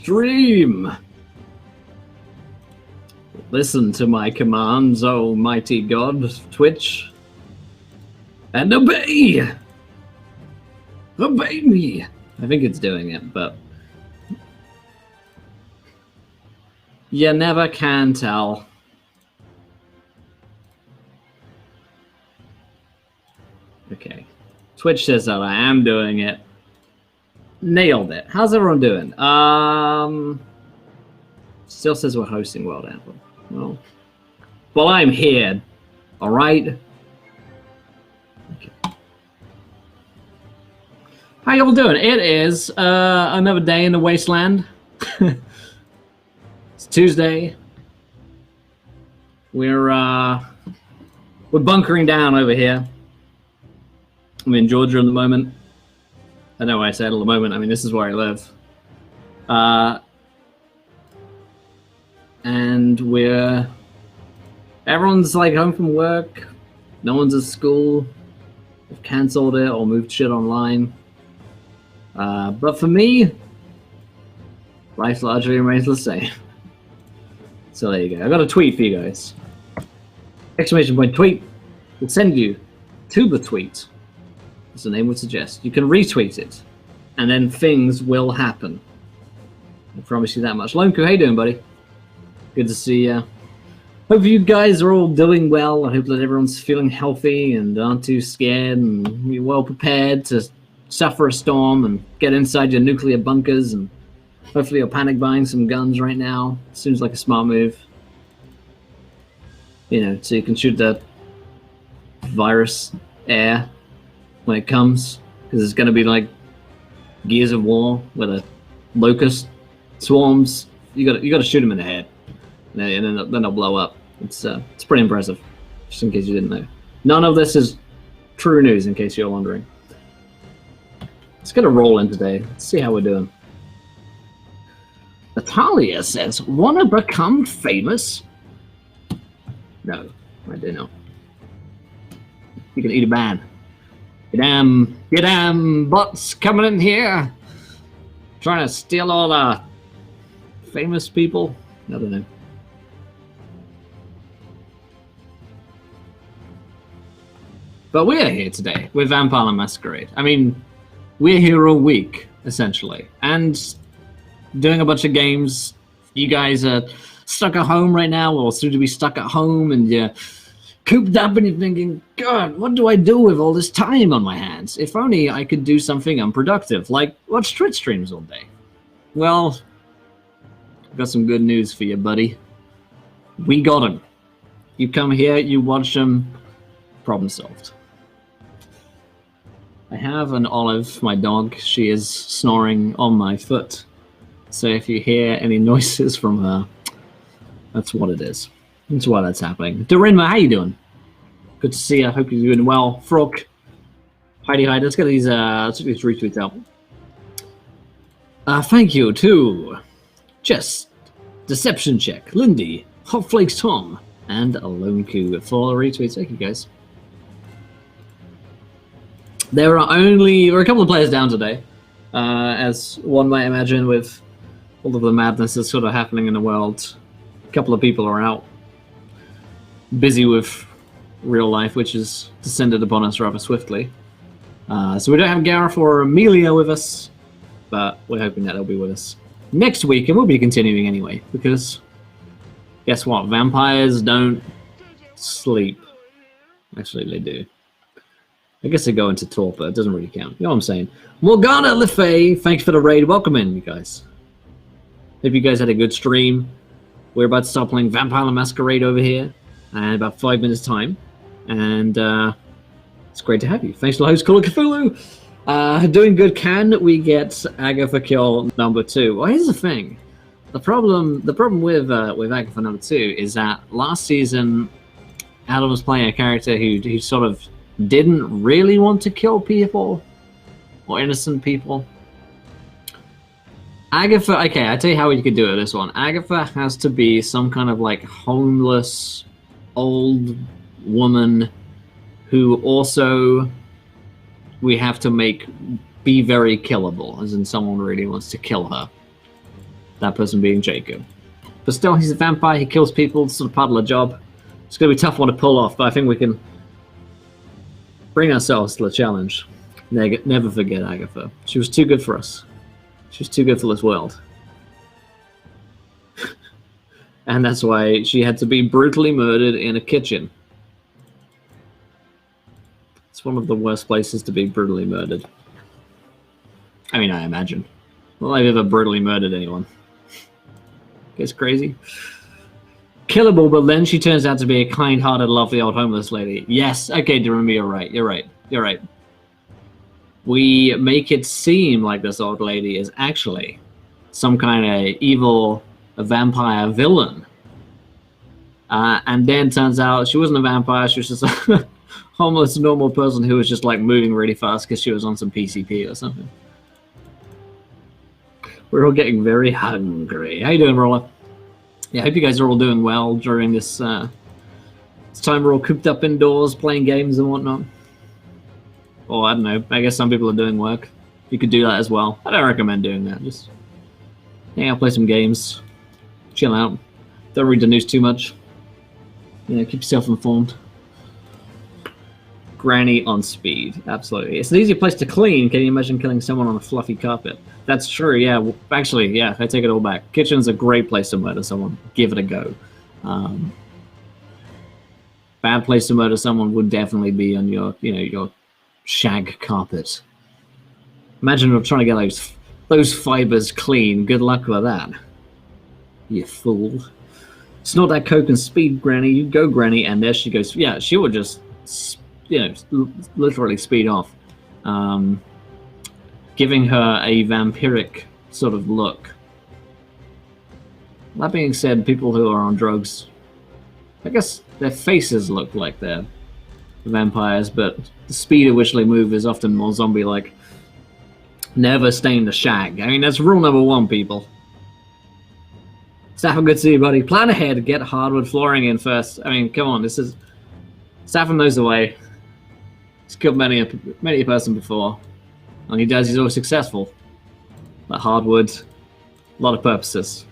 stream. Listen to my commands, O mighty God, Twitch, and obey! Obey me! I think it's doing it, but you never can tell. Okay. Twitch says that I am doing it. Nailed it. How's everyone doing? Still says we're hosting World Anthem. Well, I'm here. All right. Okay. How y'all doing? It is another day in the wasteland. It's Tuesday. We're bunkering down over here. I'm in Georgia at the moment. I know why I said at the moment. I mean, this is where I live. And everyone's like home from work. No one's at school. They've canceled it or moved shit online. But for me, life largely remains the same. So there you go. I got a tweet for you guys. Exclamation point tweet will send you to the tweet, as the name would suggest. You can retweet it, and then things will happen. I promise you that much. Lonku, how you doing, buddy? Good to see you. Hope you guys are all doing well. I hope that everyone's feeling healthy and aren't too scared and you're well prepared to suffer a storm and get inside your nuclear bunkers, and hopefully you're panic buying some guns right now. Seems like a smart move. You know, so you can shoot the virus air when it comes, because it's going to be like Gears of War where the locust swarms. You got to shoot them in the head, and then they'll blow up. It's pretty impressive. Just in case you didn't know, none of this is true news. In case you're wondering, let's get a roll in today. Let's see how we're doing. Natalia says, "Wanna become famous?" No, I do not. You can eat a ban. You damn bots coming in here, trying to steal all the famous people. I don't know. But we're here today with Vampire Masquerade. I mean, we're here all week, essentially, and doing a bunch of games. You guys are stuck at home right now, or soon to be stuck at home, and you're cooped up and you're thinking, God, what do I do with all this time on my hands? If only I could do something unproductive, like watch Twitch streams all day. Well, I've got some good news for you, buddy. We got them. You come here, you watch them, problem solved. I have an Olive, my dog. She is snoring on my foot. So if you hear any noises from her, that's what it is. That's why that's happening. Dorinma, how you doing? Good to see you. I hope you're doing well. Frog, Heidi. Let's get these retweets out. Thank you to Jess, Deception Check, Lindy, Hot Flakes Tom, and Alonku for the retweets. Thank you, guys. There are a couple of players down today, as one might imagine, with all of the madness that's sort of happening in the world. A couple of people are out, busy with real life, which has descended upon us rather swiftly. So we don't have Gareth or Amelia with us, but we're hoping that they'll be with us next week, and we'll be continuing anyway, because guess what? Vampires don't sleep. Actually, they do. I guess they go into torpor. It doesn't really count. You know what I'm saying? Morgana LeFay, thanks for the raid. Welcome in, you guys. Hope you guys had a good stream. We're about to start playing Vampire Masquerade over here in about 5 minutes' time. And it's great to have you. Thanks to the host, Call of Cthulhu. Doing good. Can we get Agatha Kill number 2? Well, here's the thing. The problem with Agatha number 2 is that last season, Adam was playing a character who sort of didn't really want to kill people or innocent people. Agatha, okay, I tell you how you could do it. This one, Agatha has to be some kind of like homeless old woman who also we have to make be very killable, as in someone really wants to kill her. That person being Jacob. But still, he's a vampire, he kills people, it's sort of part of the job. It's going to be a tough one to pull off, but I think we can bring ourselves to the challenge. Never forget Agatha. She was too good for us. She was too good for this world. And that's why she had to be brutally murdered in a kitchen. It's one of the worst places to be brutally murdered. I mean, I imagine. Well, I've ever brutally murdered anyone. Gets crazy. Killable, but then she turns out to be a kind-hearted, lovely old homeless lady. Yes, okay, Durham, you're right. You're right. You're right. We make it seem like this old lady is actually some kind of evil vampire villain. And then turns out she wasn't a vampire, she was just a homeless, normal person who was just like moving really fast because she was on some PCP or something. We're all getting very hungry. How you doing, Roller? Yeah, I hope you guys are all doing well during this time we're all cooped up indoors playing games and whatnot. Or, I don't know, I guess some people are doing work. You could do that as well. I don't recommend doing that. Just hang out, play some games, chill out. Don't read the news too much. You know, keep yourself informed. Granny on speed, absolutely. It's an easy place to clean. Can you imagine killing someone on a fluffy carpet? That's true, yeah. Actually, yeah, I take it all back. Kitchen's a great place to murder someone. Give it a go. Bad place to murder someone would definitely be on your, you know, your shag carpet. Imagine trying to get those fibers clean. Good luck with that. You fool. Snort that coke and speed, Granny. You go, Granny, and there she goes. Yeah, she would just, you know, literally speed off. Giving her a vampiric sort of look. That being said, people who are on drugs, I guess their faces look like they're vampires, but the speed at which they move is often more zombie-like. Never stain the shag. I mean, that's rule number one, people. Saffron, good to see you, buddy. Plan ahead, get hardwood flooring in first. I mean, come on, this is... Saffron knows the way. He's killed many a person before. And he does, he's always successful. But hardwood, a lot of purposes.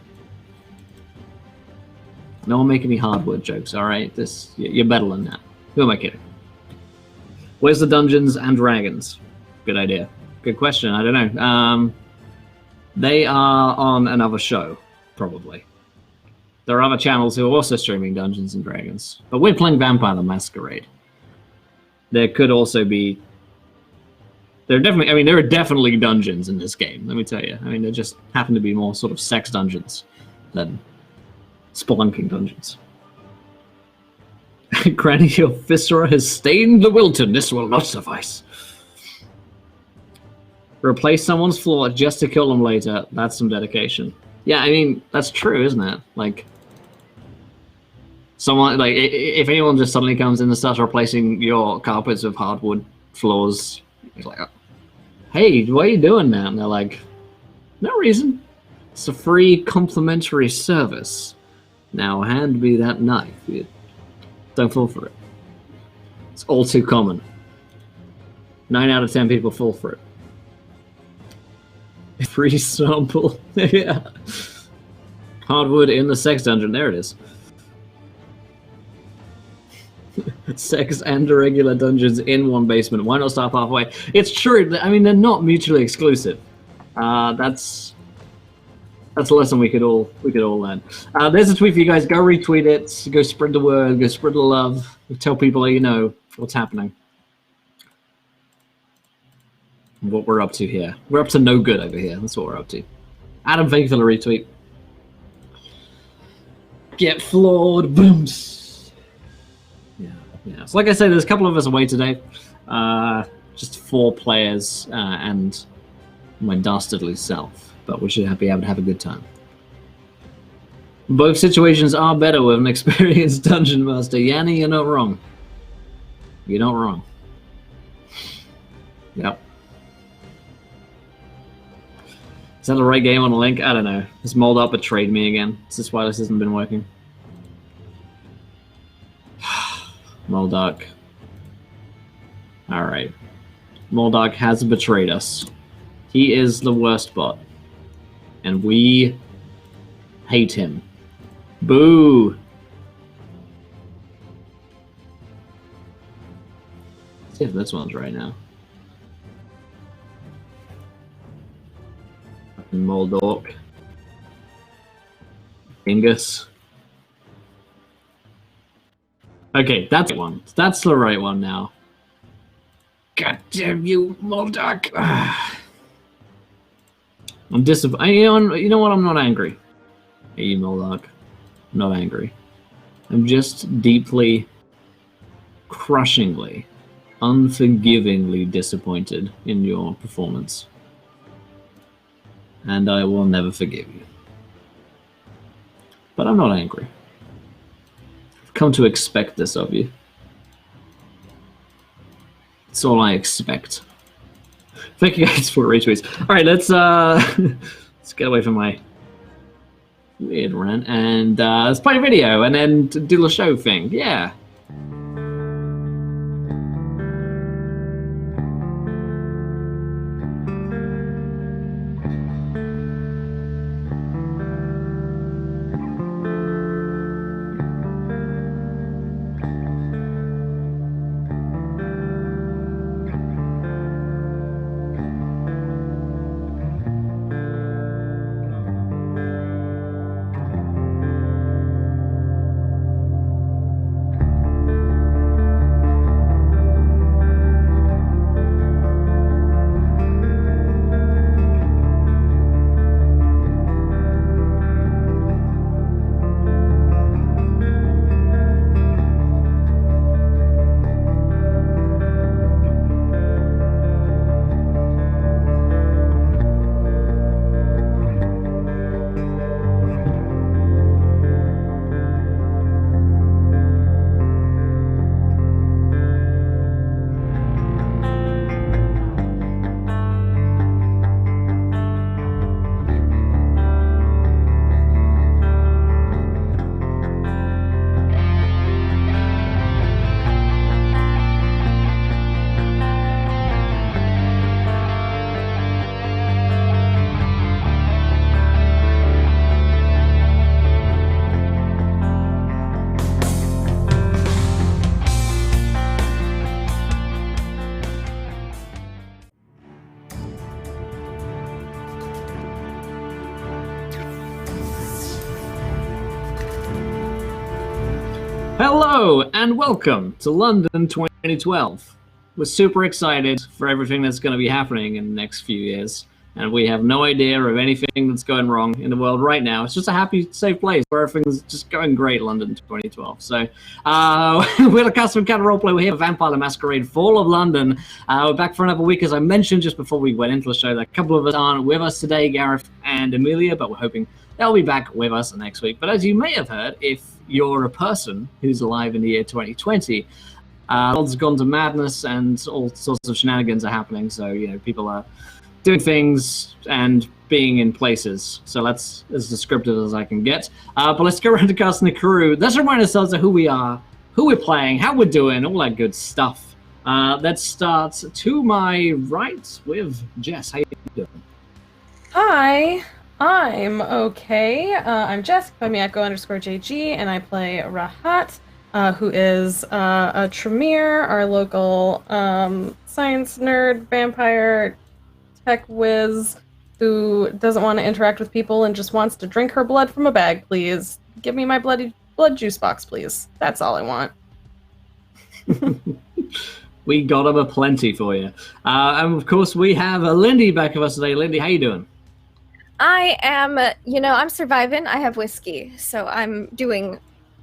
No one make any hardwood jokes, alright? You're better than that. Who am I kidding? Where's the Dungeons and Dragons? Good idea. Good question, I don't know. They are on another show, probably. There are other channels who are also streaming Dungeons and Dragons. But we're playing Vampire the Masquerade. There could also be... there are definitely dungeons in this game, let me tell you. I mean, there just happen to be more sort of sex dungeons than spelunking dungeons. Granny, your viscera has stained the Wilton. This will not suffice. Replace someone's floor just to kill them later. That's some dedication. Yeah, I mean, that's true, isn't it? Like, someone, like, if anyone just suddenly comes in and starts replacing your carpets with hardwood floors, it's like, hey, why are you doing that? And they're like, no reason. It's a free complimentary service. Now hand me that knife. Don't fall for it. It's all too common. 9 out of 10 people fall for it. Free sample. Yeah. Hardwood in the sex dungeon. There it is. Sex and regular dungeons in one basement. Why not start halfway? It's true. I mean, they're not mutually exclusive. That's a lesson we could all learn. There's a tweet for you guys. Go retweet it. Go spread the word. Go spread the love. Tell people you know what's happening. What we're up to here. We're up to no good over here. That's what we're up to. Adam, thank you for the retweet. Get floored. Booms. Yeah. So like I said, there's a couple of us away today. Just 4 players and my dastardly self. But we should be able to have a good time. Both situations are better with an experienced dungeon master. Yanni, you're not wrong. You're not wrong. Yep. Is that the right game on the link? I don't know. Has Moldart betrayed me again? Is this why this hasn't been working? Moldark. Alright. Moldark has betrayed us. He is the worst bot. And we Hate him. Boo. Let's see if this one's right now. Moldork. Dingus. Okay, that's the one. That's the right one now. God damn you, Moldork. I'm disappointed. You know what? I'm not angry. Hey, you Moldork. I'm not angry. I'm just deeply, crushingly, unforgivingly disappointed in your performance. And I will never forgive you. But I'm not angry. I've come to expect this of you. It's all I expect. Thank you guys for retweets. Alright, let's get away from my weird rant and let's play a video and then do the show thing. Yeah. Hello and welcome to London 2012. We're super excited for everything that's going to be happening in the next few years, and we have no idea of anything that's going wrong in the world right now. It's just a happy, safe place where everything's just going great, London 2012. So we're a custom kind of roleplay. We're here for Vampire the Masquerade Fall of London. We're back for another week, as I mentioned just before we went into the show. A couple of us aren't with us today, Gareth and Amelia, but we're hoping they'll be back with us next week. But as you may have heard, if you're a person who's alive in the year 2020, the world's gone to madness and all sorts of shenanigans are happening. So, you know, people are doing things and being in places. So that's as descriptive as I can get. But let's go around to casting the crew. Let's remind ourselves of who we are, who we're playing, how we're doing, all that good stuff. Let's start to my right with Jess. How you doing? Hi. I'm okay. I'm Jess, Miyako_JG, and I play Rahat, who is a Tremere, our local science nerd, vampire, tech whiz, who doesn't want to interact with people and just wants to drink her blood from a bag, please. Give me my blood juice box, please. That's all I want. We got him a plenty for you. And of course, we have Lindy back with us today. Lindy, how you doing? I am, I'm surviving. I have whiskey, so I'm doing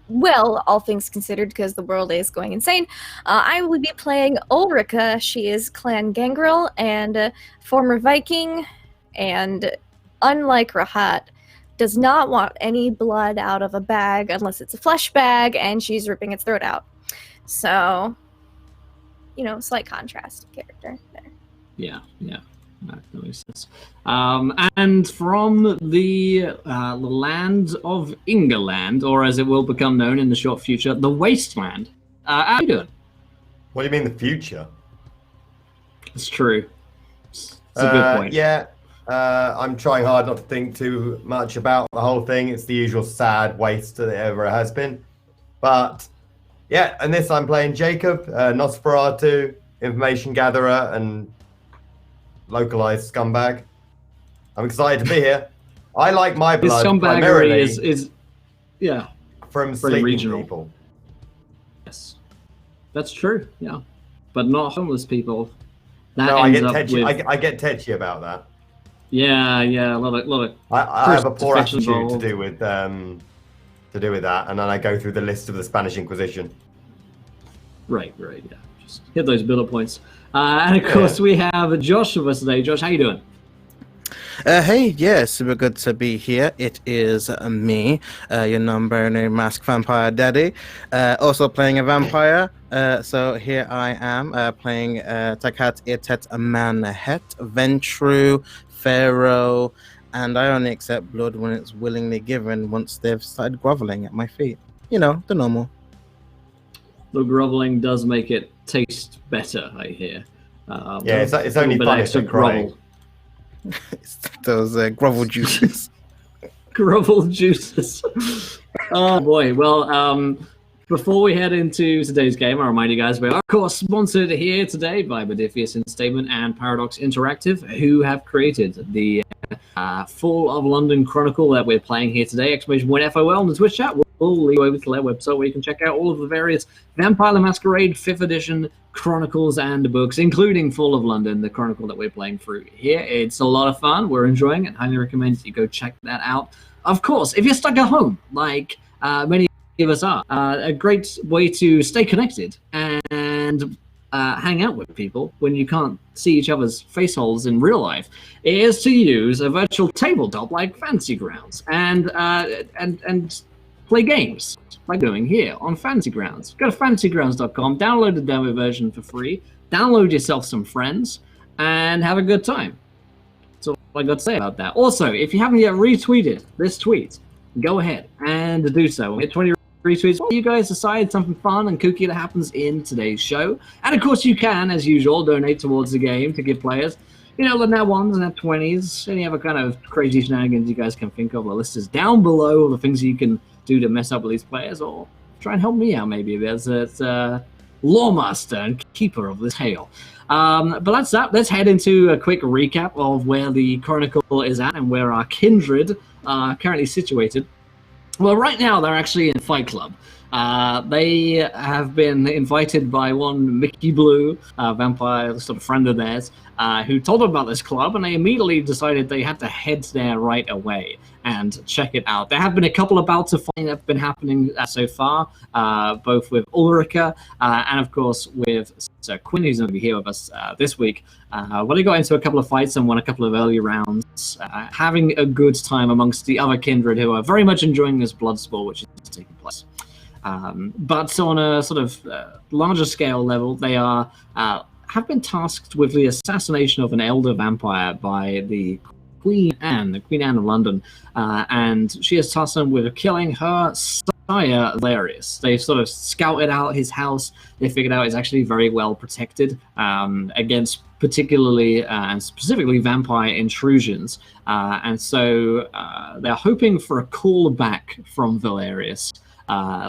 well, all things considered, because the world is going insane. I will be playing Ulrika. She is Clan Gangrel and former Viking, and unlike Rahat, does not want any blood out of a bag unless it's a flesh bag, and she's ripping its throat out. So, slight contrast character there. Yeah. That makes sense. And from the land of Ingerland, or as it will become known in the short future, the Wasteland. How are you doing? What do you mean the future? It's true. It's a good point. Yeah. I'm trying hard not to think too much about the whole thing. It's the usual sad waste that it ever has been. But yeah, and this I'm playing Jacob, Nosferatu, information gatherer, and localized scumbag. I'm excited to be here. I like my His blood scumbaggery primarily is from very sleeping regional. people. yes, that's true. Yeah, but not homeless people. That No, I ends get up tetchy. with I get tetchy about that. yeah, a lot of I have a poor crucifixion attitude to involved. do with that, and then I go through the list of the Spanish Inquisition. Right, yeah. Just hit those bullet points. And of course, we have Josh with us today. Josh, how you doing? Hey, yeah, super good to be here. It is me, your non-binary masked vampire daddy, also playing a vampire. So here I am, playing Takat Etet Manhet, Ventru, Pharaoh, and I only accept blood when it's willingly given once they've started groveling at my feet. You know, the normal. The groveling does make it taste better, I hear. Yeah, it's only fun if they're crying. It's those grovel juices. Grovel juices. Oh boy. Well, before we head into today's game, I remind you guys we are, of course, sponsored here today by Modiphius Instatement and Paradox Interactive, who have created the Fall of London Chronicle that we're playing here today. !FOL on the Twitch chat. We'll leave you over to their website where you can check out all of the various Vampire the Masquerade 5th edition chronicles and books, including Fall of London, the chronicle that we're playing through here. It's a lot of fun. We're enjoying it. Highly recommend that you go check that out. Of course, if you're stuck at home, like many of us are, a great way to stay connected and hang out with people when you can't see each other's face holes in real life is to use a virtual tabletop like Fantasy Grounds and play games like doing here on Fantasy Grounds. Go to fantasygrounds.com, download the demo version for free, download yourself some friends, and have a good time. That's all I got to say about that. Also, if you haven't yet retweeted this tweet, go ahead and do so. We'll hit 20 retweets. You guys decide something fun and kooky that happens in today's show. And of course, you can, as usual, donate towards the game to give players, you know, the net 1s and net 20s, any other kind of crazy shenanigans you guys can think of. The list is down below, the things you can do to mess up with these players, or try and help me out maybe as a lawmaster and keeper of this tale. But that's that. Let's head into a quick recap of where the Chronicle is at and where our kindred are currently situated. Well, right now they're actually in Fight Club. They have been invited by one Mickey Blue, a vampire sort of friend of theirs, who told them about this club, and they immediately decided they had to head there right away and check it out. There have been a couple of bouts of fighting that have been happening so far, both with Ulrika and, of course, with Sir Quinn, who's going to be here with us this week. Well, they got into a couple of fights and won a couple of early rounds, having a good time amongst the other kindred who are very much enjoying this blood sport which is taking place. But on a sort of larger scale level, they are have been tasked with the assassination of an elder vampire by the Queen Anne of London, and she has tasked them with killing her sire, Valerius. They've sort of scouted out his house. They figured out it's actually very well protected against particularly and specifically vampire intrusions, and so they're hoping for a call back from Valerius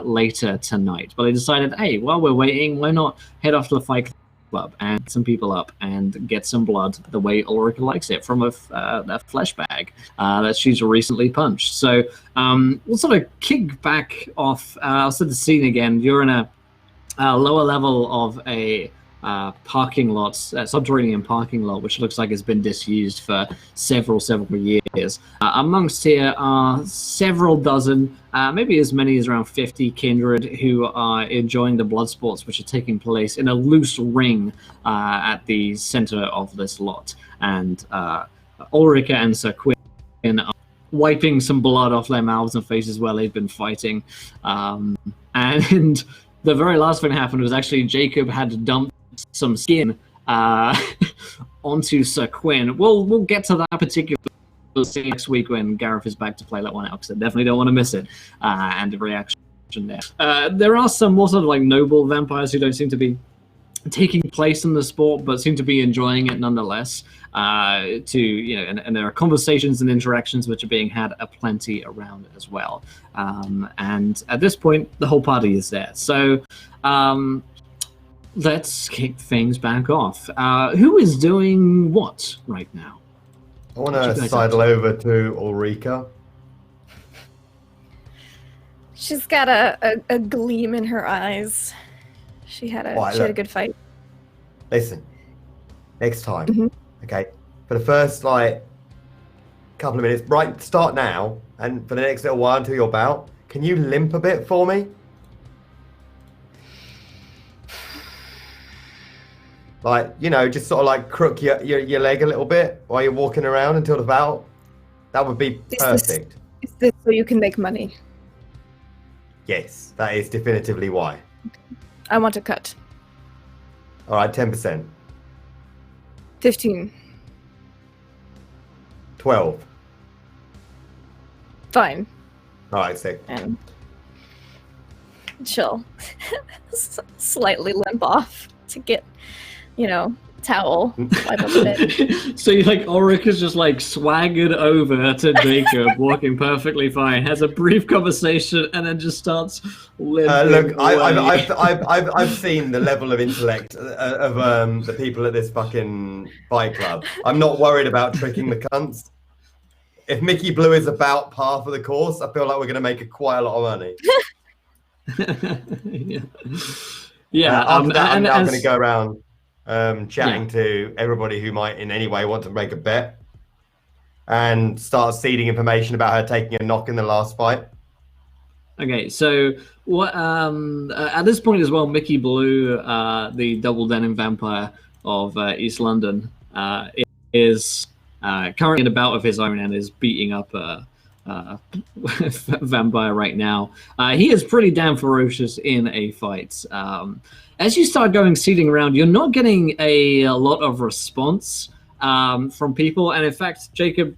later tonight. But they decided, hey, while we're waiting, why not head off to the Fight Club and some people up and get some blood the way Ulrika likes it from a flesh bag that she's recently punched. So we'll sort of kick back off. I'll set the scene again. You're in a lower level of a parking lot, subterranean parking lot, which looks like it's been disused for several years. Amongst here are several dozen, maybe as many as around 50 kindred who are enjoying the blood sports which are taking place in a loose ring at the center of this lot. And Ulrika and Sir Quinn are wiping some blood off their mouths and faces while they've been fighting. And the very last thing that happened was actually Jacob had dumped some skin onto Sir Quinn. We'll get to that particular scene next week when Gareth is back to play that one out, because I definitely don't want to miss it. And the reaction there. There are some more sort of like noble vampires who don't seem to be taking place in the sport, but seem to be enjoying it nonetheless. And there are conversations and interactions which are being had aplenty around as well. And at this point, the whole party is there. So let's kick things back off. Who is doing what right now? I want to sidle over to Ulrika. She's got a gleam in her eyes. She had a good fight. Listen, next time, okay? For the first couple of minutes, right? Start now, and for the next little while until you're about, can you limp a bit for me? Just sort of crook your leg a little bit while you're walking around until the bout. That would be perfect. Is this so you can make money? Yes, that is definitively why. I want a cut. All right, 10%. 15. 12. Fine. All right, 6. And she'll slightly limp off to get, towel. Wipe up a bit. So Ulrika's just swaggered over to Jacob, walking perfectly fine, has a brief conversation, and then just starts limping. Look, I've seen the level of intellect of the people at this fucking bike club. I'm not worried about tricking the cunts. If Mickey Blue is about par for the course, I feel like we're going to make quite a lot of money. Yeah. After that, I'm going to go around chatting to everybody who might in any way want to make a bet and start seeding information about her taking a knock in the last fight. Okay, so what? At this point as well, Mickey Blue, the double denim vampire of East London, is currently in a bout of his own and is beating up a vampire right now. He is pretty damn ferocious in a fight. As you start seeding around, you're not getting a lot of response from people, and in fact, Jacob,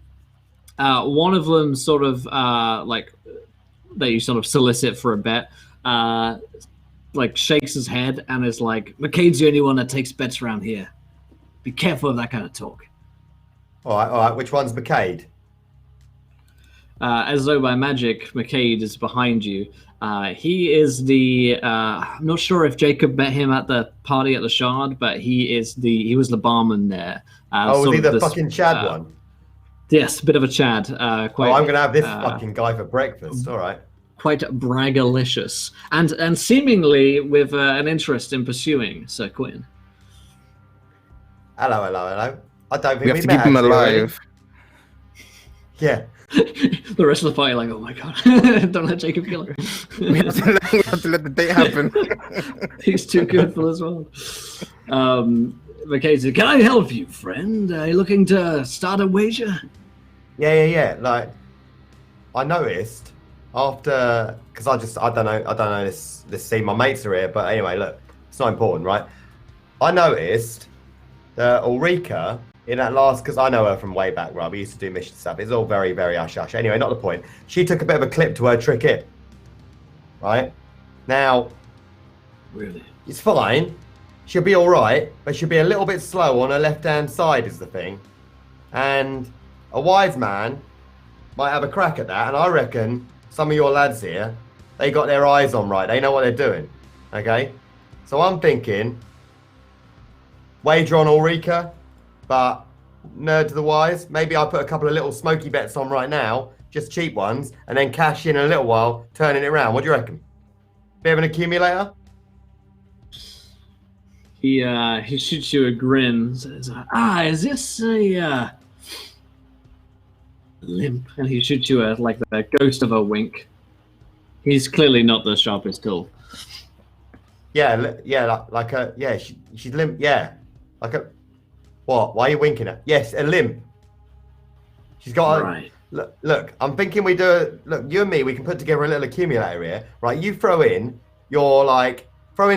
one of them sort of that you sort of solicit for a bet, shakes his head and is like, "McCade's the only one that takes bets around here. Be careful of that kind of talk." All right. Which one's McCade? As though by magic, McCade is behind you. He is the. I'm not sure if Jacob met him at the party at the Shard, but he was the barman there. Was he the fucking Chad one? Yes, a bit of a Chad. I'm gonna have this fucking guy for breakfast. All right. Quite braggalicious, and seemingly with an interest in pursuing Sir Quinn. Hello. I don't think We have to keep him alive. Yeah. The rest of the party oh my god, don't let Jacob kill her. We have to let the date happen. He's too good for this world. McKay said, "Can I help you, friend? Are you looking to start a wager?" Yeah. I noticed after, because I don't know this scene. My mates are here, but anyway, look, it's not important, right? I noticed that Ulrika, in that last, because I know her from way back, right? We used to do mission stuff. It's all very, very hush-hush. Anyway, not the point. She took a bit of a clip to her trick hit. Right? Now, Really? It's fine. She'll be all right, but she'll be a little bit slow on her left-hand side is the thing. And a wise man might have a crack at that, and I reckon some of your lads here, they got their eyes on right. They know what they're doing, okay? So I'm thinking, wager on Ulrika, but nerd to the wise. Maybe I'll put a couple of little smoky bets on right now, just cheap ones, and then cash in a little while, turning it around. What do you reckon? Bit of an accumulator? He shoots you a grin. Says, is this a limp? And he shoots you like the ghost of a wink. He's clearly not the sharpest tool. Yeah, she's limp. Yeah, like a what? Why are you winking at? Yes, a limp. She's got right. Look, I'm thinking we do. Look, you and me, we can put together a little accumulator here, right? You throw in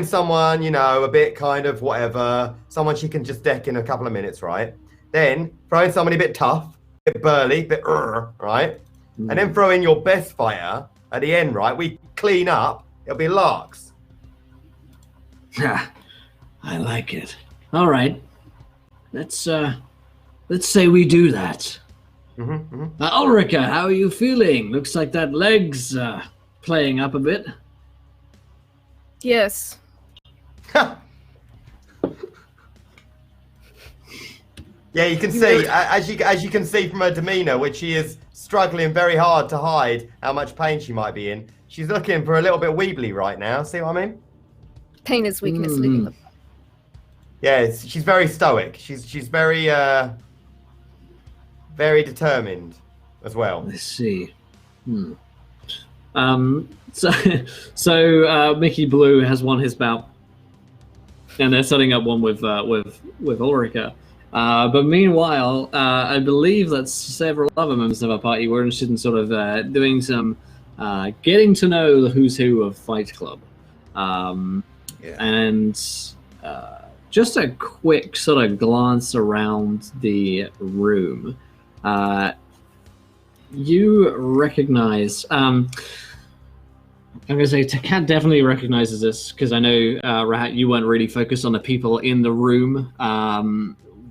someone, a bit kind of whatever, someone she can just deck in a couple of minutes, right? Then throw in somebody a bit tough, a bit burly, a bit right? And then throw in your best fighter at the end, right? We clean up, it'll be larks. I like it. All right. Let's say we do that. Ulrika, how are you feeling? Looks like that leg's playing up a bit. Yes. Yeah, you can see, as you can see from her demeanor, which she is struggling very hard to hide how much pain she might be in. She's looking for a little bit weebly right now. See what I mean? Pain is weakness. Leaving the... Yeah, she's very stoic. She's very very determined as well. Let's see. So Mickey Blue has won his bout, and they're setting up one with Ulrika. But meanwhile, I believe that several other members of our party were interested in sort of doing some getting to know the who's who of Fight Club. And just a quick sort of glance around the room. You recognize... I'm going to say Takat definitely recognizes this, because I know, Rahat, you weren't really focused on the people in the room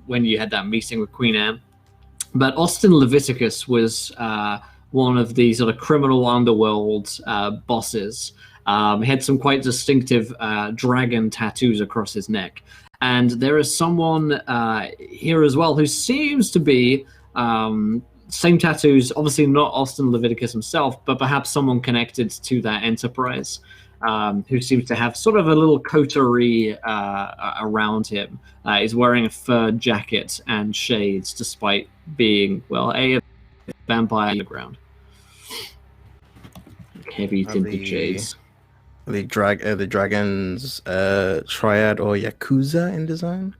when you had that meeting with Queen Anne. But Austin Leviticus was one of the sort of criminal underworld bosses. He had some quite distinctive dragon tattoos across his neck. And there is someone here as well who seems to be... same tattoos, obviously not Austin Leviticus himself, but perhaps someone connected to that enterprise who seems to have sort of a little coterie around him. He's wearing a fur jacket and shades despite being, well, a vampire underground. Heavy tinted shades. The dragons triad or Yakuza in design?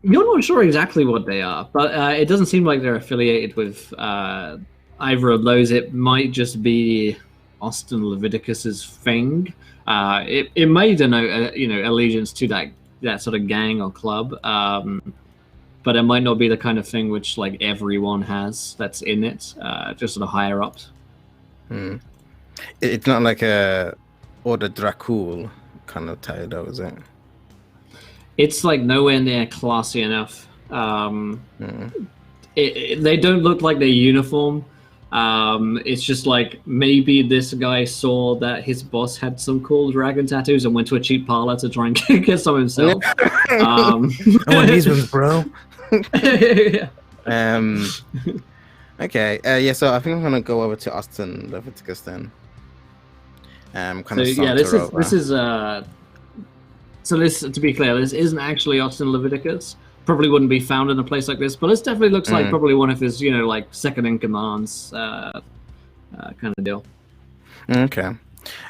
You're not sure exactly what they are, but it doesn't seem like they're affiliated with either of those. It might just be Austin Leviticus's thing. It may denote, allegiance to that sort of gang or club, but it might not be the kind of thing which like everyone has that's in it. Just sort of higher ups. It's not like a Order Dracul kind of tie, though, is it? It's like nowhere near classy enough. They don't look like their uniform. It's just like maybe this guy saw that his boss had some cool dragon tattoos and went to a cheap parlor to try and get some himself. I want these ones, bro. Yeah. Okay. So I think I'm gonna go over to Austin Leviticus then. This, to be clear, this isn't actually Austin Leviticus. Probably wouldn't be found in a place like this, but this definitely looks like probably one of his, like second in commands kind of deal. Okay.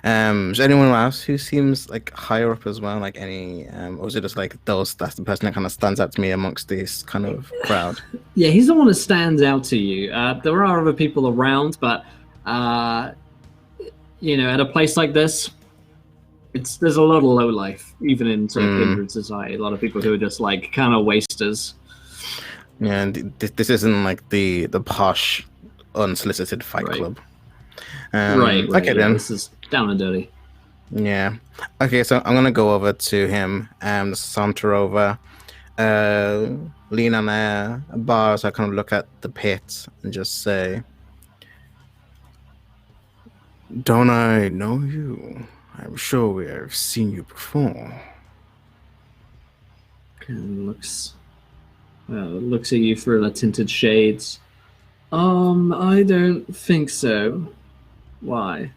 Is anyone else who seems like higher up as well? Like any, or is it just like that's the person that kind of stands out to me amongst this kind of crowd? Yeah, he's the one that stands out to you. There are other people around, but at a place like this, there's a lot of low life, even in sort of kindred society. A lot of people who are just like kind of wasters. Yeah, and this isn't like the posh, unsolicited fight club. Right. Okay, then. This is down and dirty. Yeah. Okay, so I'm gonna go over to him and saunter over, lean on a bar, so I kind of look at the pit and just say, "Don't I know you? I'm sure we have seen you before." Looks at you through the tinted shades. I don't think so. Why?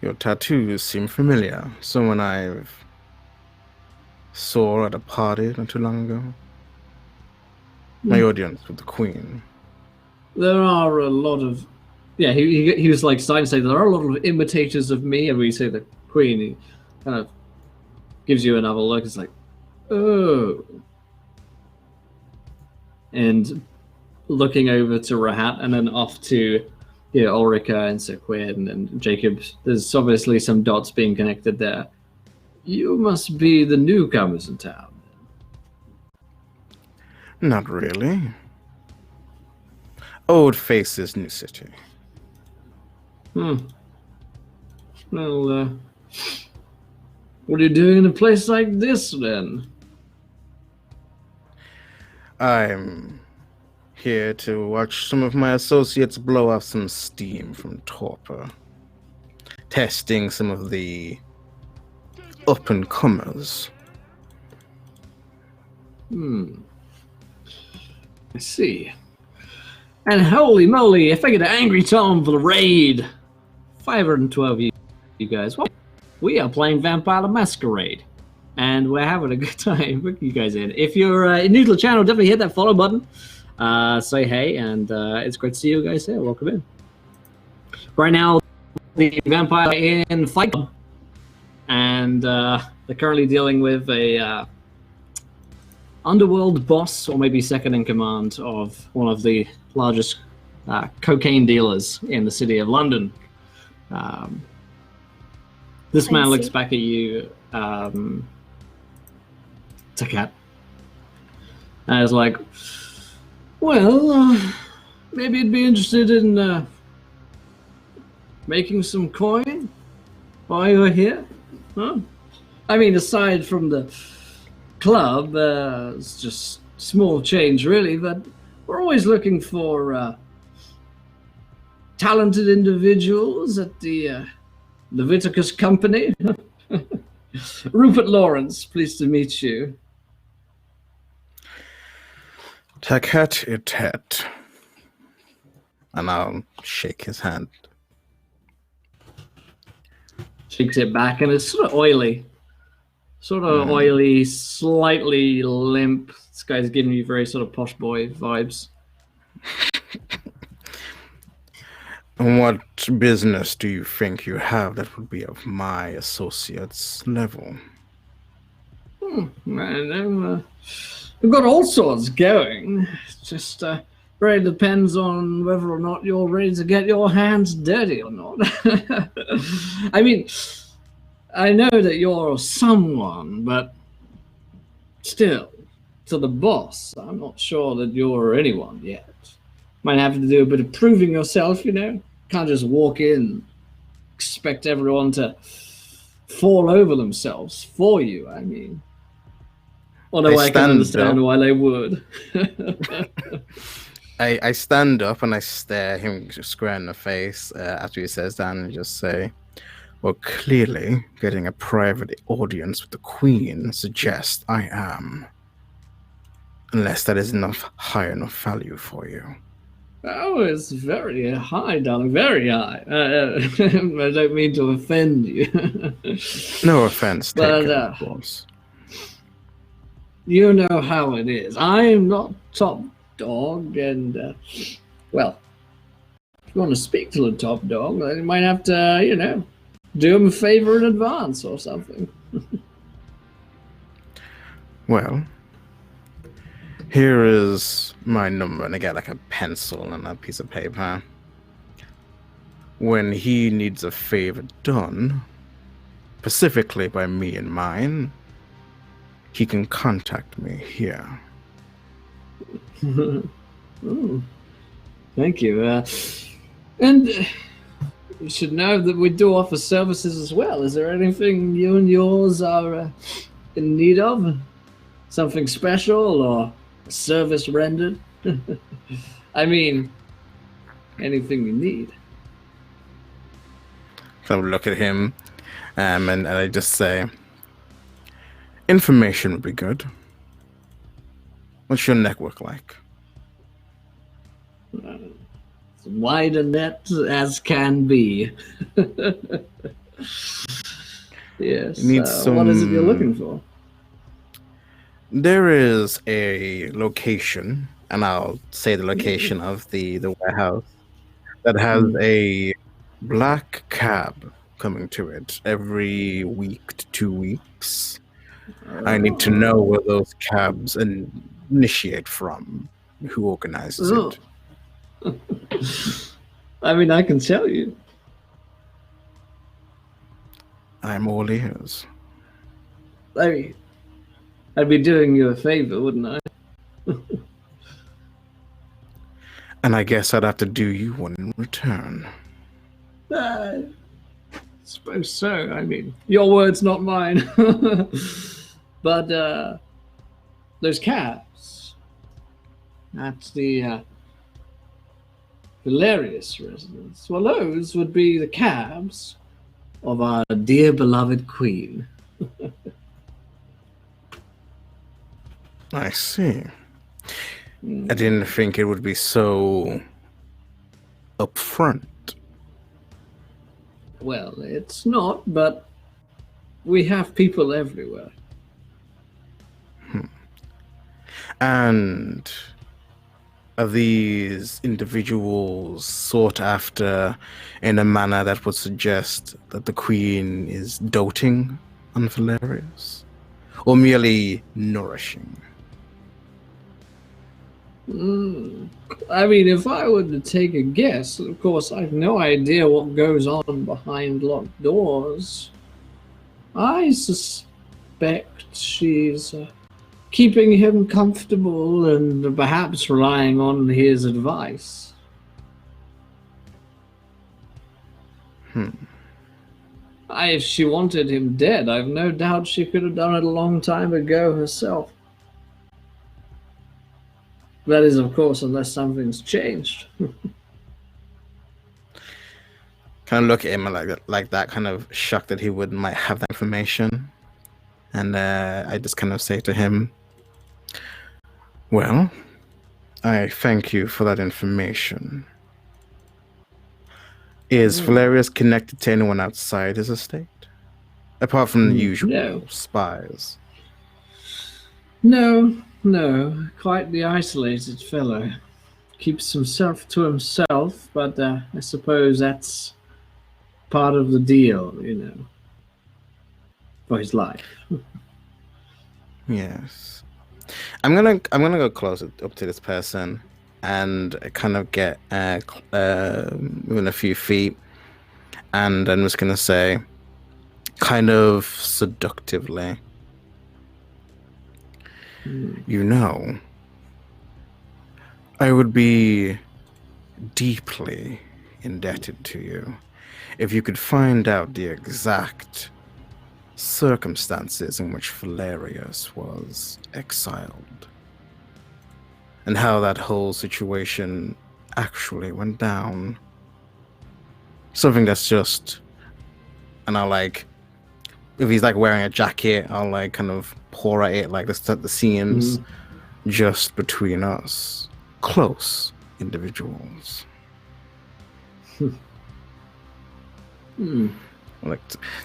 Your tattoos seem familiar. Someone I've saw at a party not too long ago. My audience with the Queen. There are a lot of... Yeah, he was like starting to say there are a lot of imitators of me, and we say the Queen. He kind of gives you another look. It's like, oh. And looking over to Rahat and then off to Ulrika and Sir Quinn and Jacob. There's obviously some dots being connected there. You must be the newcomers in town. Not really. Old faces, new city. Well, what are you doing in a place like this, then? I'm here to watch some of my associates blow off some steam from torpor. Testing some of the up-and-comers. I see. And holy moly, if I get an angry tone for the raid. 512 you guys. Well, we are playing Vampire the Masquerade. And we're having a good time bringing you guys in. If you're new to the channel, definitely hit that follow button. Say hey, and it's great to see you guys here. Welcome in. Right now, the Vampire in Fight Club. And they're currently dealing with a underworld boss, or maybe second in command of one of the largest cocaine dealers in the city of London. This man looks back at you, Takat, and is like, well, maybe you'd be interested in making some coin while you're here? Huh? I mean, aside from the club, it's just small change, really, but we're always looking for talented individuals at the Leviticus Company. Rupert Lawrence, pleased to meet you. Takat Itet. And I'll shake his hand. Shakes it back, and it's sort of oily. Oily, slightly limp. This guy's giving you very sort of posh boy vibes. And what business do you think you have that would be of my associate's level? Man, we've got all sorts going. It just really depends on whether or not you're ready to get your hands dirty or not. I mean, I know that you're someone, but still, to the boss, I'm not sure that you're anyone yet. Might have to do a bit of proving yourself, you know? Can't just walk in, expect everyone to fall over themselves for you, I mean. Although I can understand why they would. I stand up and I stare him square in the face after he says that and just say, well, clearly getting a private audience with the Queen suggests I am. Unless that is enough high enough value for you. Oh, it's very high, darling, very high. I don't mean to offend you. No offense taken, but, of course. You know how it is. I'm not top dog, and, well, if you want to speak to the top dog, then you might have to, you know, do him a favor in advance or something. Well, here is my number, and I get like a pencil and a piece of paper. When he needs a favor done, specifically by me and mine, he can contact me here. Ooh, thank you. And you should know that we do offer services as well. Is there anything you and yours are in need of? Something special or a service rendered? I mean, anything you need. So I look at him, and I just say, information would be good. What's your network like? As wide a net as can be. Yes. What is it you're looking for? There is a location, and I'll say the location of the warehouse, that has a black cab coming to it every week to 2 weeks. I need to know where those cabs initiate from, who organizes it. I mean, I can tell you. I'm all ears. I mean, I'd be doing you a favor, wouldn't I? And I guess I'd have to do you one in return. suppose so. I mean, your words, not mine. But those cabs at the Valerius residence, well, those would be the cabs of our dear beloved queen. I see. I didn't think it would be so upfront. Well, it's not, but we have people everywhere. And are these individuals sought after in a manner that would suggest that the queen is doting on Valerius? Or merely nourishing? I mean, if I were to take a guess, of course, I've no idea what goes on behind locked doors. I suspect she's keeping him comfortable and perhaps relying on his advice. If she wanted him dead, I've no doubt she could have done it a long time ago herself. That is, of course, unless something's changed. Kind of look at him like that, kind of shocked that he might have that information. And I just kind of say to him, well, I thank you for that information. Is Valerius connected to anyone outside his estate? Apart from the usual spies? No, quite the isolated fellow. Keeps himself to himself, but I suppose that's part of the deal, for his life. Yes. I'm gonna go close up to this person and kind of get within a few feet, and I'm just gonna say, kind of seductively, I would be deeply indebted to you if you could find out the exact circumstances in which Valerius was exiled and how that whole situation actually went down. Something that's just, and I'll if he's wearing a jacket, I'll kind of pour at it the seams just between us, close individuals.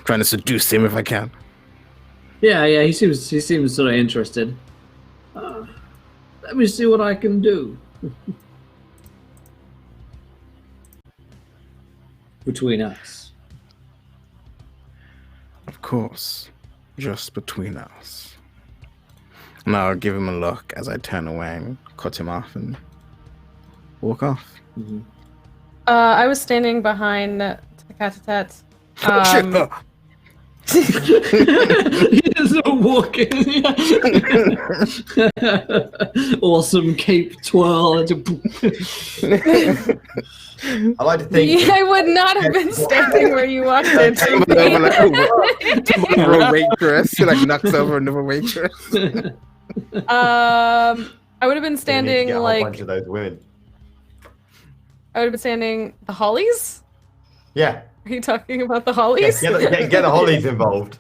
Trying to seduce him if I can. Yeah, he seems sort of interested. Let me see what I can do. Between us. Of course, just between us. And I'll give him a look as I turn away and cut him off and walk off. I was standing behind Takatatet. He doesn't walk in. Awesome cape twirl. I like to think. I would not have been standing where you walked into. Over a waitress. He knocks over another waitress. I would have been standing Get a whole bunch of those women. I would have been standing the Hollies? Yeah. Are you talking about the Hollies? Get the Hollies involved.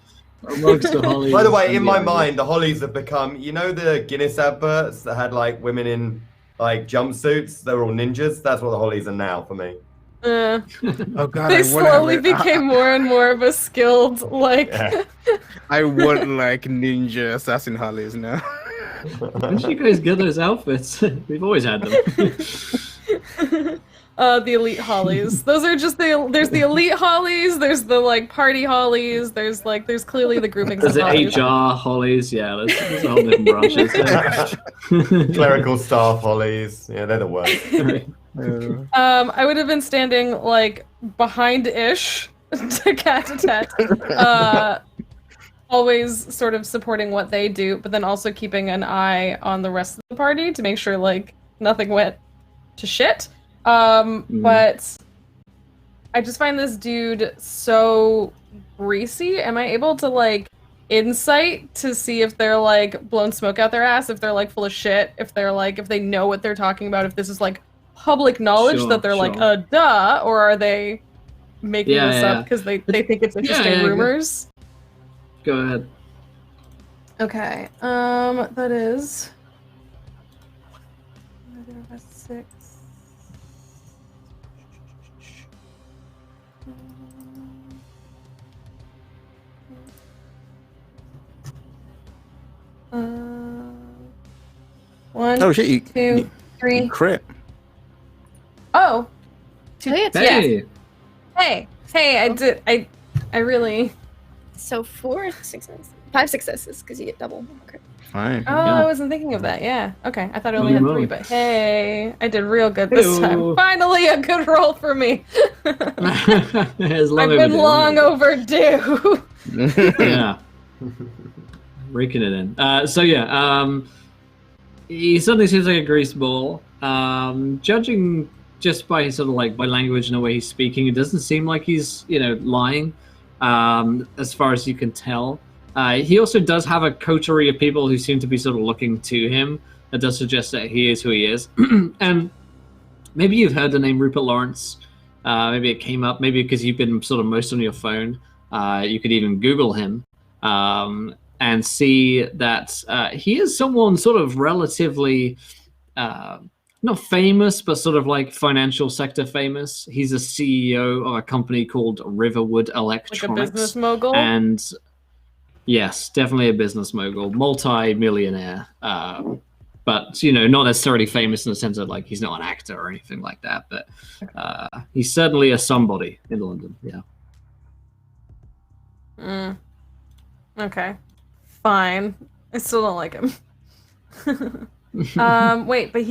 Amongst the Hollies. By the way, in my mind, the Hollies have become, the Guinness adverts that had women in jumpsuits? They were all ninjas. That's what the Hollies are now for me. Oh God! They slowly became more and more of a skilled Yeah. I want ninja assassin Hollies now. When did you guys get those outfits? We've always had them. The elite Hollies. Those are just there's the elite Hollies, there's the party Hollies, there's clearly the groupings There's of Hollies. the HR Hollies, yeah, there's all different branches. Clerical staff Hollies. Yeah, they're the worst. I would have been standing behind-ish to Cat-a-Tat, always sort of supporting what they do, but then also keeping an eye on the rest of the party to make sure nothing went to shit. But I just find this dude so greasy. Am I able to like insight to see if they're like blowing smoke out their ass, if they're like full of shit, if they're like if they know what they're talking about, if this is like public knowledge Sure, that they're like sure. duh, or are they making Yeah, this yeah, up because they think it's interesting yeah, rumors? Go ahead. Okay. That is 6. One, Oh shit! You, 2, you 3. crit. Oh, Two hits. Hey, hey, I really. So 4 successes. 5 successes, because you get double. Okay. Fine. Oh, Yeah. I wasn't thinking of that. Yeah. Okay, I thought I only Holy had 3, moly. but hey, I did real good this Hey-o. time. Finally, a good roll for me. as long I've been overdue, long overdue. Yeah, raking it in. So yeah, he suddenly seems like a grease ball. Judging just by sort of like by language and the way he's speaking, it doesn't seem like he's lying. As far as you can tell, he also does have a coterie of people who seem to be sort of looking to him. That does suggest that he is who he is. And maybe you've heard the name Rupert Lawrence. Maybe it came up. Maybe because you've been sort of most on your phone. You could even Google him and see that he is someone sort of relatively not famous, but sort of like financial sector famous. He's a CEO of a company called Riverwood Like a Electronics. business mogul. And yes, definitely a business mogul, multi-millionaire. But not necessarily famous in the sense of like he's not an actor or anything like that. But he's certainly a somebody in London. Yeah. Okay. Fine. I still don't like him. Wait, but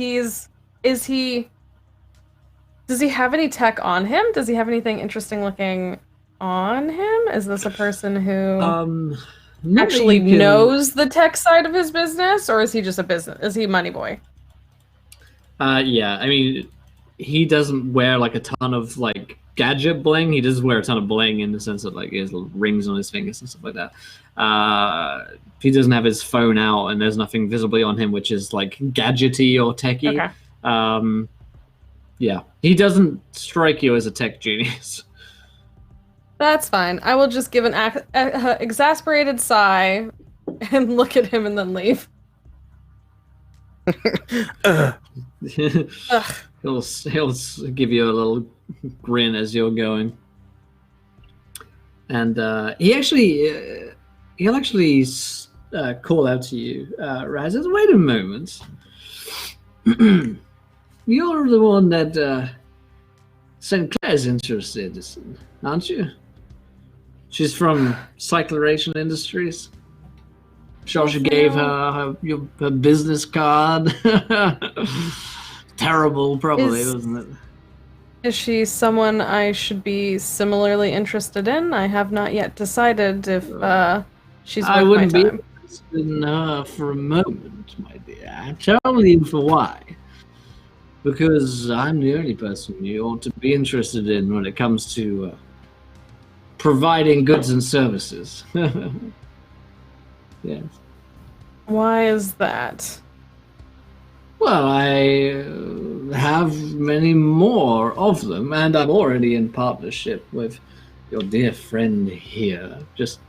does he have any tech on him? Does he have anything interesting looking on him? Is this a person who actually knows the tech side of his business, or is he just is he money boy? Yeah, I mean, he doesn't wear like a ton of like gadget bling. He does wear a ton of bling in the sense that like he has little rings on his fingers and stuff like that. He doesn't have his phone out, and there's nothing visibly on him which is like gadgety or techy. Okay. Yeah, he doesn't strike you as a tech genius. That's fine. I will just give an exasperated sigh and look at him and then leave. He'll give you a little grin as you're going, and he'll actually call out to you, Raz. Says, "Wait a moment, you're the one that St. Clair's interested in, aren't you? She's from Cycleration Industries. Shasha gave her business card." Terrible, probably, wasn't it? Is she someone I should be similarly interested in? I have not yet decided if she's worth I wouldn't my be time. interested in her for a moment, my dear. I tell you for why. Because I'm the only person you ought to be interested in when it comes to providing goods and services. Yes. Why is that? Well, I have many more of them, and I'm already in partnership with your dear friend here. Just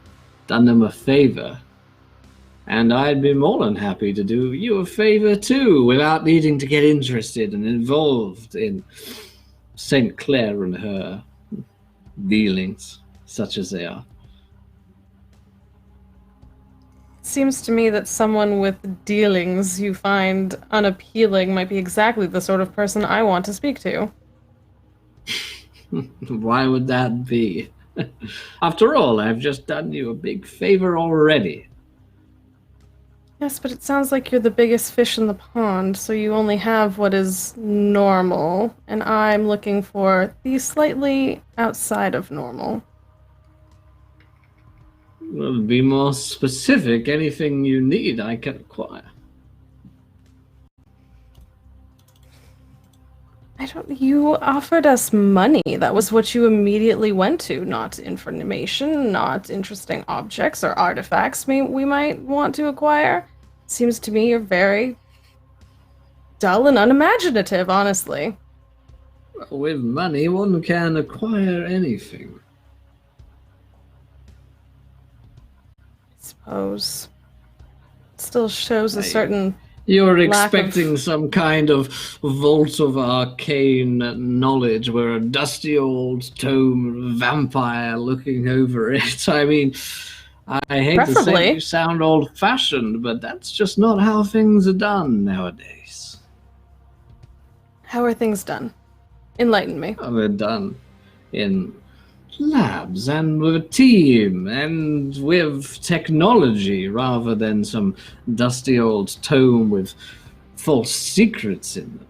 done them a favor. And I'd be more than happy to do you a favor too, without needing to get interested and involved in St. Clair and her dealings, such as they are. Seems to me that someone with dealings you find unappealing might be exactly the sort of person I want to speak to. Why would that be? After all, I've just done you a big favor already. Yes, but it sounds like you're the biggest fish in the pond, so you only have what is normal, and I'm looking for the slightly outside of normal. Well, be more specific. Anything you need, I can acquire. You offered us money. That was what you immediately went to, not information, not interesting objects or artifacts we might want to acquire. Seems to me you're very dull and unimaginative, honestly. With money, one can acquire anything. Suppose. Still shows a Hey. certain You're lack expecting of... some kind of vault of arcane knowledge where a dusty old tome vampire looking over it. I mean, I hate to say Preferably. you sound old-fashioned, but that's just not how things are done nowadays. How are things done? Enlighten me. They're done in labs and with a team and with technology rather than some dusty old tome with false secrets in them.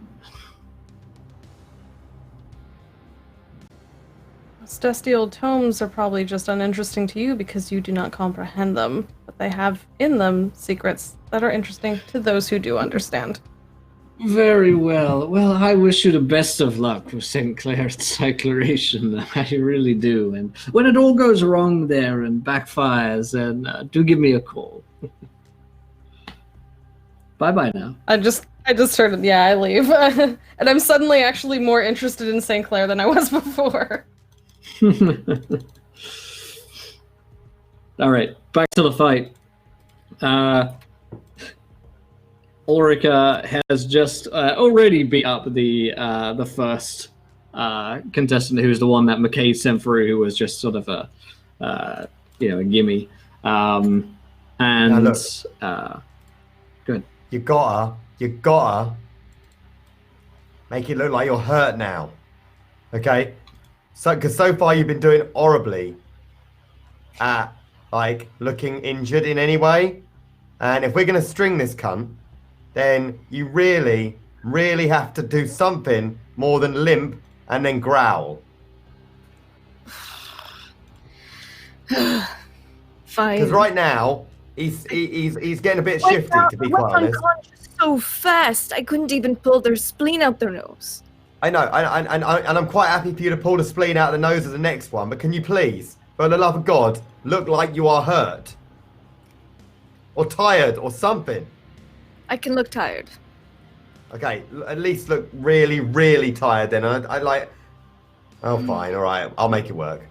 Those dusty old tomes are probably just uninteresting to you because you do not comprehend them, but they have in them secrets that are interesting to those who do understand. Very well. Well, I wish you the best of luck with St. Clair's declaration. I really do. And when it all goes wrong there and backfires, then do give me a call. Bye-bye now. I just heard, yeah, I leave. And I'm suddenly actually more interested in St. Clair than I was before. All right, back to the fight. Ulrika has just already beat up the first contestant, who's the one that McKay sent through, who was just sort of a gimme. And Now look. good. You gotta make it look like you're hurt now. Okay? So, because so far you've been doing horribly at, like, looking injured in any way. And if we're gonna string this cunt, then you really, really have to do something more than limp and then growl. Fine. Because right now, he's getting a bit shifty, to be quite honest. Unconscious so fast, I couldn't even pull their spleen out their nose. I know, and I'm quite happy for you to pull the spleen out of the nose of the next one, but can you please, for the love of God, look like you are hurt? Or tired, or something? I can look tired. Okay, at least look really, really tired then. I like... Oh, fine, alright, I'll make it work.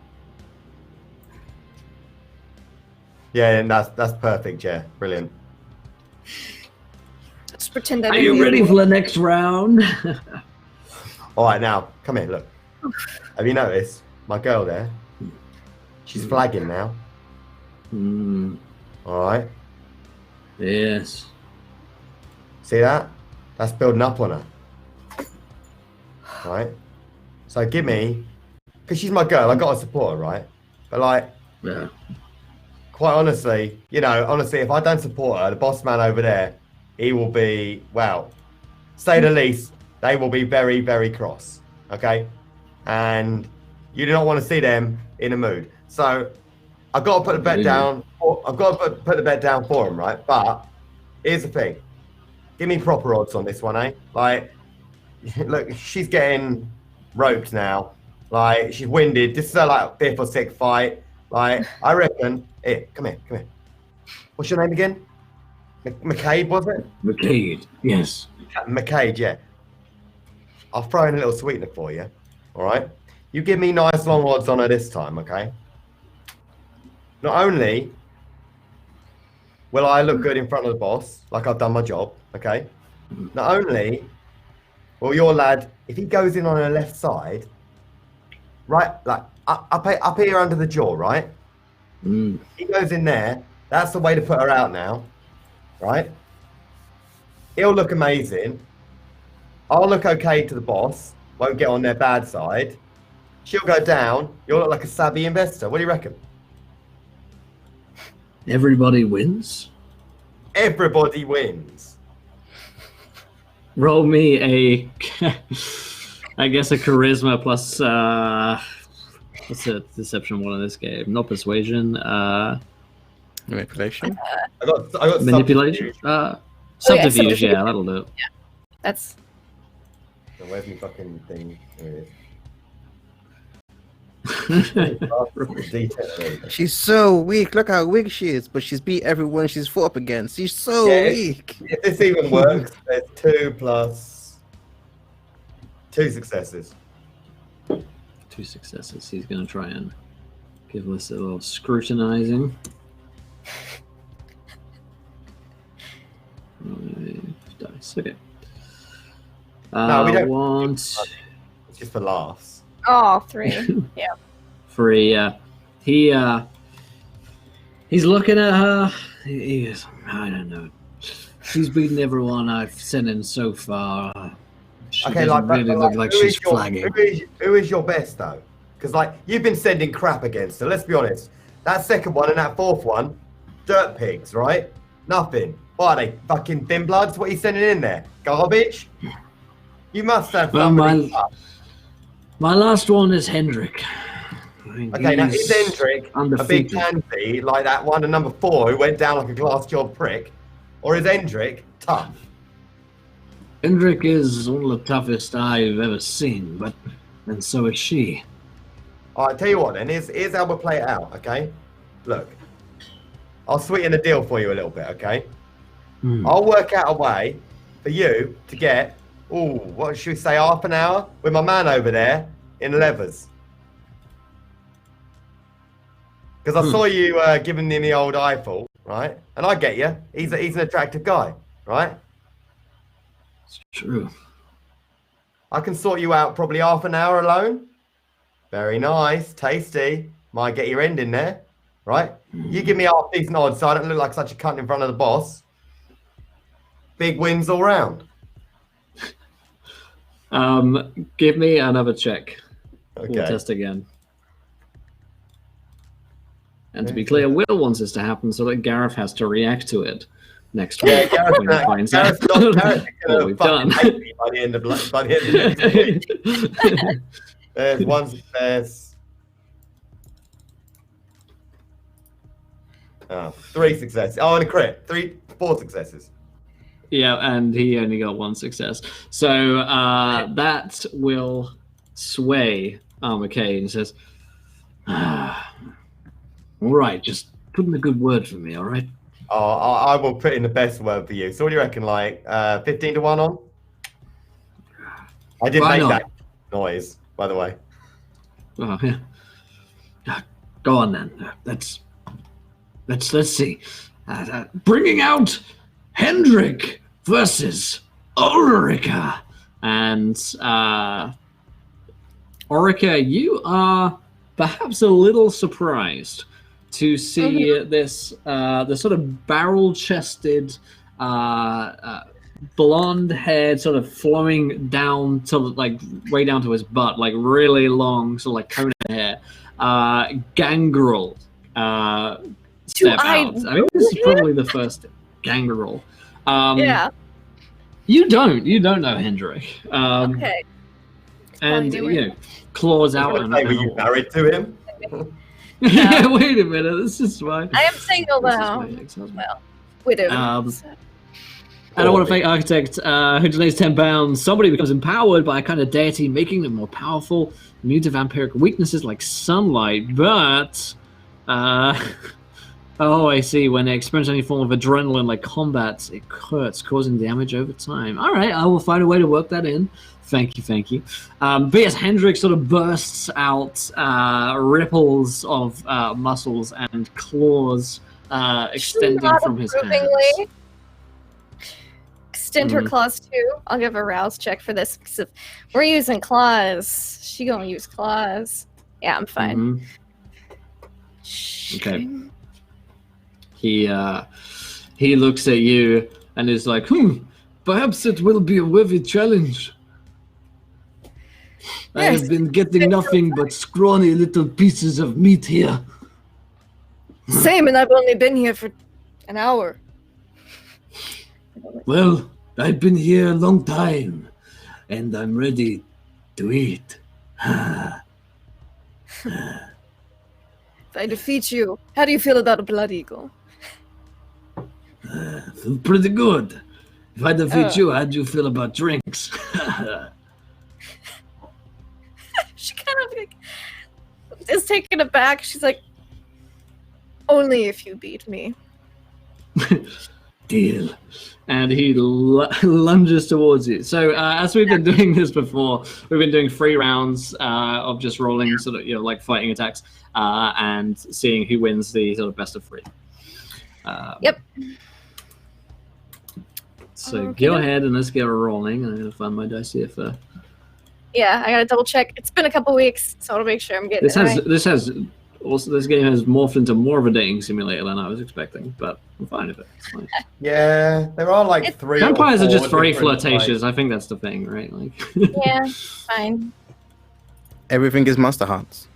Yeah, and that's perfect, yeah, brilliant. Let's pretend that. Are you ready for the next round? Alright, now, come here, look. Have you noticed my girl there? She's flagging now. Alright? Yes. See that? That's building up on her. Right? So give me... Because she's my girl, I got to support her, right? But like... Yeah. Quite honestly, if I don't support her, the boss man over there, he will be, well, say the least, they will be very, very cross, okay? And you do not want to see them in a mood. So I've got to put the bet down. I've got to put the bet down for him, right? But here's the thing. Give me proper odds on this one, eh? Like, look, she's getting roped now. Like, she's winded. This is her, like, 5th or 6th fight. Like, I reckon... Here, come here. What's your name again? McCade, was it? McCade, yes. McCade, yeah. I'll throw in a little sweetener for you, all right? You give me nice long odds on her this time, okay? Not only will I look good in front of the boss, like I've done my job, okay? Not only will your lad, if he goes in on her left side, right, like up here under the jaw, right? He goes in there. That's the way to put her out now, right? He'll look amazing. I'll look okay to the boss. Won't get on their bad side. She'll go down. You'll look like a savvy investor. What do you reckon? Everybody wins? Everybody wins. Roll me a, I guess a charisma plus, what's the deception one in this game? Not persuasion, Manipulation. I got manipulation? subterfuge. Subterfuge, subterfuge. yeah, that'll do it. That's Where's my fucking thing? Here it is. She's so weak. Look how weak she is, but she's beat everyone she's fought up against. She's so weak. If this even works, there's 2 plus 2 successes. 2 successes. He's going to try and give this a little scrutinizing. Dice. Okay. No, we don't. Want It's just for laughs. Oh, 3. Yeah. 3. He's looking at her. He goes, I don't know. She's beaten everyone I've sent in so far. She doesn't really look like she's flagging. Who is your best though? Because like you've been sending crap against her. Let's be honest. That second one and that fourth one, dirt pigs, right? Nothing. What are they? Fucking thin bloods? What are you sending in there? Garbage? You must have somebody. My last one is Hendrik. Okay, now is Hendrik a big pansy like that one and number 4 who went down like a glass job prick? Or is Hendrik tough? Hendrik is one of the toughest I've ever seen, and so is she. Alright, tell you what then, here's how we'll play it out, okay? Look, I'll sweeten the deal for you a little bit, okay? I'll work out a way for you to get, what should we say, half an hour with my man over there in leathers. Because I saw you giving him the old eyeful, right? And I get you. He's an attractive guy, right? It's true. I can sort you out probably half an hour alone. Very nice, tasty. Might get your end in there, right? You give me half decent odds so I don't look like such a cunt in front of the boss. Big wins all round. Give me another check. Okay. We'll test again. And to be clear, Will wants this to happen so that Gareth has to react to it next week. Yeah, when he finds out what we've done. By the end of next week. There's 1 success. 3 successes. Oh, and a crit. 4 successes. Yeah, and he only got 1 success. So that will sway McKay and says, all right, just put in a good word for me, all right? Oh, I will put in the best word for you. So what do you reckon, like 15 to 1 on? I did make that noise, by the way. Oh, yeah. Go on then. Let's see. Bringing out Hendrik versus Ulrika. And Ulrika, you are perhaps a little surprised to see this sort of barrel-chested, blonde-haired, sort of flowing down to like way down to his butt, like really long, sort of like cone hair, gangrel step out. I mean, this is probably the first gangrel. Yeah. You don't know Hendrik. Okay. And you know, claws out and were you married to him? Yeah, wait a minute. This is fine. I am single now. Well, widow. And I want to fake architect who donates £10. Somebody becomes empowered by a kind of deity, making them more powerful, immune to vampiric weaknesses like sunlight. But oh, I see. When they experience any form of adrenaline like combat, it hurts, causing damage over time. All right, I will find a way to work that in. Thank you. But yes, Hendrik sort of bursts out ripples of muscles and claws extending from his hands. Extend her claws too. I'll give a rouse check for this because if we're using claws, she gonna use claws. Yeah, I'm fine. Okay. He looks at you and is like, perhaps it will be a worthy challenge. I have been getting nothing but scrawny little pieces of meat here. Same, and I've only been here for an hour. Well, I've been here a long time, and I'm ready to eat. If I defeat you, how do you feel about a blood eagle? Feel pretty good. If I defeat you, how do you feel about drinks? is taken aback. She's like, only if you beat me. Deal. And he lunges towards you. So as we've been doing this before, we've been doing 3 rounds of just rolling sort of, like fighting attacks and seeing who wins the sort of best of 3. Yep. So go ahead and let's get rolling. I'm going to find my dice here for... Yeah, I gotta double check. It's been a couple weeks, so I'll make sure I'm getting This game has morphed into more of a dating simulator than I was expecting, but I'm fine with it. It's fine. Yeah, there are like 3 Vampires or 4 are just very different, flirtatious. like- I think that's the thing, right? Like, Yeah, fine. Everything is Monster Hearts.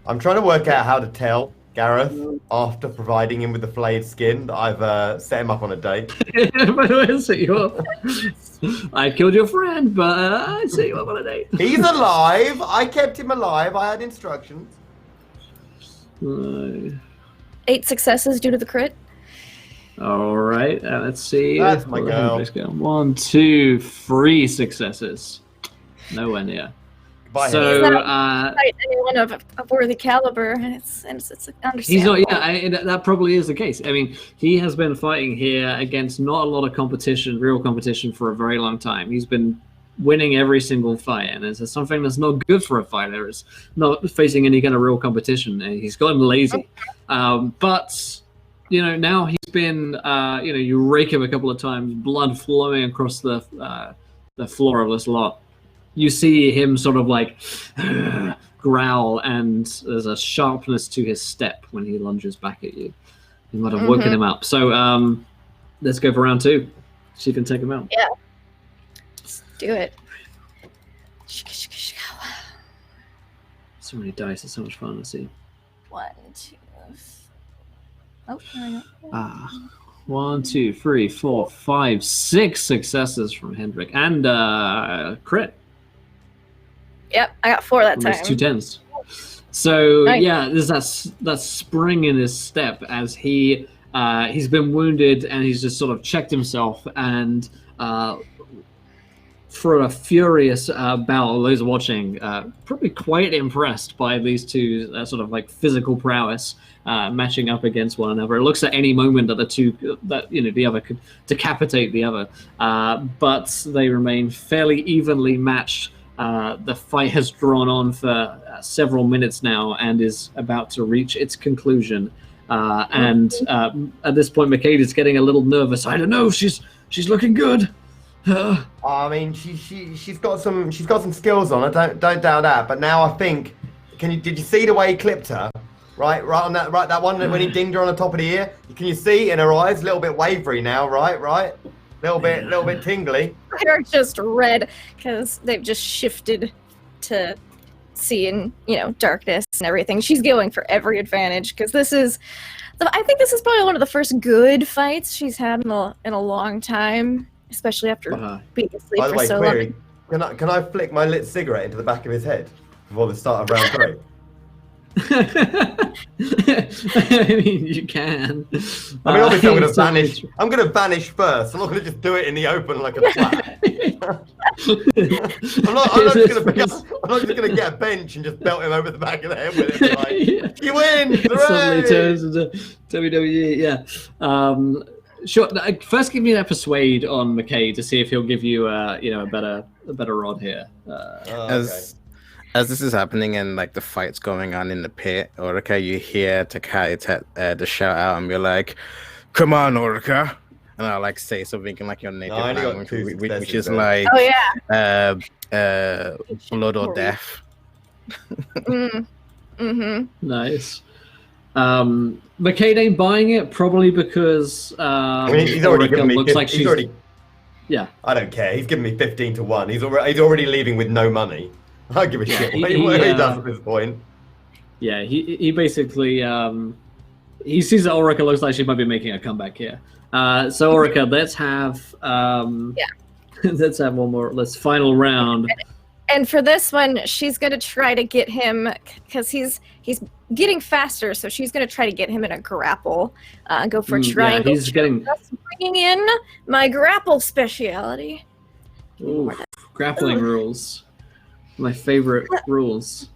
I'm trying to work out how to tell Gareth, after providing him with the flayed skin, that I've set him up on a date. By the way, I set you up. I killed your friend, but I set you up on a date. He's alive! I kept him alive. I had instructions. 8 successes due to the crit. All right, let's see. That's my What the girl. hell scale? 1, 2, 3 successes. Nowhere near. Bye, So, Fight anyone of worthy caliber, and it's understandable. he's not. Yeah, that probably is the case. I mean, he has been fighting here against not a lot of competition, real competition, for a very long time. He's been winning every single fight, and it's something that's not good for a fighter. It's not facing any kind of real competition. And he's gotten lazy. But now he's been. You rake him a couple of times, blood flowing across the floor of this lot. You see him sort of like growl, and there's a sharpness to his step when he lunges back at you. You might have woken him up. So let's go for round 2. She can take him out. Yeah. Let's do it. So many dice. It's so much fun to see. 1, 2. Oh, there we go. 1, 2, 3, 4, 5, 6 successes from Hendrik, and crit. Yep, I got 4 that time. Almost 2 tens. So Nice. yeah, there's that spring in his step as he's been wounded, and he's just sort of checked himself, and for a furious battle, those watching probably quite impressed by these two sort of like physical prowess matching up against one another. It looks at any moment that the other could decapitate the other, but they remain fairly evenly matched. The fight has drawn on for several minutes now and is about to reach its conclusion. And at this point, Masquerade is getting a little nervous. I don't know. She's looking good. I mean, she's got some skills on her. Don't doubt that. But now I think, did you see the way he clipped her? Right on that one when he dinged her on the top of the ear. Can you see in her eyes? A little bit wavery now, right? Little bit tingly. They're just red because they've just shifted to seeing, darkness and everything. She's going for every advantage because I think this is probably one of the first good fights she's had in a long time, especially after being asleep By the for way, so Query, long. can I flick my lit cigarette into the back of his head before the start of round 3? I mean, you can. I mean, obviously, I'm going to so vanish. I'm going to vanish first. I'm not going to just do it in the open like a twat. I'm not just going to get a bench and just belt him over the back of the head with it. Like, you win! It suddenly Hooray! turns into WWE. Yeah. Sure. First, give me that persuade on McKay to see if he'll give you a better rod here. Okay. As this is happening and like the fight's going on in the pit, Orica, you hear Takai the shout out, and you're like, "Come on, Orica!" And I'll like say something in like your native I only got language, 2 which is successes like, Oh yeah. blood or death. Nice. McCade ain't buying it probably because I mean, he's already given me. looks like she's already. Yeah. I don't care. He's given me 15 to 1. He's already leaving with no money. I don't give a shit what he does at this point. Yeah, he basically he sees that Ulrika looks like she might be making a comeback here. So Ulrika, let's have let's have one more. Let's final round. And for this one, she's gonna try to get him because he's getting faster, so she's gonna try to get him in a grapple. Go for a triangle. He's getting bringing in my grapple speciality. ooh, grappling rules. My favorite rules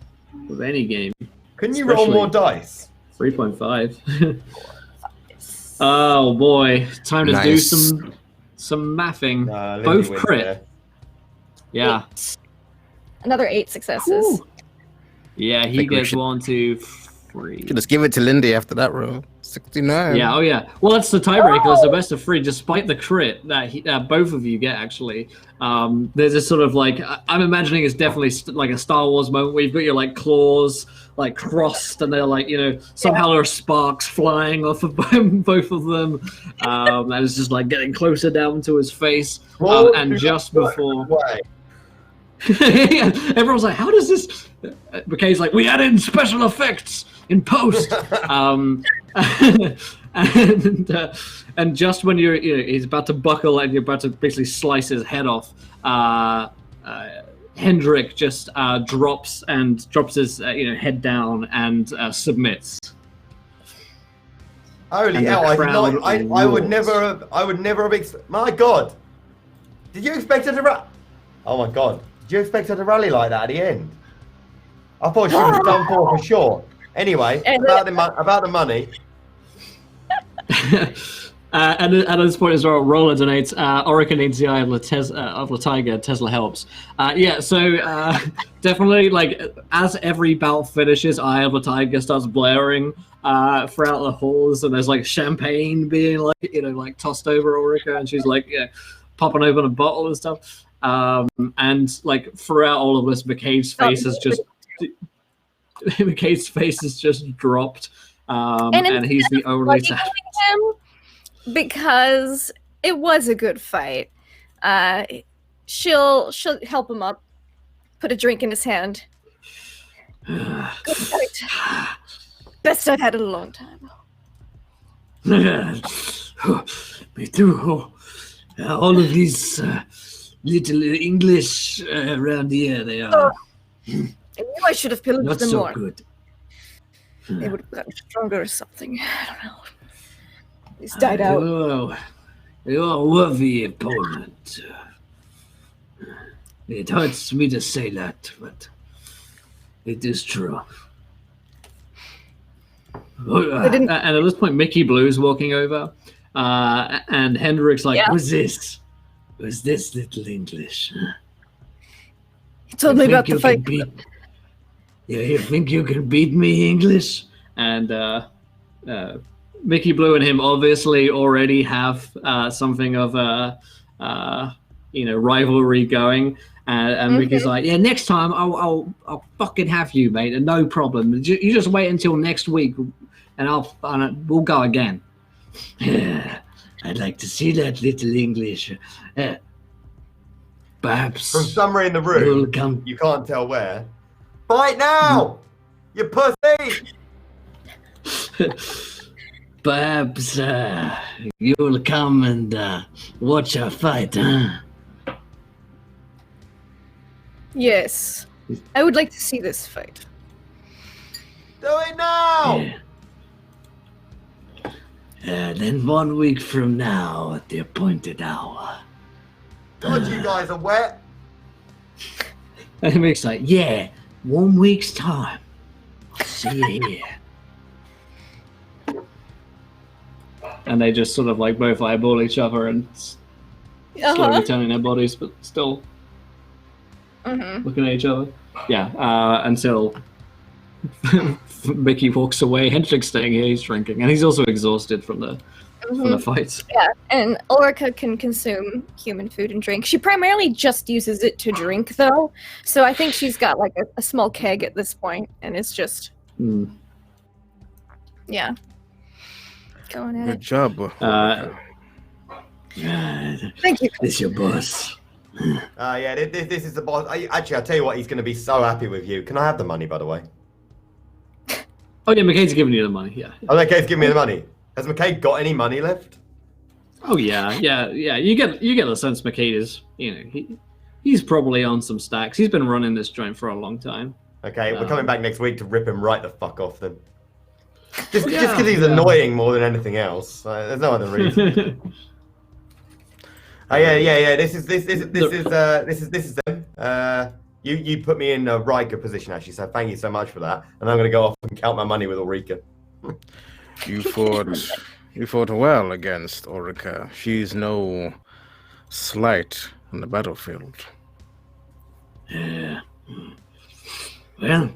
of any game. Couldn't you roll more dice? 3.5. Oh boy, time to do Nice. some mathing. Lindsay Both wins crit. there. Yeah. 8. Another 8 successes. Ooh. Yeah, he Think we gets should- 1, 2, 3. Could just give it to Lindy after that roll. 69. Yeah, oh yeah. Well, that's the tiebreaker. It's the best of 3, despite the crit that both of you get. Actually, there's this sort of like I'm imagining it's definitely like a Star Wars moment where you've got your like claws like crossed, and they're like somehow there are sparks flying off of both of them, and it's just like getting closer down to his face, and just before. Everyone's like, how does this? McKay's like, we add in special effects in post. And just when he's about to buckle and you're about to basically slice his head off, Hendrik just drops his head down and submits. Holy And the hell! crowd I would roars. never have. My God, did you expect her to rally? Oh my God, did you expect her to rally like that at the end? I thought she was done for sure. Anyway, about the money. And at this point as well, Roller donates. Orica needs the eye of the tiger. Tesla helps. So definitely, like as every bout finishes, Eye of the Tiger starts blaring throughout the halls, and there's like champagne being like tossed over Orica, and she's like popping open a bottle and stuff. And like throughout all of this, McCabe's face has just dropped. And he's the only him because it was a good fight. She'll help him up, put a drink in his hand. Good fight. Best I've had in a long time. Me too. All of these little English around here, they are I knew I should have pillaged not them so more. good. They would have gotten stronger or something. I don't know. He's died out. You are a worthy opponent. It hurts me to say that, but it is true. And at this point, Mickey Blue's walking over, and Hendrik's like, "Who's this? Who's this little English?" He told me about the fight. You think you can beat me, English? And Mickey Blue and him obviously already have something of a rivalry going. And Mickey's like, "Yeah, next time I'll fucking have you, mate, and no problem. You just wait until next week, and we'll go again." Yeah, I'd like to see that little English. Perhaps From somewhere in the room, you'll come. you can't tell where. Fight now, you pussy! Perhaps you'll come and watch our fight, huh? Yes. I would like to see this fight. Do it now! Then 1 week from now at the appointed hour. God, you guys are wet. And Mick's like, yeah, 1 week's time. See you here. And they just sort of like both eyeball each other and slowly turning their bodies, but still looking at each other. Yeah, until Mickey walks away. Hendrik's staying here, he's drinking, and he's also exhausted from the fights. Yeah, and Ulrika can consume human food and drink. She primarily just uses it to drink, though, so I think she's got like a small keg at this point, and it's just yeah, going at Good it. job. Thank you. This your boss. Yeah, this is the boss. Actually, I'll tell you what, he's going to be so happy with you. Can I have the money, by the way? Oh yeah, McKay's giving you the money. Yeah. Oh, McKay's giving me the money. Has McKay got any money left? Oh yeah. You get the sense McKay is, he's probably on some stacks. He's been running this joint for a long time. Okay, we're coming back next week to rip him right the fuck off then. Just because he's annoying more than anything else. There's no other reason. Oh yeah. This is them. You put me in a right good position, actually, so thank you so much for that. And I'm going to go off and count my money with Ulrika. You fought well against Orica. She's no slight on the battlefield. Well,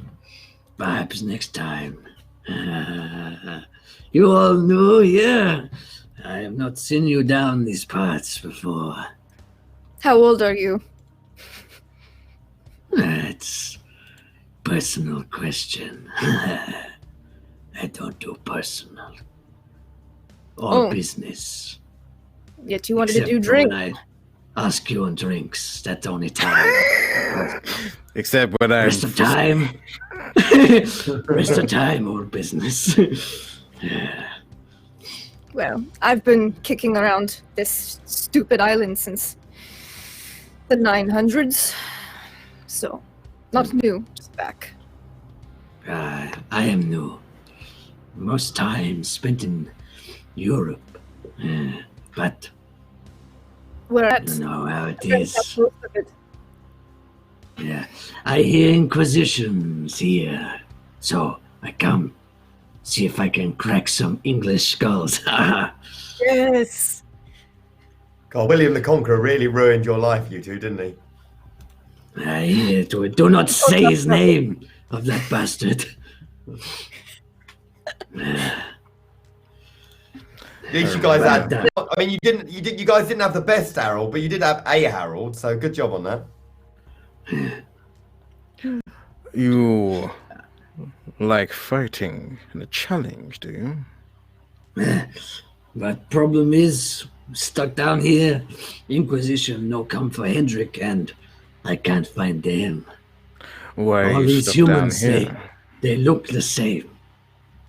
perhaps next time. You all know, yeah. I have not seen you down these parts before. How old are you? It's personal question. I don't do personal or business. Yet you wanted to do Except for drink. when I ask you on drinks. That's the only time. Except when I'm... Rest of time. Rest of time, all business. Well, I've been kicking around this stupid island since the 900s. So, not new, just back. I am new. Most time spent in Europe. But We're at you know how it most is. of it. Yeah. I hear inquisitions here. So I come see if I can crack some English skulls. Yes. God, William the Conqueror really ruined your life, you two, didn't he? I hear to it. Do not say his name of that bastard. At least you guys had. I mean, you guys didn't have the best Harold, but you did have a Harold. So good job on that. You like fighting and a challenge, do you? But problem is, stuck down here. Inquisition no come for Hendrik, and I can't find them. Why All are you these stuck humans, down here? they look the same.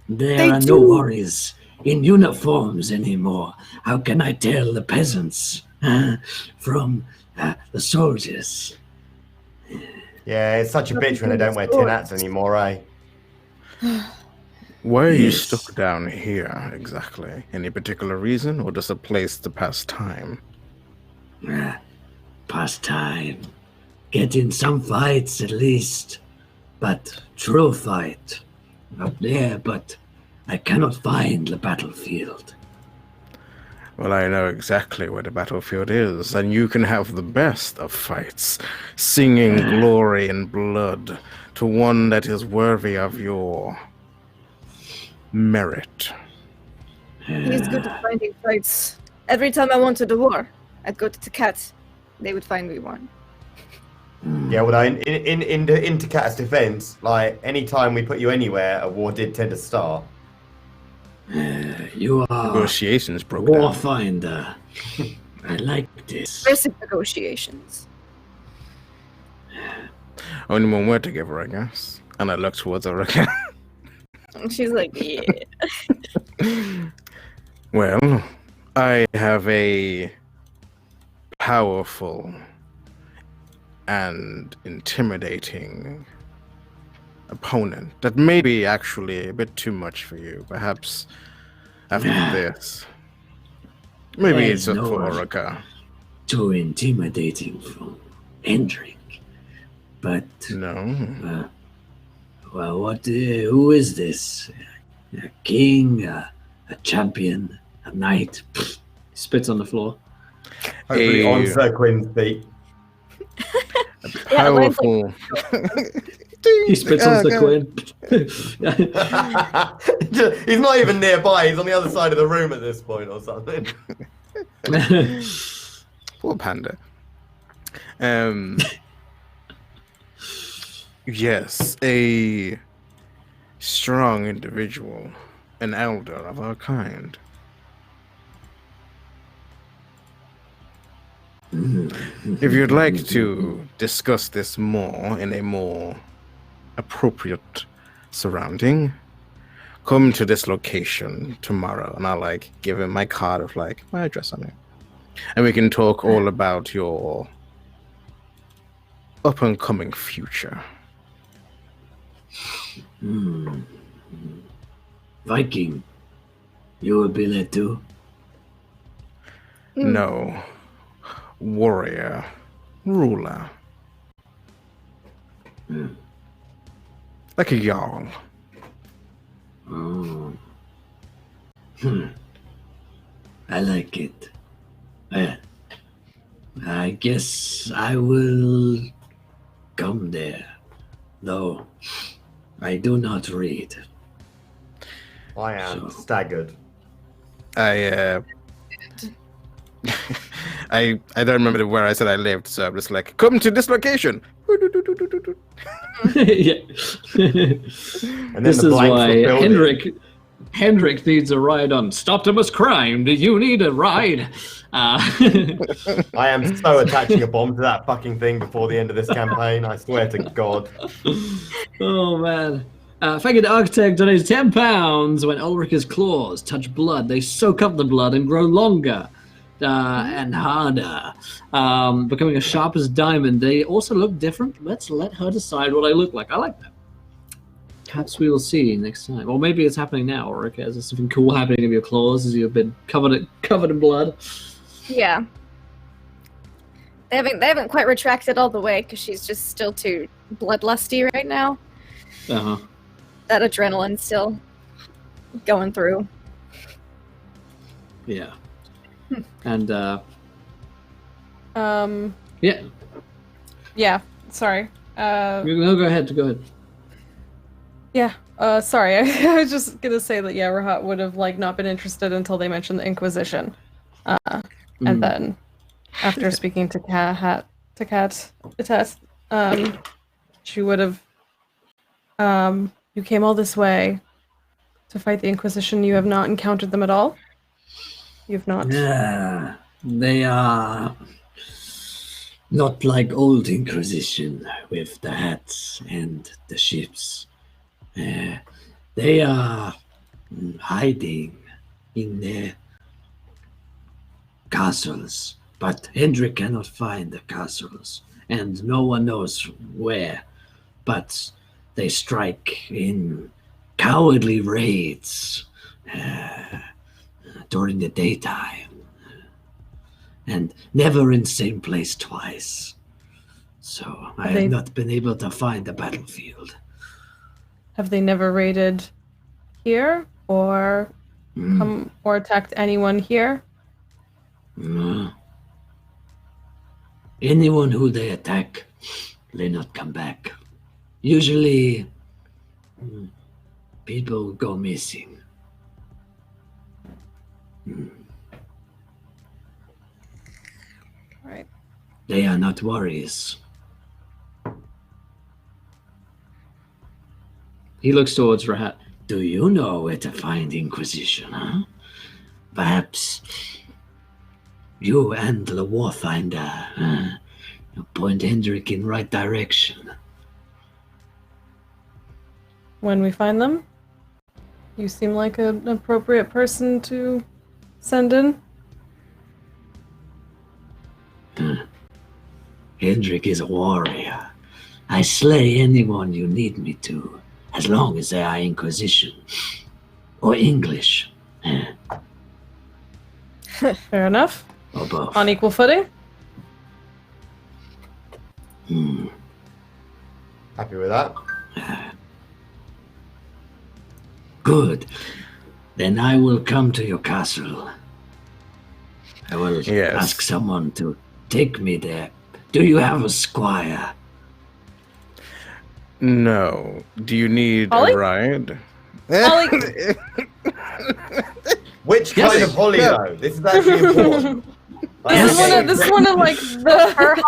There They are do. no warriors in uniforms anymore. How can I tell the peasants from the soldiers? Yeah, it's such a bitch when they don't wear tin hats anymore, eh? Why are you Yes. stuck down here, exactly? Any particular reason, or just a place to pass time? Past time. Get in some fights at least. But true fight. Up there, but I cannot find the battlefield. Well, I know exactly where the battlefield is, and you can have the best of fights, singing glory and blood to one that is worthy of your merit. He's good at finding fights. Every time I wanted a war, I'd go to Takat. They would find me one. Yeah, well, in Takat's defense, like any time we put you anywhere, a war did tend to start. You are Negotiations broke down. Warfinder. I like this. Aggressive negotiations. Only when we're together, I guess. And I look towards her again. And she's like, yeah. Well, I have a powerful and intimidating opponent that may be actually a bit too much for you. Perhaps after this. Maybe it's There's up no for one. Orica. Too intimidating from Hendrik. But, No. well, what? Who is this? A king? A champion? A knight? Pfft. Spits on the floor. Hopefully A- on Sir Quinn's feet. Yeah, mine's Powerful. He spits on the Quinn. He's not even nearby. He's on the other side of the room at this point or something. Poor panda. Yes, a strong individual, an elder of our kind. If you'd like to discuss this more in a more appropriate surrounding, come to this location tomorrow, and I'll give him my card of my address on it, and we can talk all about your up and coming future. Viking. You will be there too? No, warrior, ruler. Like a jarl. Oh. I like it. I guess I will come there. Though I do not read. I am So- staggered. I I don't remember where I said I lived, so I'm just like, come to this location. Yeah. And then This the is blanks why were filled in. Hendrik needs a ride on Stoptimus Crime. Do you need a ride? I am so attaching a bomb to that fucking thing before the end of this campaign. I swear to God. Oh man. Faggot Architect donates £10. When Ulrich's claws touch blood, they soak up the blood and grow longer and harder, becoming as sharp as diamond. They also look different. Let's let her decide what I look like. I like that. Perhaps we will see next time. Or maybe it's happening now, Ulrich. Is there something cool happening with your claws as you've been covered in blood? Yeah. They haven't quite retracted all the way because she's just still too bloodlusty right now. Uh-huh. That adrenaline's still going through. Yeah. And Um. yeah. Yeah. Sorry. No, go ahead. Go ahead. Yeah. Sorry. I was just gonna say that yeah, Rahat would have like not been interested until they mentioned the Inquisition, and then after speaking to Kat, she would have. You came all this way to fight the Inquisition. You have not encountered them at all. You've not. They are not like old Inquisition with the hats and the ships. They are hiding in their castles, but Hendrik cannot find the castles, and no one knows where. But they strike in cowardly raids during the daytime, and never in the same place twice. So I have not been able to find the battlefield. Have they never raided here or come or attacked anyone here? Anyone who they attack, they not come back. Usually, people go missing. Right. They are not warriors. He looks towards Rahat. Do you know where to find Inquisition, huh? Perhaps you and the Warfinder point Hendrik in right direction. When we find them, you seem like an appropriate person to send in. Hendrik is a warrior. I slay anyone you need me to, as long as they are Inquisition or English, Fair enough. or both. On equal footing. Happy with that? Good. Then I will come to your castle. I will Yes. ask someone to take me there. Do you have a squire? No. Do you need Holly? a ride? Holly- Which Yes. kind of holly though? This is actually important. Like, This is one of like the.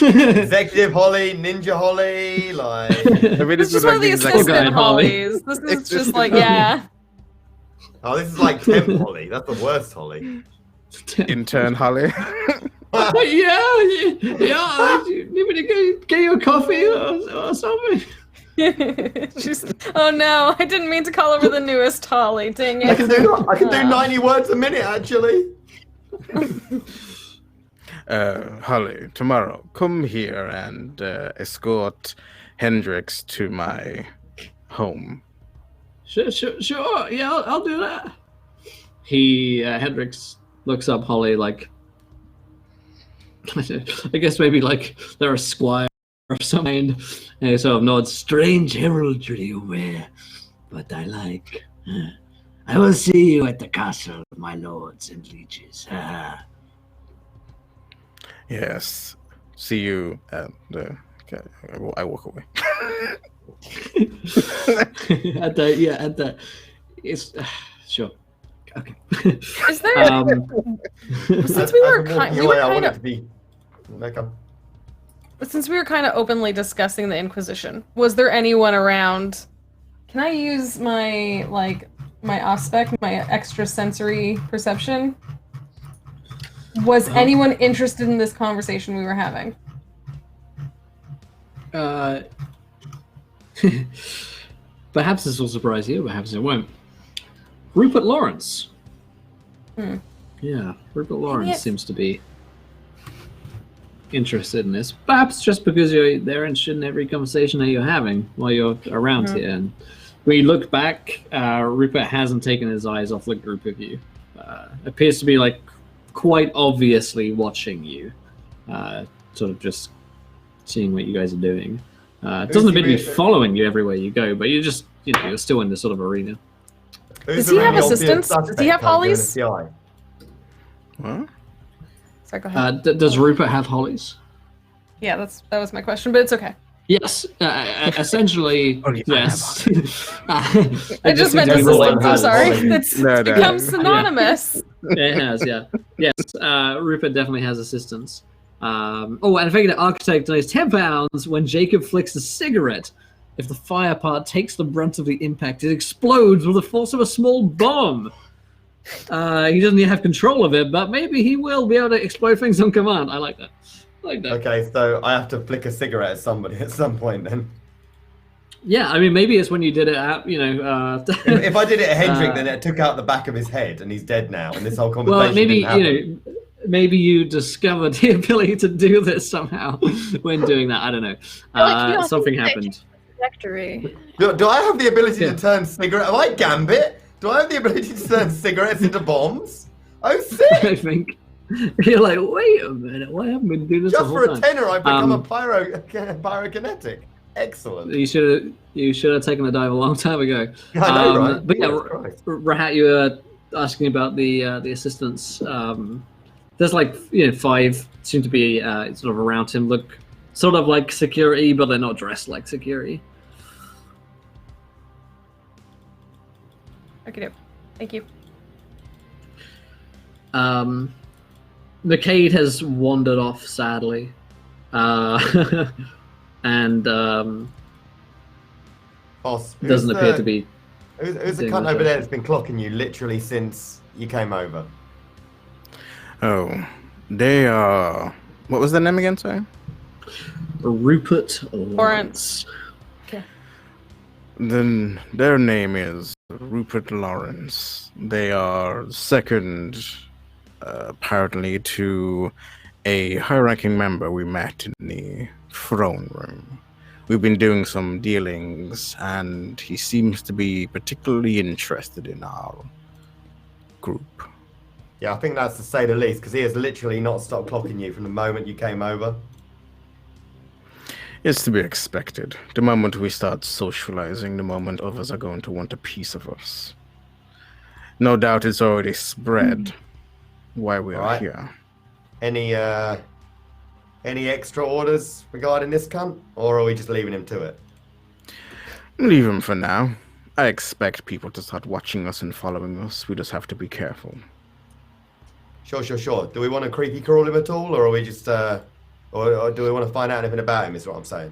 executive holly, ninja holly, like I mean, It's just one of the Exactly. assistant Okay, Holly. hollies. This is just like yeah. oh, this is like temp holly. That's the worst holly. intern Holly. Yeah. You need me to get you a coffee or something? She's. Oh no! I didn't mean to call her the newest Holly. Dang I it. can do 90 words a minute actually. Holly, tomorrow, come here and escort Hendrix to my home. Sure. Yeah, I'll do that. Hendrix looks up Holly like, I guess maybe like they're a squire of some kind. And he sort of nods. Strange heraldry you wear, but I like. I will see you at the castle, my lords and lieges. Yes. See you at the. Okay, I walk away. At the. It's sure. Okay. Is there? Since we were kind of. Since we were kind of openly discussing the Inquisition, was there anyone around? Can I use my aspect, my extrasensory perception? Was anyone interested in this conversation we were having? Perhaps this will surprise you, perhaps it won't. Rupert Lawrence. Yeah, Rupert Lawrence seems to be interested in this. Perhaps just because they're interested in every conversation that you're having while you're around here. And when you look back, Rupert hasn't taken his eyes off the group of you. Appears to be like quite obviously watching you, sort of just seeing what you guys are doing. It doesn't appear to be following you everywhere you go, but you're just, you're still in this sort of arena. Does he have assistants? Does he have hollies? What? Sorry, go ahead. Does Rupert have hollies? Yeah, that was my question, but it's okay. Yes, essentially, yes. I just meant assistants, I'm sorry. It's become synonymous. Yeah. It has, yeah. Yes, Rupert definitely has assistants. And I figured the architect donates £10 when Jacob flicks a cigarette. If the fire part takes the brunt of the impact, it explodes with the force of a small bomb. He doesn't even have control of it, but maybe he will be able to explode things on command. I like that. Okay, so I have to flick a cigarette at somebody at some point then. Yeah, I mean, maybe it's when you did it at, if I did it at Hendrik, then it took out the back of his head and he's dead now, and this whole conversation well, maybe, didn't happen. Maybe you discovered the ability to do this somehow when doing that. I don't know. Something happened. Trajectory. Do I have the ability to turn cigarette? Am I Gambit? Do I have the ability to turn cigarettes into bombs? Oh, sick! I think. You're like, wait a minute, why haven't we been doing this Just the for whole a time? tenner, I've become a pyrokinetic. Excellent. You should have taken a dive a long time ago. I know, right? But yeah, Rahat, you were asking about the assistants. There's like 5 seem to be sort of around him, look sort of like security, but they're not dressed like security. Okay, thank you. McCade has wandered off sadly, and Boss, doesn't appear to be. Who's the cunt over there that's been clocking you literally since you came over? Oh, they are. What was the name again, sorry? Rupert Lawrence. Okay. Then their name is Rupert Lawrence. They are second, apparently, to a high-ranking member we met in the throne room. We've been doing some dealings, and he seems to be particularly interested in our group. Yeah, I think that's to say the least, because he has literally not stopped clocking you from the moment you came over. It's to be expected. The moment we start socializing, the moment others are going to want a piece of us. No doubt it's already spread why we are here. Any extra orders regarding this cunt, or are we just leaving him to it? Leave him for now. I expect people to start watching us and following us. We just have to be careful. Sure. Do we want to creepy crawl him at all, or are we just, or do we want to find out anything about him, is what I'm saying?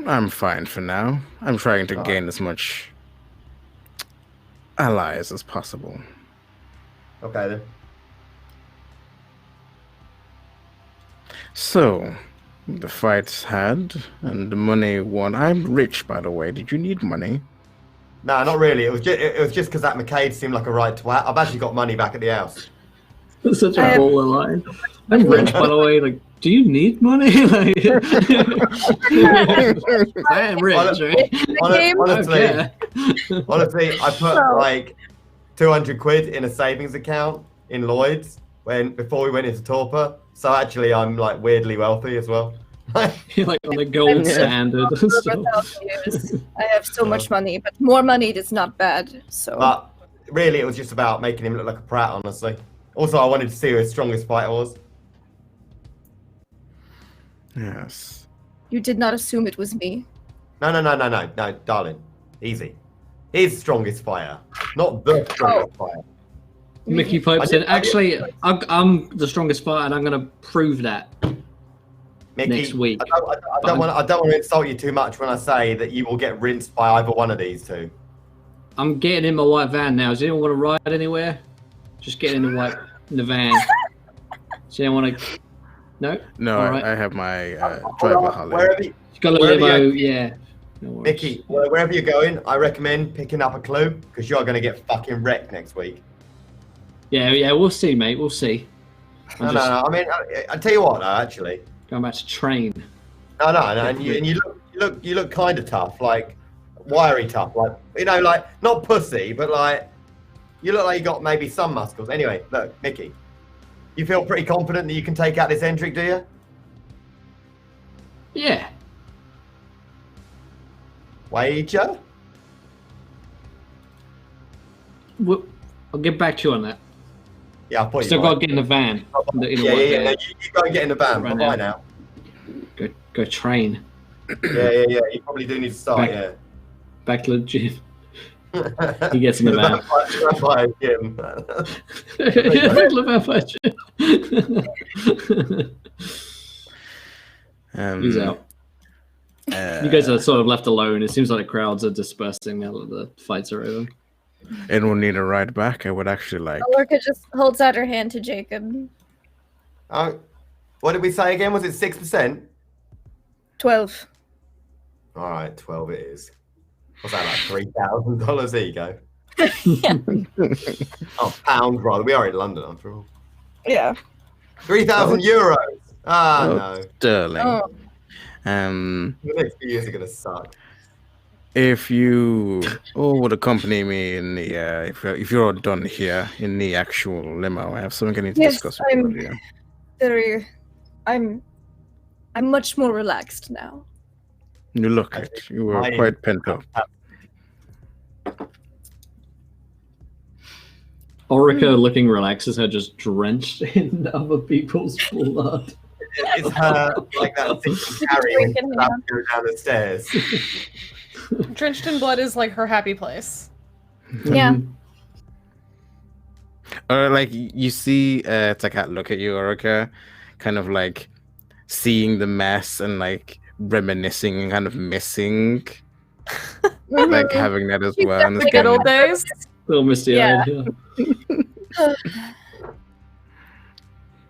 I'm fine for now. I'm trying to gain as much allies as possible. Okay, then. So, the fights had, and the money won. I'm rich, by the way. Did you need money? No, not really. It was just because that McCade seemed like a right twat. I've actually got money back at the house. That's such a baller line. I'm rich, by the way. Like, do you need money? Like, I am rich, right? Honestly, I put like 200 quid in a savings account in Lloyd's before we went into torpor. So actually, I'm like weirdly wealthy as well. You're like on the gold Yeah. standard and For stuff. 1,000 years. I have so much money, but more money is not bad. So But really, it was just about making him look like a prat, honestly. Also, I wanted to see who his strongest fighter was. Yes. you did not assume it was me. No, darling. Easy. His strongest fighter, not the strongest fighter. Mickey pipes in. Actually, I'm the strongest fighter, and I'm going to prove that Mickey, next week. I don't want to insult you too much when I say that you will get rinsed by either one of these two. I'm getting in my white van now. Does anyone want to ride anywhere? Just get in the van. Does anyone want to? No. No, All right. I have my driver Harley. Wherever you, You got a wherever limo, you- yeah. No worries. Mickey, wherever you're going, I recommend picking up a clue because you're going to get fucking wrecked next week. Yeah, we'll see, mate. We'll see. No. I mean, I tell you what, though, actually. Going back to train. No, and you look kind of tough, like wiry tough, like like not pussy, but like you look like you got maybe some muscles. Anyway, look, Mickey, you feel pretty confident that you can take out this Hendrick, do you? Yeah. Wager? I'll get back to you on that. Yeah, I thought Still you got to might. get in the van. Yeah. You go and get in the van. Right Bye now. now. Go train. Yeah. You probably do need to start. Back- Back to the gym. He gets in the van. Vampire gym. He's out. You guys are sort of left alone. It seems like the crowds are dispersing now that the fights are over. Anyone need a ride back? I would actually like. Ulrika just holds out her hand to Jacob. What did we say again? Was it 6%? 12. All right, 12 it is. What's that, like $3,000? There you go. Oh, pounds rather. We are in London after all. Yeah. 3,000 euros. No. Sterling. Oh. The next few years are going to suck. If you would accompany me in the if you're all done here in the actual limo, I have something I need to Yes, discuss with all of you. Very. I'm much more relaxed now. You look it. You were I- quite pent up. Ulrika, looking relaxed, is her just drenched in other people's blood. It's her, like that thing carrying Drinking her down the stairs. Drenched in blood is like her happy place. Yeah. Or like you see Takat look at you, Ulrika, kind of like seeing the mess and like reminiscing and kind of missing like having that as well. And The it's good getting- old days. Little misty eyed. Yeah.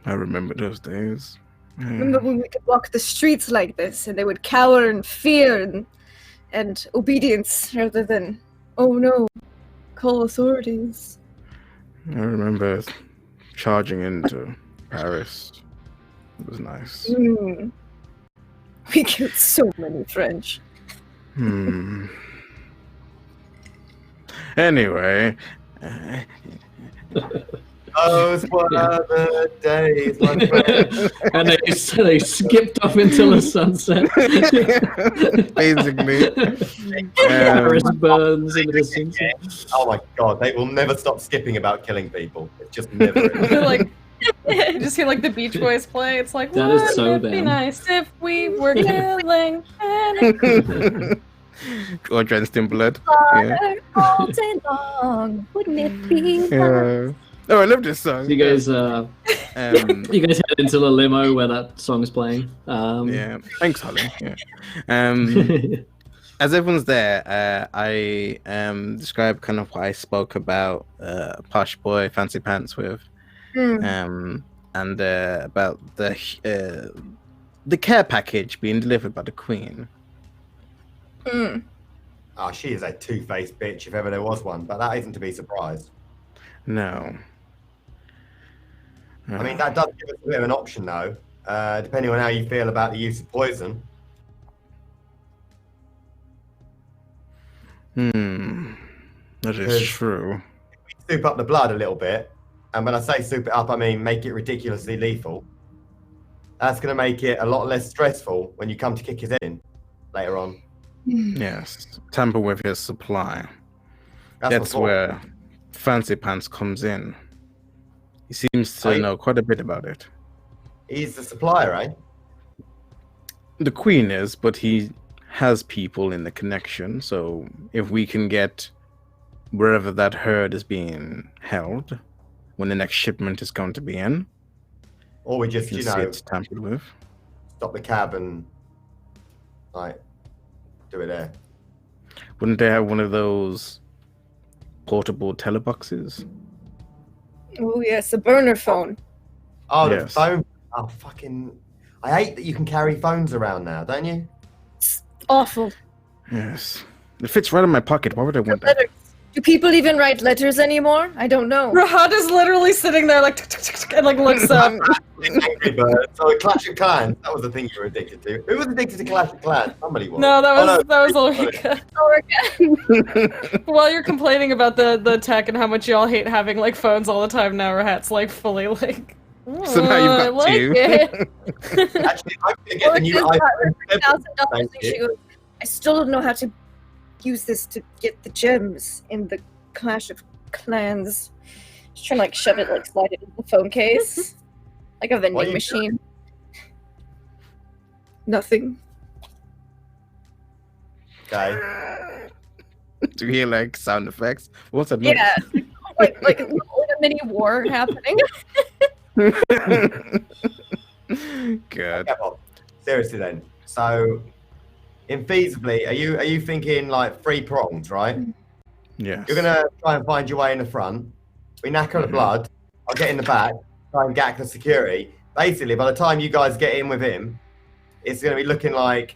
I remember those days. Remember when we could walk the streets like this and they would cower in fear and obedience rather than, oh no, call authorities. I remember charging into Paris. It was nice. We killed so many French. Anyway, Those were the days, my friend. And they skipped off until the sunset. basically. Paris burns in the distance. Oh my god, they will never stop skipping about killing people. It's just never. Like, you just hear like the Beach Boys play. It's like, That is wouldn't so it be them. nice if we were killing? Or drenched in blood. Yeah. All day long, wouldn't it be nice? Yeah. Oh, I love this song. You guys, Um, you guys head into the limo where that song is playing. yeah. Thanks, Holly. Yeah. As everyone's there, I describe kind of what I spoke about Posh Boy Fancy Pants with, and about the care package being delivered by the Queen. Oh, she is a two-faced bitch if ever there was one, but that isn't to be surprised. No. I mean, that does give us a bit of an option, though, depending on how you feel about the use of poison. That is Because- true. Soup up the blood a little bit, and when I say soup it up, I mean make it ridiculously lethal. That's going to make it a lot less stressful when you come to kick his head in later on. Yes. Tamper with his supply. That's what- where Fancy Pants comes in. He seems to know quite a bit about it. He's the supplier, right? The Queen is, but he has people in the connection. So if we can get wherever that herd is being held, when the next shipment is going to be in, Or we just, you can see it's tampered with. Stop the cab and like do it there. Wouldn't they have one of those portable teleboxes? Oh yes, a burner phone. Oh, the Yes. phone. Oh, fucking. I hate that you can carry phones around now, don't you? It's awful. Yes. It fits right in my pocket. Why would I want that? Letters. Do people even write letters anymore? I don't know. Rahat is literally sitting there like and like looks up. Angry Birds. So Clash of Clans. That was the thing you were addicted to. Who was addicted to Clash of Clans? Somebody was. No, that was Oh, Ulrika. Ulrika. While you're complaining about the tech and how much y'all hate having like phones all the time now, Rahat's like fully like. So now you've I got like two. it. Actually, I'm gonna get the new Ulrika's got her iPhone 7. $1,000 Thank and she you. goes, I still don't know how to use this to get the gems in the Clash of Clans. She's trying to like shove it, like slide it into the phone case. Like a What are vending you machine. Nothing. Okay. Do you hear like sound effects? What's that? noise? Yeah. like a mini war happening. Good. Okay, Bob. Seriously then. So, infeasibly, are you thinking like 3 prongs, right? Yes. You're gonna try and find your way in the front. We knacker the blood. I'll get in the back. Try and gack the security. Basically, by the time you guys get in with him, it's gonna be looking like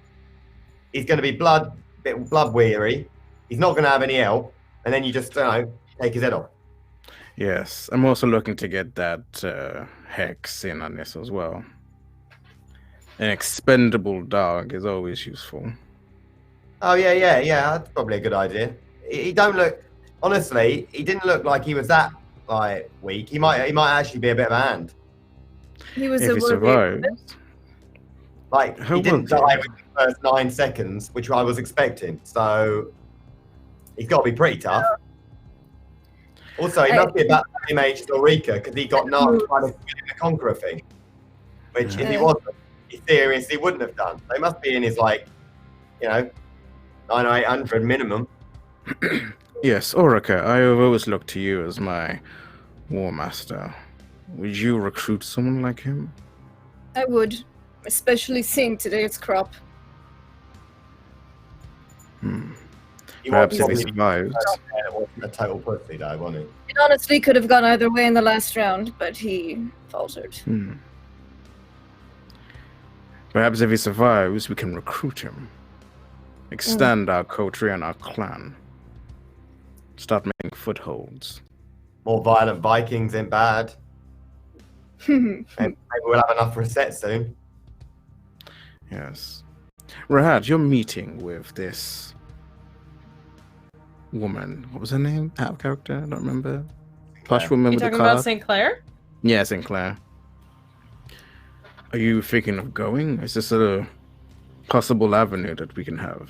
he's gonna be bit blood weary. He's not gonna have any help, and then you just take his head off. Yes. I'm also looking to get that hex in on this as well. An expendable dog is always useful. Oh yeah. That's probably a good idea. He don't look. Honestly, he didn't look like he was that like weak. He might actually be a bit of a hand. He was If a he worthy survives. Like How he didn't will he? die within the first 9 seconds, which I was expecting. So he's got to be pretty tough. Also, he must be about the same age as Ulrika because he got knocked by the Conqueror thing, which if he wasn't, he seriously wouldn't have done. They must be in his 9,800 minimum. Yes, Orica, I have always looked to you as my war master. Would you recruit someone like him? I would, especially seeing today's crop. He Perhaps if he wasn't survives. a total pussy, though, wasn't he? It honestly could have gone either way in the last round, but he faltered. Perhaps if he survives, we can recruit him. Extend our coterie and our clan. Start making footholds. More violent Vikings ain't bad. Maybe we'll have enough for a set soon. Yes. Rahad, you're meeting with this woman. What was her name? Out of character? I don't remember. Posh woman You with the talking card. about St. Clair? Yeah, Sinclair. Are you thinking of going? Is this a possible avenue that we can have?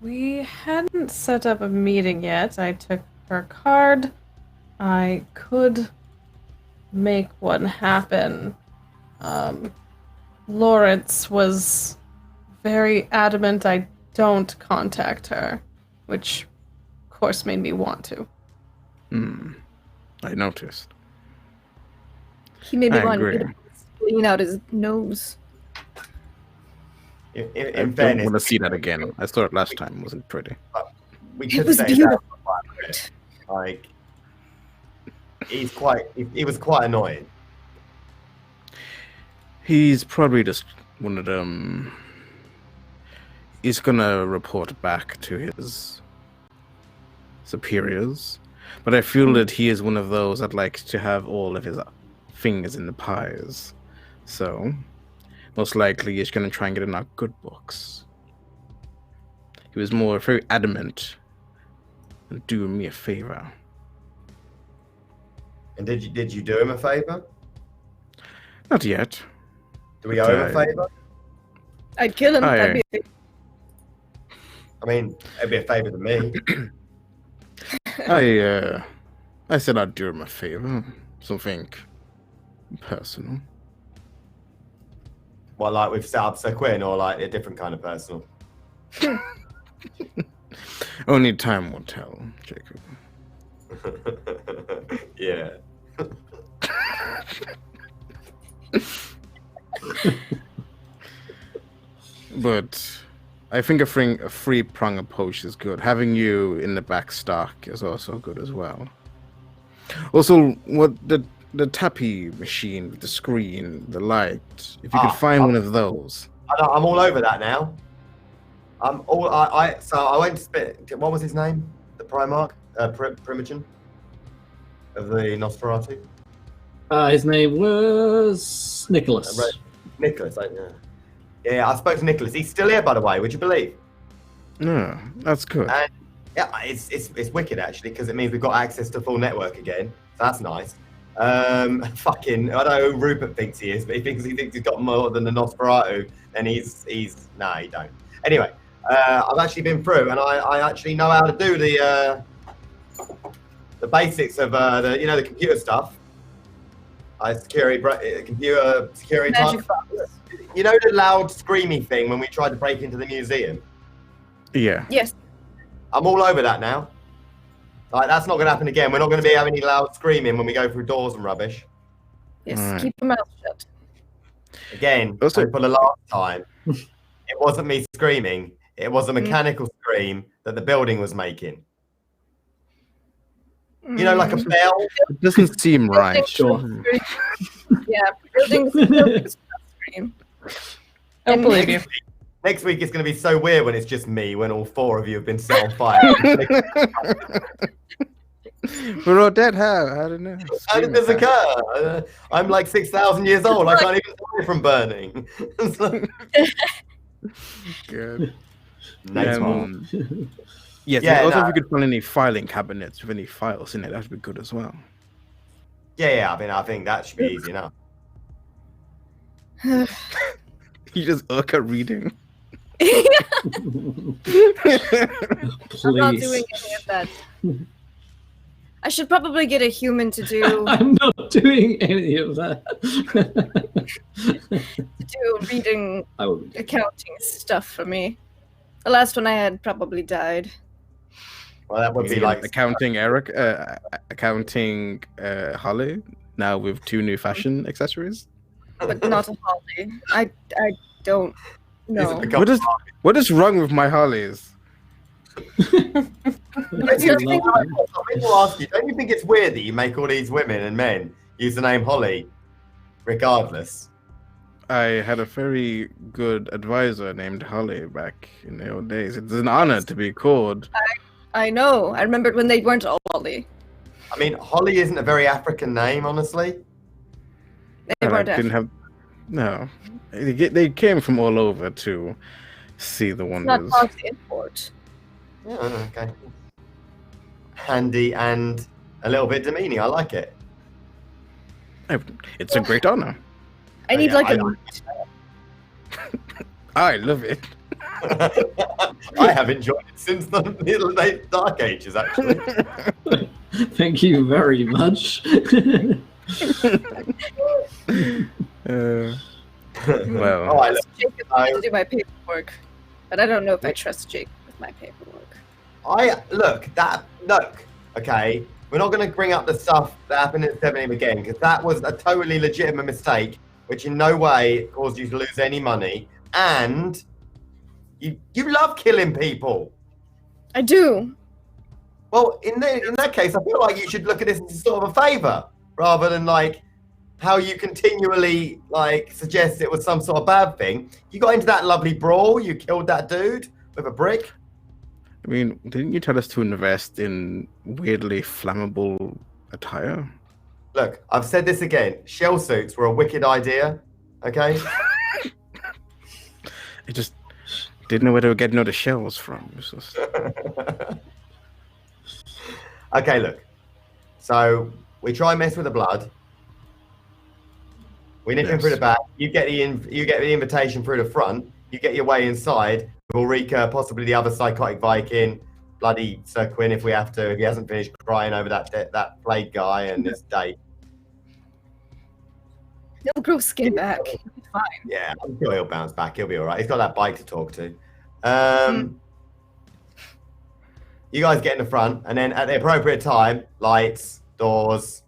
We hadn't set up a meeting yet. I took her card. I could make one happen. Lawrence was very adamant I don't contact her, which of course made me want to. I noticed. He made me I want agree. to clean out his nose. I In don't fairness, want to see that again. I saw it last time. It wasn't pretty. we It could was say beautiful. that. Like, he was quite annoying. He's probably just one of them. He's gonna report back to his superiors, but I feel that he is one of those that likes to have all of his fingers in the pies. So, most likely, he's gonna try and get in our good books. He was very adamant and do me a favor. And did you do him a favor? Not yet. Do we owe him a favour? I'd kill him. Oh, That'd yeah. be I mean, it'd be a favour to me. I said I'd do him a favor. Something personal. What, like we've set up Sir Quinn, or like a different kind of personal? Only time will tell, Jacob. Yeah. But I think a free prong approach is good. Having you in the back stock is also good as well. Also, what the tappy machine with the screen, the light. If you could find one of those. I'm all over that now. So I went to spit. What was his name? The Primarch, Primogen of the Nosferatu. His name was Nicholas. Nicholas, yeah. I spoke to Nicholas. He's still here, by the way. Would you believe? No, that's good. And yeah, it's wicked actually, because it means we've got access to full network again. So that's nice. Fucking, I don't know who Rupert thinks he is, but he thinks he's got more than the Nosferatu, and he's nah, he don't. Anyway, I've actually been through, and I actually know how to do the basics of the computer stuff. Computer security type stuff. You know the loud screamy thing when we tried to break into the museum? Yeah. Yes. I'm all over that now. Like, that's not going to happen again. We're not going to be having any loud screaming when we go through doors and rubbish. Yes. Right. Keep your mouth shut. Again, Also- for the last time, it wasn't me screaming. It was a mechanical scream that the building was making. You know, like a bell. It doesn't seem right. Sure. Yeah, buildings scream. I don't believe you. Next week it's going to be so weird when it's just me, when all four of you have been set on fire. We're all dead. How? I don't know. How did this occur? I'm like 6,000 years old. I can't even die from burning. It's like- Good. Next one. Yes. Yeah, Also, no. if you could find any filing cabinets with any files in it, that'd be good as well. Yeah. I think that should be easy enough. You just look at reading. I'm not doing Please. any of that. I should probably get a human to do I'm not doing any of that. reading I will be. accounting stuff for me. The last one I had probably died. Well, that would be like accounting Holly now with 2 new fashion accessories. But not a holly. I don't know. What is wrong with my Hollies? People ask you, don't you think it's weird that you make all these women and men use the name Holly, regardless? I had a very good advisor named Holly back in the old days. It's an honor to be called. I know. I remembered when they weren't all holly. I mean, Holly isn't a very African name, honestly. They And I weren't. didn't have. No, they came from all over to see the Not wonders. called import. Yeah, okay. Handy and a little bit demeaning. I like it. It's a great honor. I need yeah, like I love it. I have enjoyed it since the late Dark Ages, actually. Thank you very much. Well, All right, look, Jacob to do my paperwork, but I don't know if I trust Jacob with my paperwork. look. Okay, we're not going to bring up the stuff that happened at 7 again, because that was a totally legitimate mistake, which in no way caused you to lose any money, and you love killing people. I do. Well, in that case, I feel like you should look at this as sort of a favour, rather than like how you continually like suggest it was some sort of bad thing. You got into that lovely brawl. You killed that dude with a brick. I mean, didn't you tell us to invest in weirdly flammable attire? Look, I've said this again. Shell suits were a wicked idea. Okay. I just didn't know where they were getting all the shells from. It was just- Okay, look. So we try and mess with the blood. We nip in through the back. You get the invitation through the front. You get your way inside. Ulrika, possibly the other psychotic Viking, bloody Sir Quinn if we have to, if he hasn't finished crying over that plague guy and this date. He'll grow skin back. He'll be fine. Yeah, I'm sure he'll bounce back. He'll be all right. He's got that bike to talk to. You guys get in the front, and then at the appropriate time, lights, doors.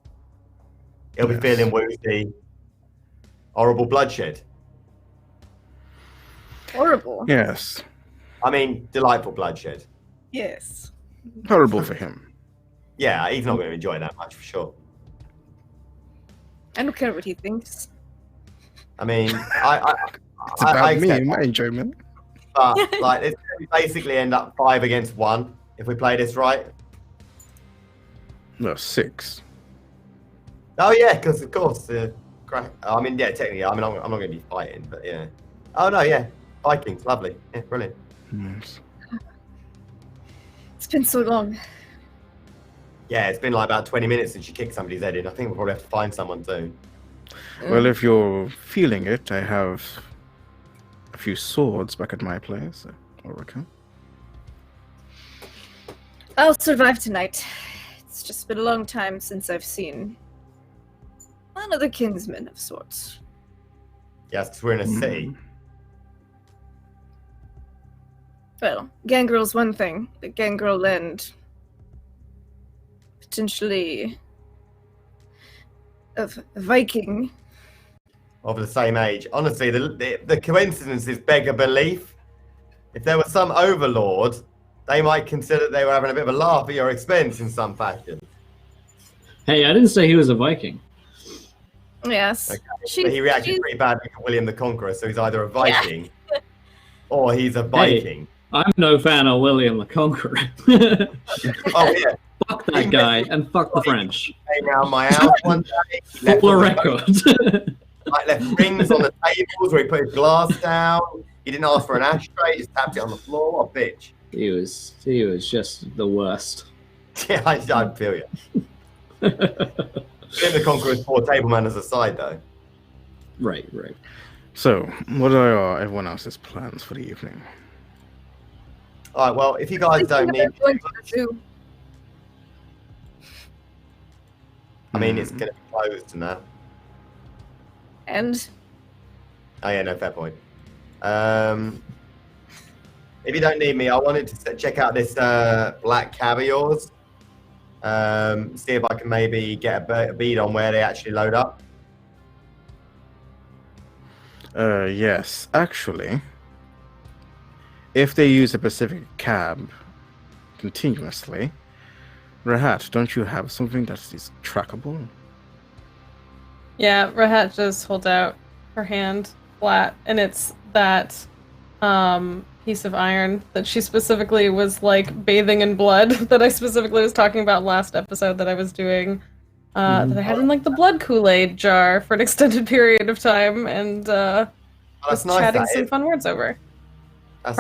He'll be feeling woozy. Horrible bloodshed. Horrible. Yes. I mean, delightful bloodshed. Yes. Horrible for him. Yeah, he's not going to enjoy that much for sure. I don't care what he thinks. I mean, It's about me and my enjoyment. But like, it's going to basically end up 5 against 1 if we play this right. No, 6. Oh yeah, because of course. I mean, yeah, technically, I mean, I'm not going to be fighting, but yeah. Oh no, yeah, Vikings, lovely, yeah, brilliant. Yes. It's been so long. Yeah, it's been like about 20 minutes since you kicked somebody's head in. I think we'll probably have to find someone soon. Well, if you're feeling it, I have a few swords back at my place. Ulrika. I'll survive tonight. It's just been a long time since I've seen another kinsman of sorts. Yes, because we're in a city. Well, gangrel's one thing, but gangrel and potentially a Viking. Of the same age. Honestly, the coincidences beg a belief. If there was some overlord, they might consider they were having a bit of a laugh at your expense in some fashion. Hey, I didn't say he was a Viking. Yes. Okay. But he reacted pretty badly to William the Conqueror, so he's either a Viking or he's a Viking. I'm no fan of William the Conqueror. Oh yeah. Fuck that guy and fuck the French. Came around my house one day. He left For all the record. like left rings on the tables where he put his glass down. He didn't ask for an ashtray. He just tapped it on the floor. What a bitch. He was just the worst. Yeah, I feel you. William the Conqueror's poor table manners aside, though. Right. So, what are everyone else's plans for the evening? All right. Well, if you guys don't need, I mean, it's going to be closed now. And Oh yeah, no, fair point. If you don't need me, I wanted to check out this black cab of yours. See if I can maybe get a bead on where they actually load up. Yes, actually, if they use a specific cab continuously, Rahat, don't you have something that is trackable? Yeah, Rahat just holds out her hand flat, and it's that piece of iron that she specifically was like bathing in blood that I specifically was talking about last episode that I was doing. That I had in like the blood Kool-Aid jar for an extended period of time, and just nice, chatting that some is. fun words over. That's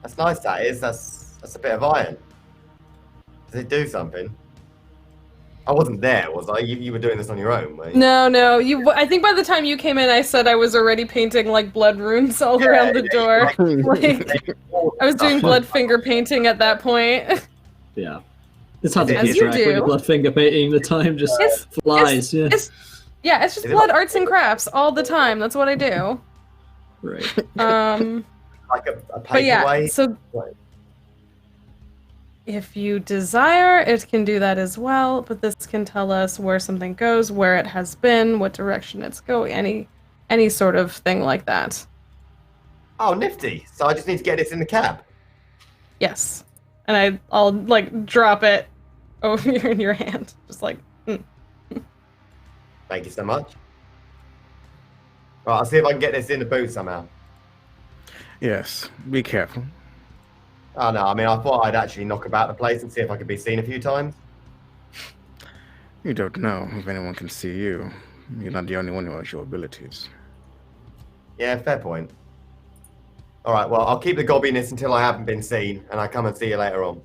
that's nice. That is. That's a bit of iron. Does it do something? I wasn't there, was I? You were doing this on your own, weren't you? No. I think by the time you came in, I said I was already painting like blood runes all around the door. Like, I was doing blood finger painting at that point. Yeah. It's hard to As keep you track when do. you're blood finger painting. The time just flies. It's just Is it blood like- arts and crafts all the time. That's what I do. Right. Like a But yeah, paperweight. so if you desire, it can do that as well, but this can tell us where something goes, where it has been, what direction it's going, any sort of thing like that. Oh, nifty. So I just need to get this in the cab. Yes. And I'll like drop it over in your hand. Just like Thank you so much. Right, I'll see if I can get this in the boot somehow. Yes, be careful. Oh no, I mean, I thought I'd actually knock about the place and see if I could be seen a few times. You don't know if anyone can see you. You're not the only one who has your abilities. Yeah, fair point. All right, well, I'll keep the gobbiness until I haven't been seen, and I come and see you later on.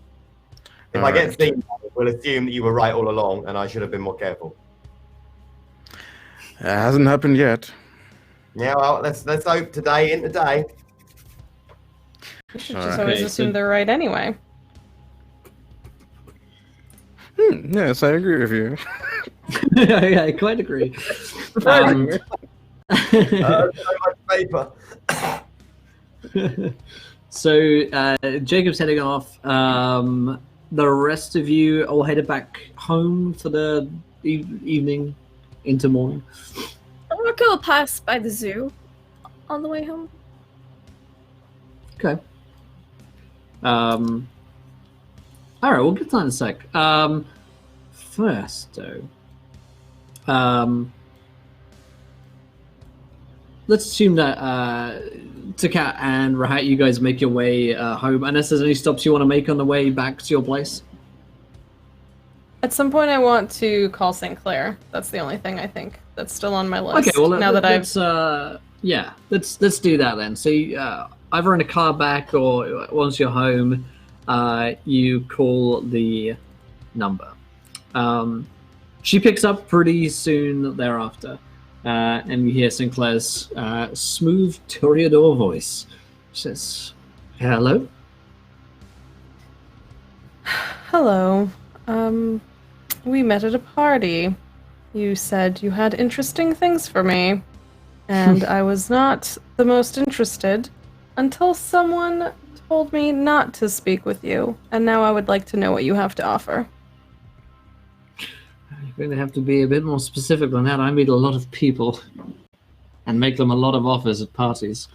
If I get Alright. seen, we'll assume that you were right all along, and I should have been more careful. It hasn't happened yet. Yeah, well, let's hope today ain't the day. You should All just right. always Okay, assume so- they're right anyway. Yes, I agree with you. I quite agree. Right. So much paper. So Jacob's heading off. The rest of you all headed back home for the evening into morning. We'll go pass by the zoo on the way home. Okay. All right, we'll get to that in a sec. First, though, let's assume that Takat and Rahat, you guys make your way home. Unless there's any stops you want to make on the way back to your place. At some point, I want to call St. Clair. That's the only thing I think that's still on my list. Okay, well, now that I've let's do that then. So either in a car back or once you're home, you call the number. She picks up pretty soon thereafter, and you hear Sinclair's smooth toreador voice. She says, "Hello." Hello. We met at a party. You said you had interesting things for me, and I was not the most interested until someone told me not to speak with you, and now I would like to know what you have to offer. You're going to have to be a bit more specific than that. I meet a lot of people and make them a lot of offers at parties.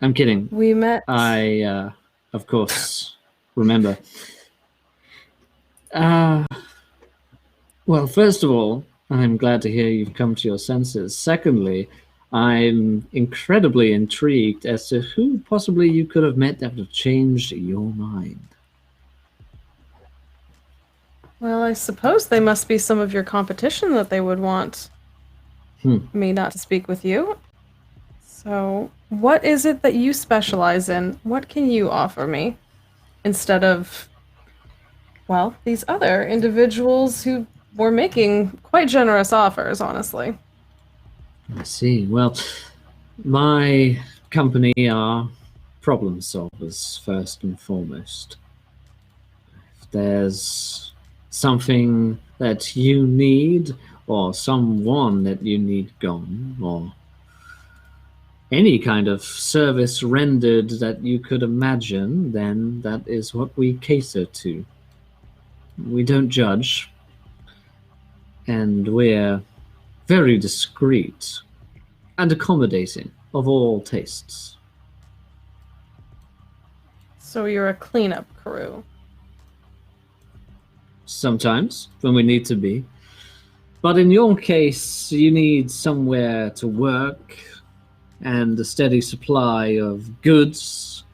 I'm kidding. We met. I, of course, remember. Well, first of all, I'm glad to hear you've come to your senses. Secondly, I'm incredibly intrigued as to who possibly you could have met that would have changed your mind. Well, I suppose they must be some of your competition that they would want me not to speak with you. So, what is it that you specialize in? What can you offer me instead of, well, these other individuals who were making quite generous offers, honestly? I see. Well, my company are problem solvers first and foremost. If there's something that you need, or someone that you need gone, or any kind of service rendered that you could imagine, then that is what we cater to. We don't judge, and we're very discreet and accommodating of all tastes. So you're a cleanup crew. Sometimes, when we need to be. But in your case, you need somewhere to work and a steady supply of goods.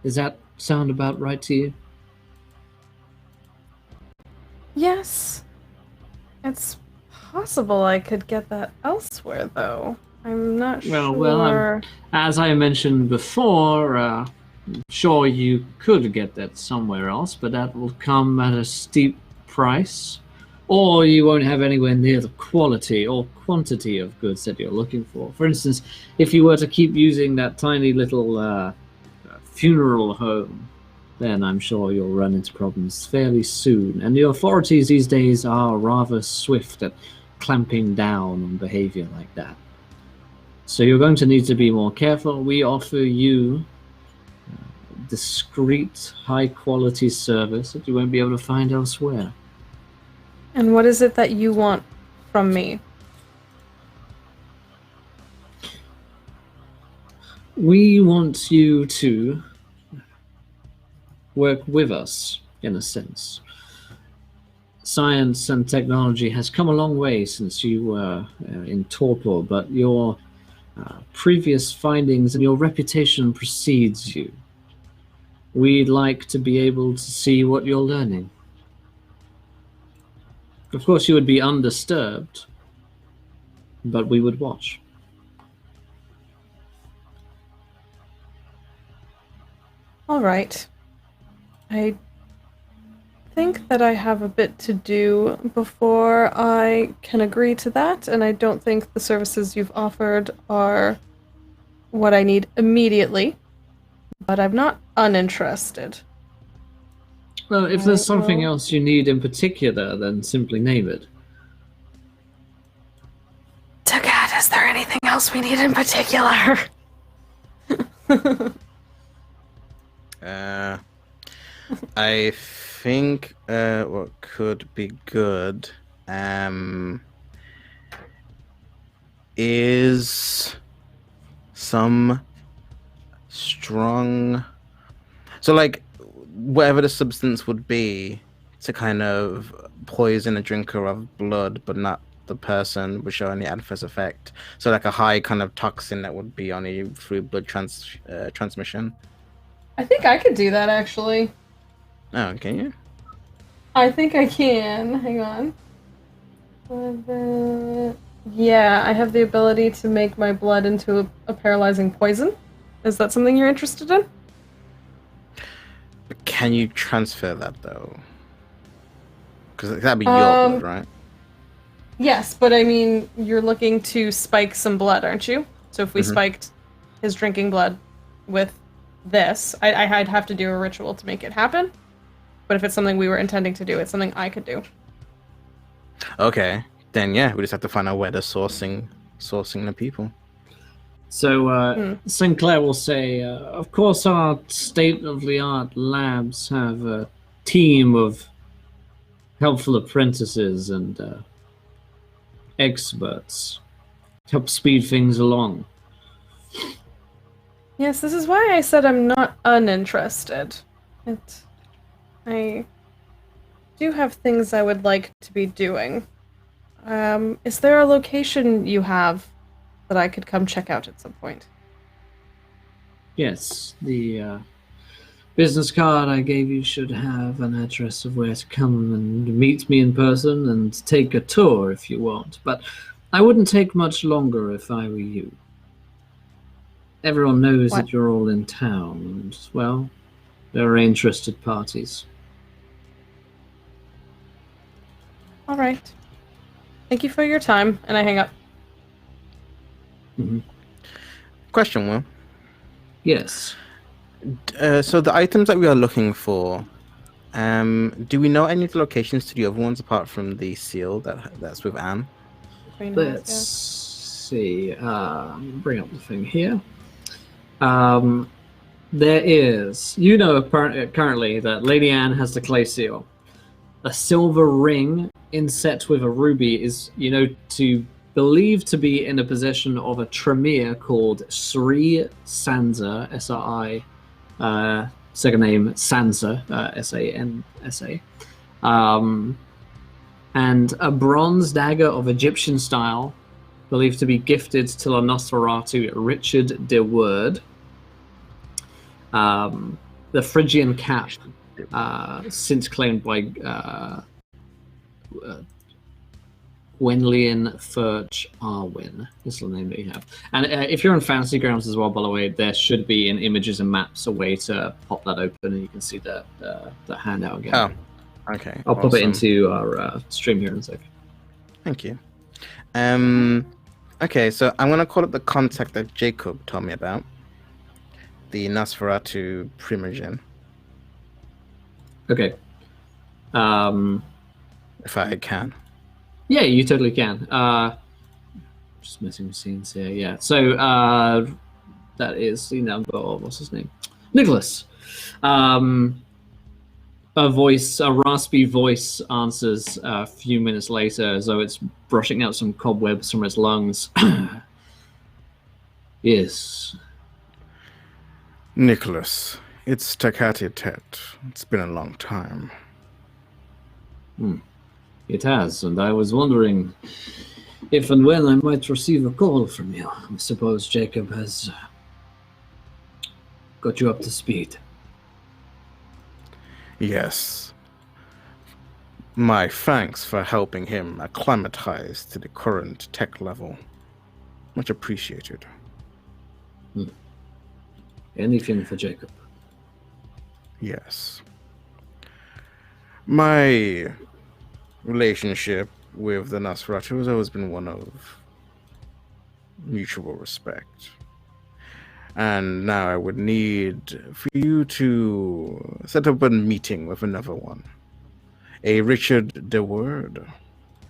Does that sound about right to you? Yes. It's possible I could get that elsewhere, though. I'm not sure. As I mentioned before, I'm sure you could get that somewhere else, but that will come at a steep price, or you won't have anywhere near the quality or quantity of goods that you're looking for. For instance, if you were to keep using that tiny little funeral home, then I'm sure you'll run into problems fairly soon. And the authorities these days are rather swift at clamping down on behavior like that. So you're going to need to be more careful. We offer you discreet, high-quality service that you won't be able to find elsewhere. And what is it that you want from me? We want you to work with us, in a sense. Science and technology has come a long way since you were in torpor, but your previous findings and your reputation precedes you. We'd like to be able to see what you're learning. Of course, you would be undisturbed, but we would watch. All right. I think that I have a bit to do before I can agree to that, and I don't think the services you've offered are what I need immediately, but I'm not uninterested. Well, if there's I something will- else you need in particular, then simply name it. Takat, is there anything else we need in particular? I think what could be good is some strong. So, like, whatever the substance would be to kind of poison a drinker of blood, but not the person, would show any adverse effect. So, like a high kind of toxin that would be only through blood transmission. I think I could do that, actually. Oh, can you? I think I can. Hang on. Yeah, I have the ability to make my blood into a paralyzing poison. Is that something you're interested in? But can you transfer that though? Because that'd be your blood, right? Yes, but I mean, you're looking to spike some blood, aren't you? So if we spiked his drinking blood with this, I'd have to do a ritual to make it happen. But if it's something we were intending to do, it's something I could do. Okay, then yeah, we just have to find out where they're sourcing the people. So Sinclair will say, of course our state-of-the-art labs have a team of helpful apprentices and experts to help speed things along. Yes, this is why I said I'm not uninterested. I do have things I would like to be doing. Is there a location you have that I could come check out at some point? Yes, the business card I gave you should have an address of where to come and meet me in person and take a tour if you want. But I wouldn't take much longer if I were you. Everyone knows that you're all in town, and, well, there are interested parties. All right. Thank you for your time, and I hang up. Mm-hmm. Question, Will. Yes. So the items that we are looking for, do we know any of the locations to the other ones apart from the seal that's with Anne? Let's see. Bring up the thing here. There is, currently that Lady Anne has the clay seal. A silver ring inset with a ruby is, believed to be in the possession of a Tremere called Sri Sansa, S-R-I, second name Sansa, S-A-N-S-A. And a bronze dagger of Egyptian style, believed to be gifted to the Nosferatu Richard de Word. The Phrygian cap, since claimed by Gwenllian Furch Arwyn, is the name that you have. And if you're on Fantasy Grounds as well, by the way, there should be in Images and Maps a way to pop that open and you can see that handout again. Oh, okay. I'll pop it into our stream here in a sec. Thank you. Okay, so I'm going to call it the contact that Jacob told me about. The Nosferatu Primogen. Okay. If I can. Yeah, you totally can. Just missing scenes here. Yeah. So that is the number of what's his name, Nicholas. A raspy voice answers a few minutes later, as though it's brushing out some cobwebs from its lungs. Yes. Nicholas, it's Takati Tet. It's been a long time. It has, and I was wondering if and when I might receive a call from you. I suppose Jacob has got you up to speed. Yes. My thanks for helping him acclimatize to the current tech level. Much appreciated. Anything for Jacob. Yes. My relationship with the Nosferatu has always been one of mutual respect. And now I would need for you to set up a meeting with another one. A Richard de Word.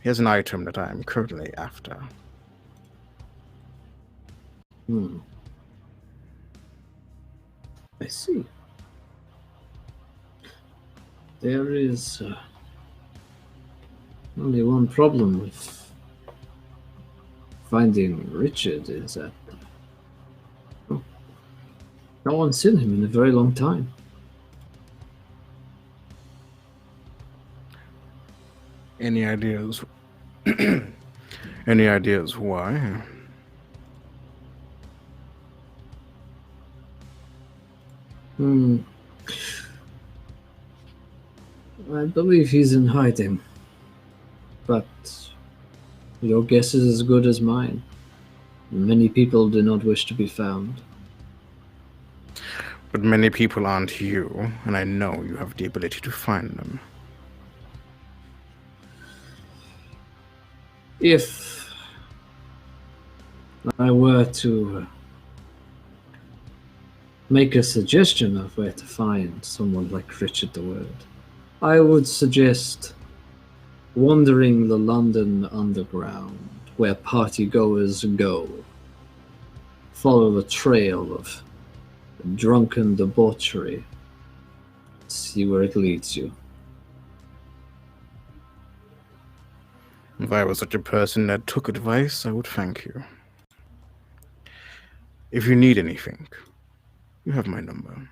Here's an item that I am currently after. I see. There is only one problem with finding Richard is that no one's seen him in a very long time. Any ideas? Any ideas why? I believe he's in hiding, but your guess is as good as mine. Many people do not wish to be found. But many people aren't you, and I know you have the ability to find them. If I were to make a suggestion of where to find someone like Richard the Word, I would suggest wandering the London underground where partygoers go. Follow the trail of drunken debauchery. See where it leads you. If I was such a person that took advice, I would thank you. If you need anything, you have my number.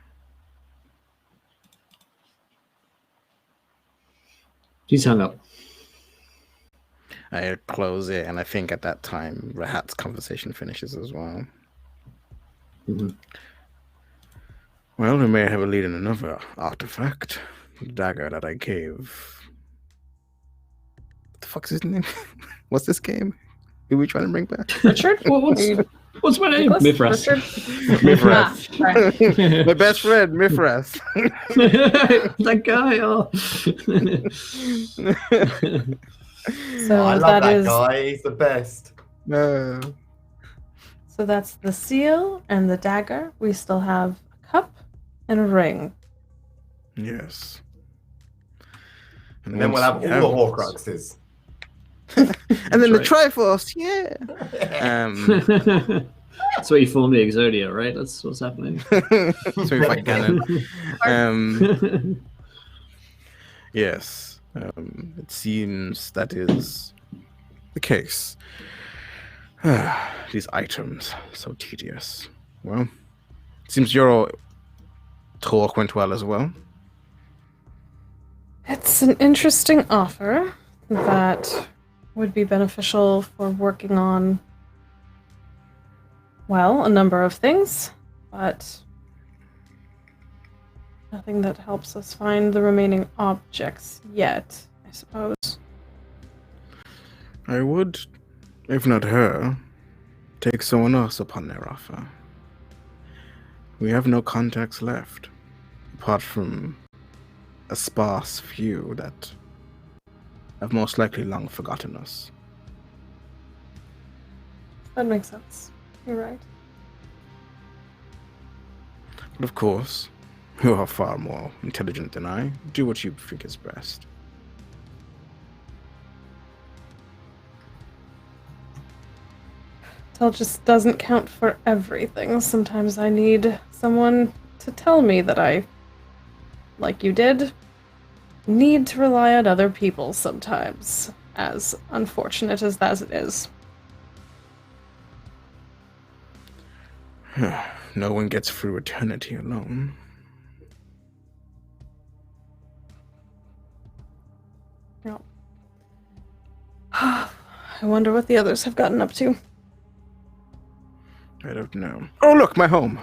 He's hung up. I close it, and I think at that time, Rahat's conversation finishes as well. Mm-hmm. Well, we may have a lead in another artifact. The dagger that I gave. What the fuck's his name? What's this game? Who are we trying to bring back? Richard? What's my name? Nicholas? Mithras. Richard? Mithras. Right. My best friend, Mithras. That guy. Oh. So I love that is guy. He's the best. No. so that's the seal and the dagger. We still have a cup and a ring. Yes. And then we'll have all the Horcruxes. And then the Triforce, yeah. That's what you formed the Exodia, right? That's what's happening. So if I can. Yes. It seems that is the case. These items, so tedious. Well, it seems your talk went well as well. It's an interesting offer that would be beneficial for working on, well, a number of things, but nothing that helps us find the remaining objects yet, I suppose. I would, if not her, take someone else upon their offer. We have no contacts left, apart from a sparse few that have most likely long forgotten us. That makes sense. You're right. But of course, you are far more intelligent than I. Do what you think is best. Tell just doesn't count for everything. Sometimes I need someone to tell me that I, like you did, need to rely on other people sometimes, as unfortunate as it is. No one gets through eternity alone. No. I wonder what the others have gotten up to. I don't know. Oh, look, my home.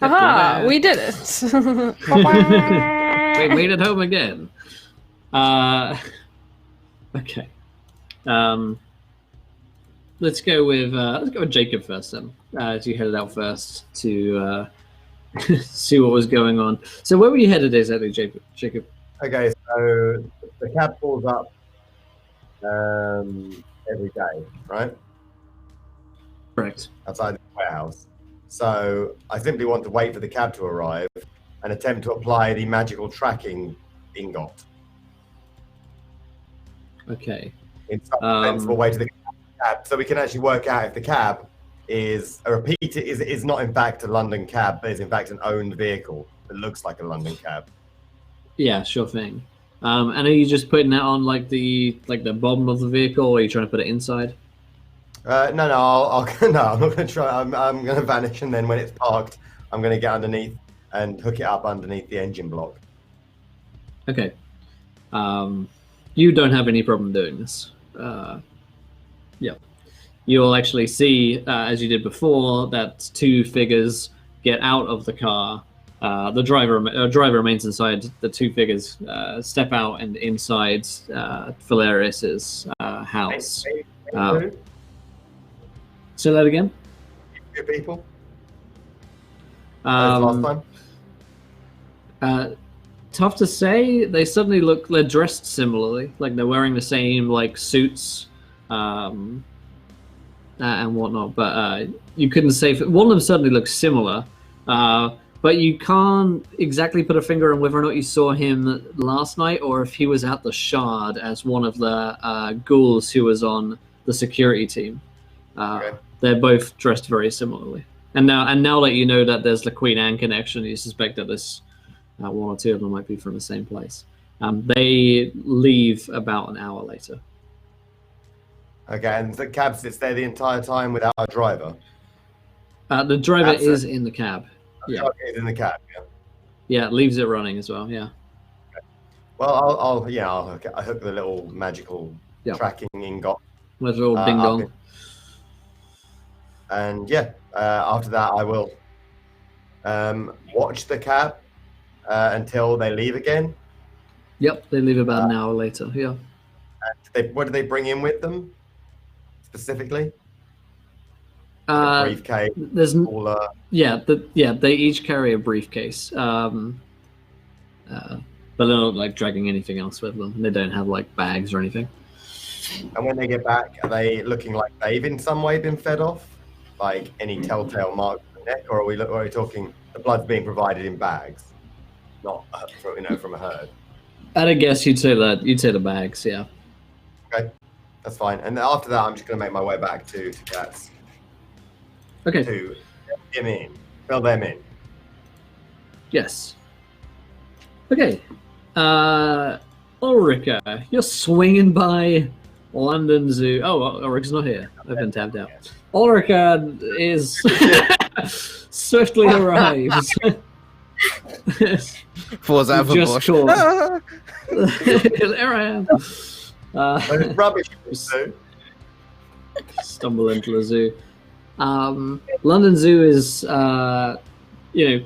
Aha! We did it! We made it home again. Okay. Let's go with Jacob first then. As you headed out first to see what was going on. So where were you headed exactly, Jacob? Okay, So the cab pulls up every day, right? Correct. Outside the warehouse. So I simply want to wait for the cab to arrive and attempt to apply the magical tracking ingot Okay. in some sensible way to the cab, so we can actually work out if the cab is is not in fact a London cab, but is in fact an owned vehicle that looks like a London cab. Yeah, sure thing. And are you just putting that on like the bottom of the vehicle, or are you trying to put it inside? No, I'll no, I'm not going to try. I'm going to vanish, and then when it's parked, I'm going to get underneath and hook it up underneath the engine block. Okay. You don't have any problem doing this. Yeah. You'll actually see, as you did before, that two figures get out of the car. The driver remains inside. The two figures step out, and inside Valeris's house. Say that again. Two people. Last time. Tough to say. They suddenly look. They're dressed similarly. Like they're wearing the same like suits. And whatnot, but you couldn't say. One of them certainly looks similar, but you can't exactly put a finger on whether or not you saw him last night or if he was at the Shard as one of the ghouls who was on the security team. Okay. They're both dressed very similarly. And now that you know that there's the Queen Anne connection, you suspect that this one or two of them might be from the same place. They leave about an hour later. Okay, and the cab sits there the entire time without a driver. The driver is in the cab. Yeah, it's in the cab. Yeah. Yeah, it leaves it running as well. Yeah. Okay. Well, I'll hook the little magical tracking ingot. Little ding dong. And after that, I will watch the cab until they leave again. Yep, they leave about an hour later. Yeah. What do they bring in with them? Specifically, briefcase. They each carry a briefcase, but they're not like dragging anything else with them. They don't have like bags or anything. And when they get back, are they looking like they've in some way been fed off, like any telltale marks on the neck, or are we talking the blood's being provided in bags, not from a herd? I'd guess you'd say the bags, yeah. Okay. That's fine. And after that, I'm just going to make my way back to Cats. Okay. To fill them in. Yes. Okay. Ulrika, you're swinging by London Zoo. Oh, Ulrika's not here. I've been tapped out. Ulrika is swiftly arrives. Falls out of a bush. There I am. Rubbish. Stumble into the zoo. London Zoo is,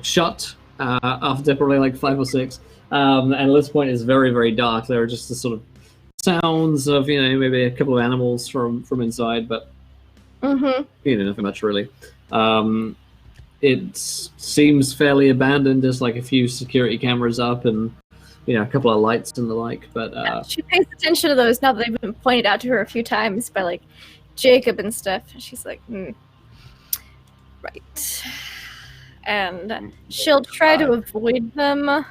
shut after probably like 5 or 6. And at this point, it's very, very dark. There are just the sort of sounds of, maybe a couple of animals from inside, but nothing much really. It seems fairly abandoned. There's like a few security cameras up and a couple of lights and the like, but she pays attention to those now that they've been pointed out to her a few times by like Jacob and stuff. And she's like, right, and she'll try to avoid them.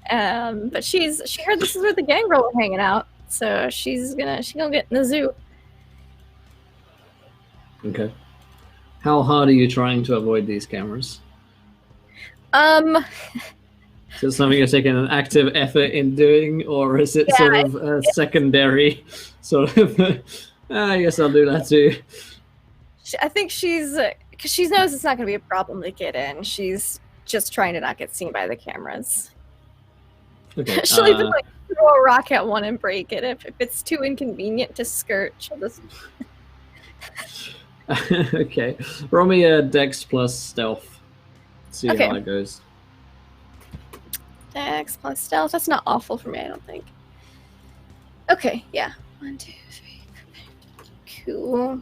But she heard this is where the gangrel were hanging out, so she's gonna get in the zoo. Okay. How hard are you trying to avoid these cameras? Is it something you're taking an active effort in doing, or is it sort of a secondary sort of, I guess I'll do that too? I think because she knows it's not going to be a problem to get in. She's just trying to not get seen by the cameras. Okay. She'll even like throw a rock at one and break it. If it's too inconvenient to skirt, she'll just... Okay. Roll me a Dex plus Stealth. See how it goes. Dex plus Stealth. That's not awful for me, I don't think. Okay, yeah. 1, 2, 3. Cool.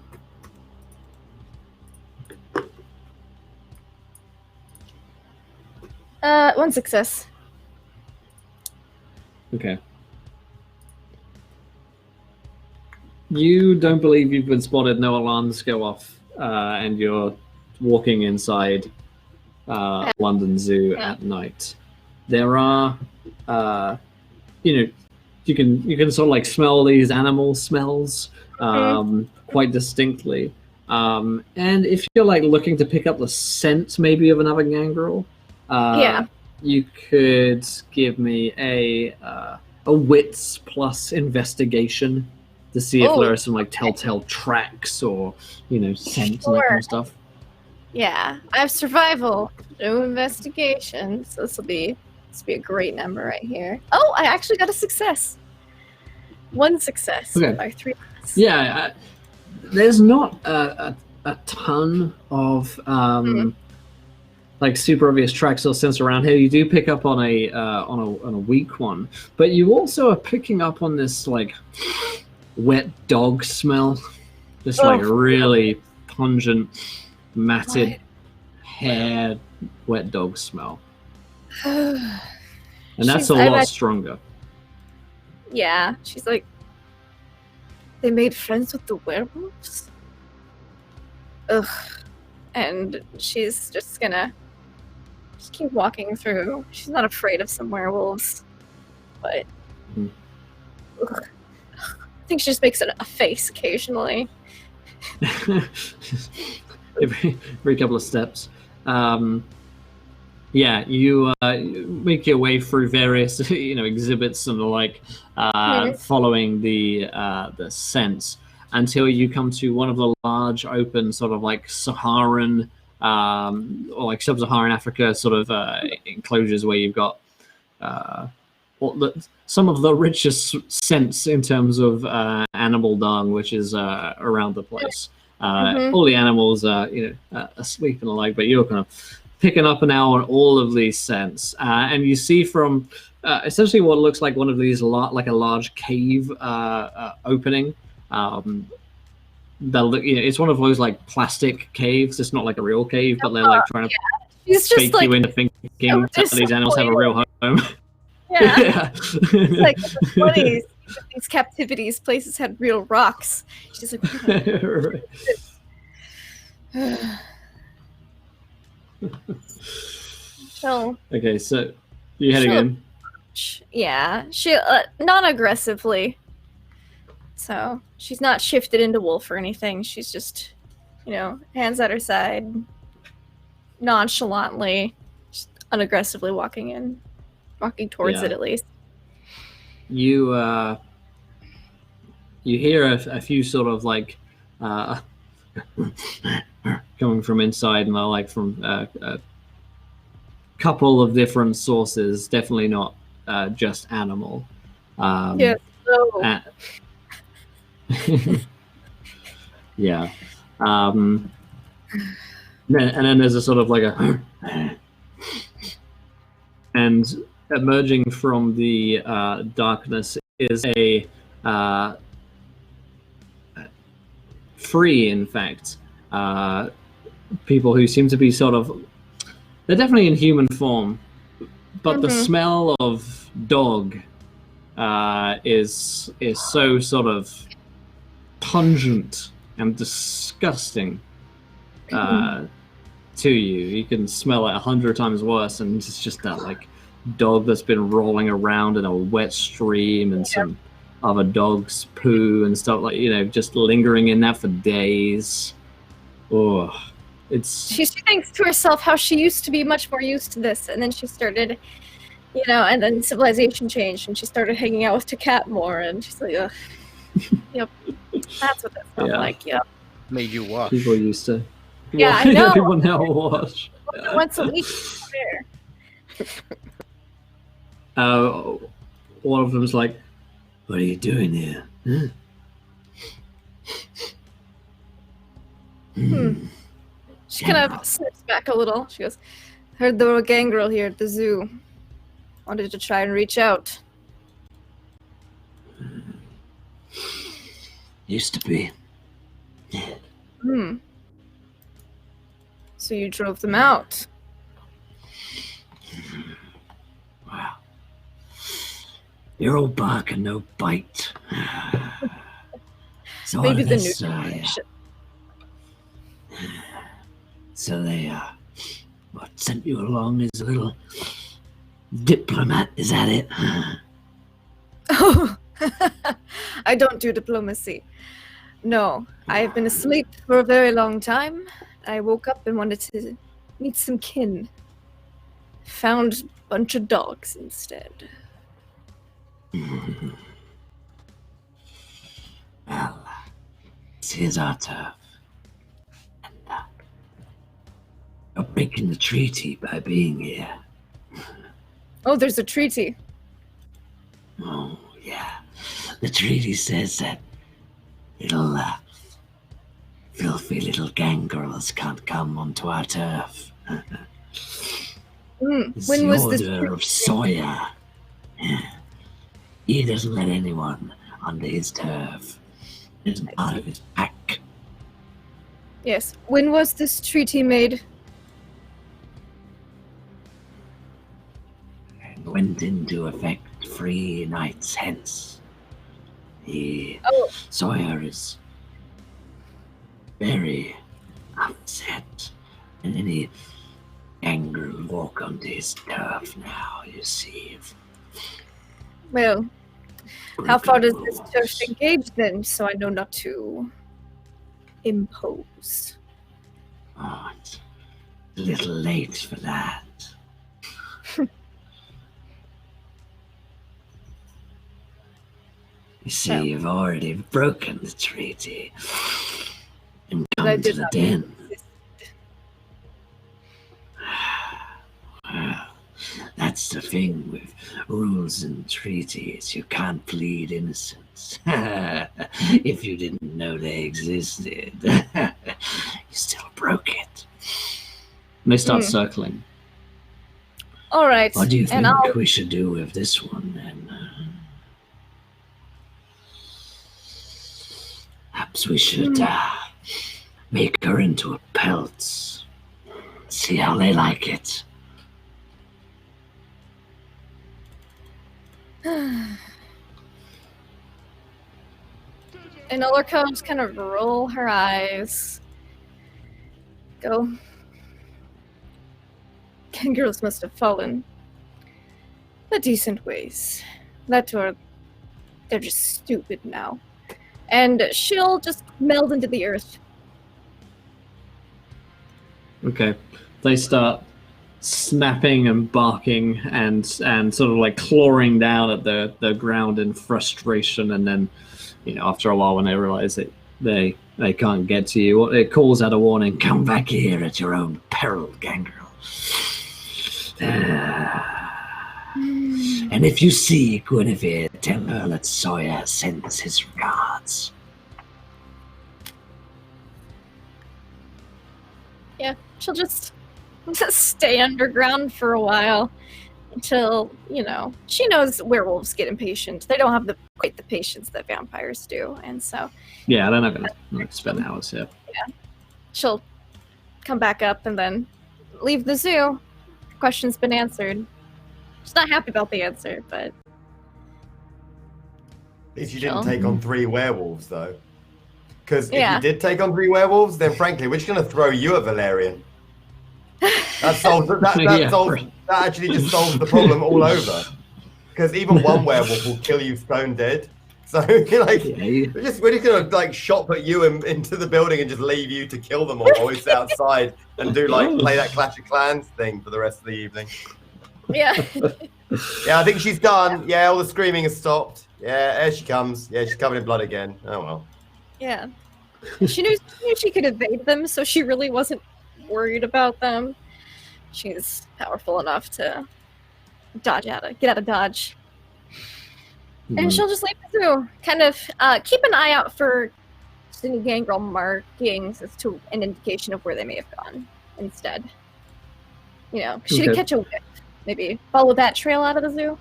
One success. Okay. You don't believe you've been spotted, no alarms go off, and you're walking inside London Zoo at night. There are, you can sort of like smell these animal smells quite distinctly. And if you're like looking to pick up the scent maybe of another gangrel, you could give me a wits plus investigation to see if there are some like telltale tracks or scents and that kind of stuff. Yeah, I have survival, no investigation, so this will be a great number right here. Oh, I actually got a success. One success by 3 months. Yeah, there's not a ton of like super obvious tracks or sense around here. You do pick up on a weak one, but you also are picking up on this like wet dog smell, this like really pungent, matted hair, wet dog smell, and that's a lot stronger. Yeah, she's like, they made friends with the werewolves? Ugh. And she's just gonna keep walking through. She's not afraid of some werewolves, but ugh. I think she just makes a face occasionally. every couple of steps. Yeah, you make your way through various exhibits and the like, following the scents until you come to one of the large open sort of like Saharan or like sub-Saharan Africa sort of enclosures where you've got some of the richest scents in terms of animal dung, which is around the place. All the animals are asleep and the like, but you're kind of picking up now on all of these scents, and you see from essentially what looks like one of these like a large cave opening. It's one of those like plastic caves. It's not like a real cave, but they're like trying to fake you into thinking that these animals have a real home. Yeah. It's like in the 20s, these captivities places had real rocks. She's like, so okay, so you heading in? Yeah, she non-aggressively. So she's not shifted into wolf or anything. She's just, hands at her side, nonchalantly, just unaggressively walking towards it at least. You hear a few sort of like coming from inside, and they're like from a couple of different sources. Definitely not just animal. Yes. No. Yeah. And then there's a sort of like a and emerging from the darkness is a free, in fact, people who seem to be sort of, they're definitely in human form, but the smell of dog is so sort of pungent and disgusting to you. You can smell it 100 times worse, and it's just that like dog that's been rolling around in a wet stream and some other dog's poo and stuff, like just lingering in that for days. Oh, she thinks to herself how she used to be much more used to this, and then she started, and then civilization changed, and she started hanging out with Takat more, and she's like, ugh. Yep, that's what that felt like. Yep. Made you wash. People used to. Yeah, I know. People now wash. Once a week. One of them's like, "What are you doing here?" She kind of snips back a little. She goes, "Heard there were a gangrel here at the zoo. Wanted to try and reach out." Used to be. So you drove them out? Wow. You're all bark and no bite. So Maybe the new this, generation. so they what sent you along as a little diplomat? Is that it? Oh, I don't do diplomacy. No, I have been asleep for a very long time. I woke up and wanted to meet some kin. Found a bunch of dogs instead. Well, this is our turf. And you're breaking the treaty by being here. Oh, there's a treaty. Oh, yeah. The treaty says that little filthy little gangrels can't come onto our turf. It's When the was this order of Sawyer. He doesn't let anyone onto his turf. It's part of his pack. Yes. When was this treaty made? And went into effect 3 nights hence. Oh. Sawyer is very upset. And any gangrel walk onto his turf now, you see. Well, how far does this Rules. turf engage then, so I know not to impose? Oh, it's a little late for that. You see, Well. you've already broken the treaty and But I come to did the not den. insist. Well, that's the thing with rules and treaties. You can't plead innocence. If you didn't know they existed, you still broke it. And they start circling. All right, What do you and think I'll. we should do with this one then? Perhaps we should make her into a pelt. See how they like it. And Ulrika will just kind of roll her eyes. Go. Kangaroos must have fallen. The decent ways. That or they're just stupid now. And she'll just meld into the earth. Okay. They start snapping and barking and sort of like clawing down at the ground in frustration, and then, after a while when they realize that they can't get to you, it calls out a warning. Come back here at your own peril, Gangrel. And if you see Guinevere, tell her that Sawyer sends his regards. Yeah, she'll just stay underground for a while until, she knows werewolves get impatient. They don't have quite the patience that vampires do, and so Yeah, they're not gonna spend hours here. she'll come back up and then leave the zoo. Question's been answered. She's not happy about the answer, but At least you didn't take on 3 werewolves, though. Because if Yeah. you did take on 3 werewolves, then frankly, we're just going to throw you a Valerian. That solves that Yeah, solves that actually just solves the problem all over. Because even one werewolf will kill you stone dead. So Yeah, we're just gonna shot put you into the building and just leave you to kill them all while we sit outside and do play that Clash of Clans thing for the rest of the evening. yeah. Yeah, I think she's done. Yeah, all the screaming has stopped. Yeah, there she comes. Yeah, she's covered in blood again. Oh well. Yeah. She knew she could evade them, so she really wasn't worried about them. She's powerful enough to get out of dodge. And she'll just leave the zoo. Kind of keep an eye out for any gangrel markings as to an indication of where they may have gone instead. She could Okay. catch a whiff. Maybe follow that trail out of the zoo.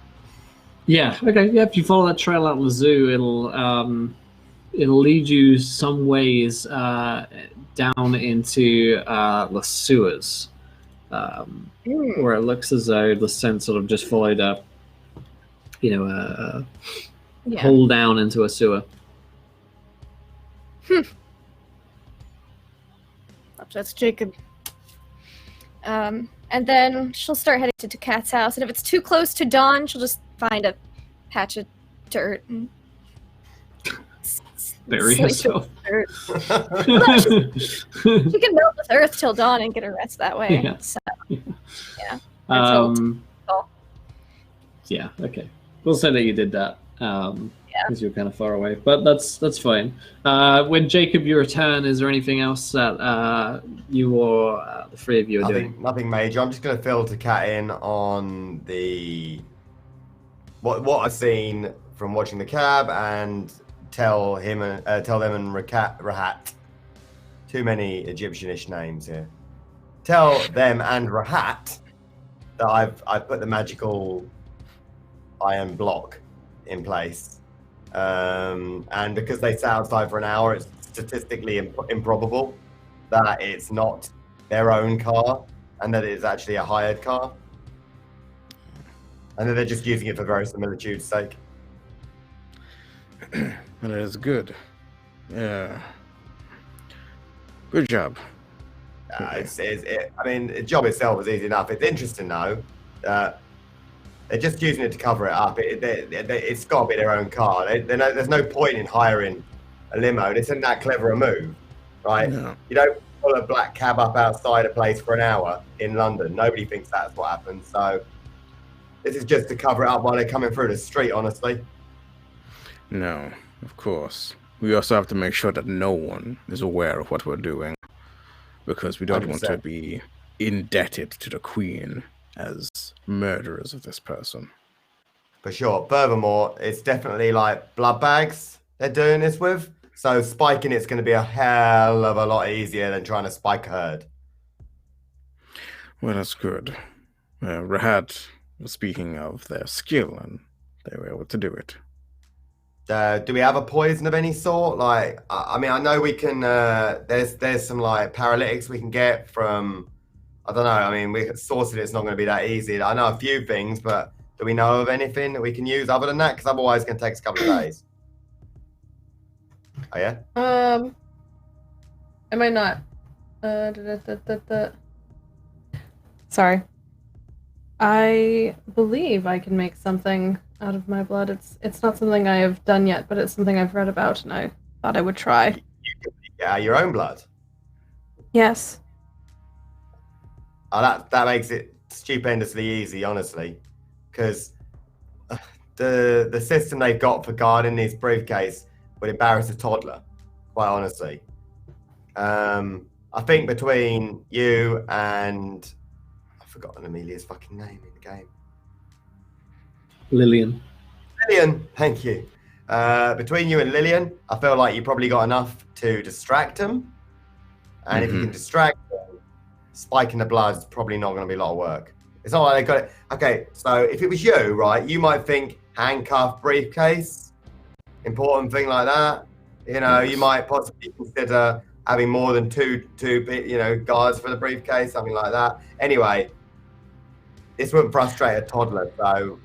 Yeah. Okay. Yeah. If you follow that trail out of the zoo, it'll lead you some ways down into the sewers, where it looks as though the scent sort of just followed Yeah. hole down into a sewer. That's Jacob. And then she'll start heading to Cat's house, and if it's too close to dawn, she'll just find a patch of dirt and Bury sleep herself. with dirt. She can melt with earth till dawn and get her rest that way. Yeah. So, yeah. Yeah, okay. We'll say that you did that. Because you're kind of far away. But that's fine. When Jacob, you return, is there anything else that you or the three of you are doing? Nothing major. I'm just going to filter Cat in on the what I've seen from watching the cab and tell them and Rahat. Too many Egyptianish names here. Tell them and Rahat that I've put the magical iron block in place. And because they sat outside for an hour, it's statistically improbable that it's not their own car and that it's actually a hired car. And that they're just using it for verisimilitude's sake. That is good. Yeah. Good job. I mean, the job itself is easy enough. It's interesting, though. They're just using it to cover it up. It's got to be their own car. There's no point in hiring a limo. This isn't that clever a move, right? No. You don't pull a black cab up outside a place for an hour in London. Nobody thinks that's what happens. So this is just to cover it up while they're coming through the street, honestly. No, of course. We also have to make sure that no one is aware of what we're doing, because we don't 100%. want to be indebted to the Queen as murderers of this person. For sure. Furthermore, it's definitely like blood bags they're doing this with. So spiking it's going to be a hell of a lot easier than trying to spike a herd. Well, that's good. Rahat was speaking of their skill, and they were able to do it. Do we have a poison of any sort? Like, I mean, I know we can. There's some like paralytics we can get from. I don't know. I mean, sourcing it's not going to be that easy. I know a few things, but do we know of anything that we can use other than that? Because otherwise, it's going to take us a couple of days. Oh yeah. Am I not? Sorry. I believe I can make something out of my blood. It's not something I have done yet, but it's something I've read about, and I thought I would try. Yeah, your own blood. Yes. Oh, that makes it stupendously easy, honestly, because the system they've got for guarding this briefcase would embarrass a toddler, quite honestly. I think between you and I've forgotten Amelia's fucking name in the game. Lillian, thank you. Between you and Lillian, I feel like you probably got enough to distract them, and if you can distract them, spiking the blood is probably not going to be a lot of work. It's not like they got it. Okay, so if it was you, right, you might think handcuff, briefcase, important thing like that. You know, you might possibly consider having more than two, guards for the briefcase, something like that. Anyway, this wouldn't frustrate a toddler, so.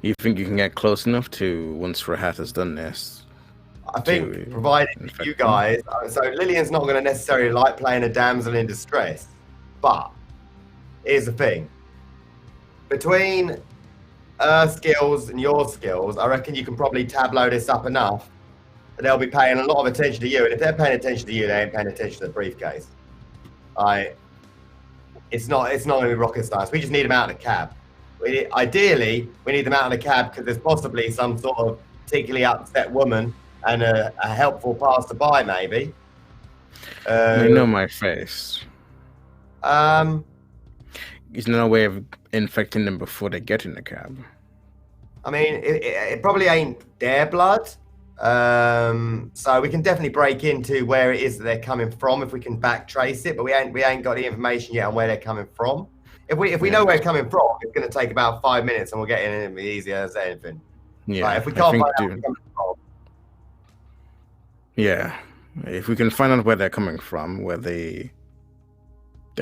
You think you can get close enough to, once Rahat has done this? I think, provided you guys, so Lillian's not going to necessarily like playing a damsel in distress, but here's the thing. Between her skills and your skills, I reckon you can probably tableau this up enough that they'll be paying a lot of attention to you, and if they're paying attention to you, they ain't paying attention to the briefcase. It's not going to be rocket science. We just need them out of the cab. Ideally, we need them out of the cab because there's possibly some sort of particularly upset woman and a helpful passerby, maybe. They know my face. Is there no way of infecting them before they get in the cab? I mean, it probably ain't their blood. So we can definitely break into where it is that they're coming from if we can back trace it, but we ain't got the information yet on where they're coming from. If we know where it's coming from, it's going to take about 5 minutes and we'll get in and it'll be easier as anything. Yeah. Right, if we can't find out where they're coming from. Yeah. If we can find out where they're coming from, where the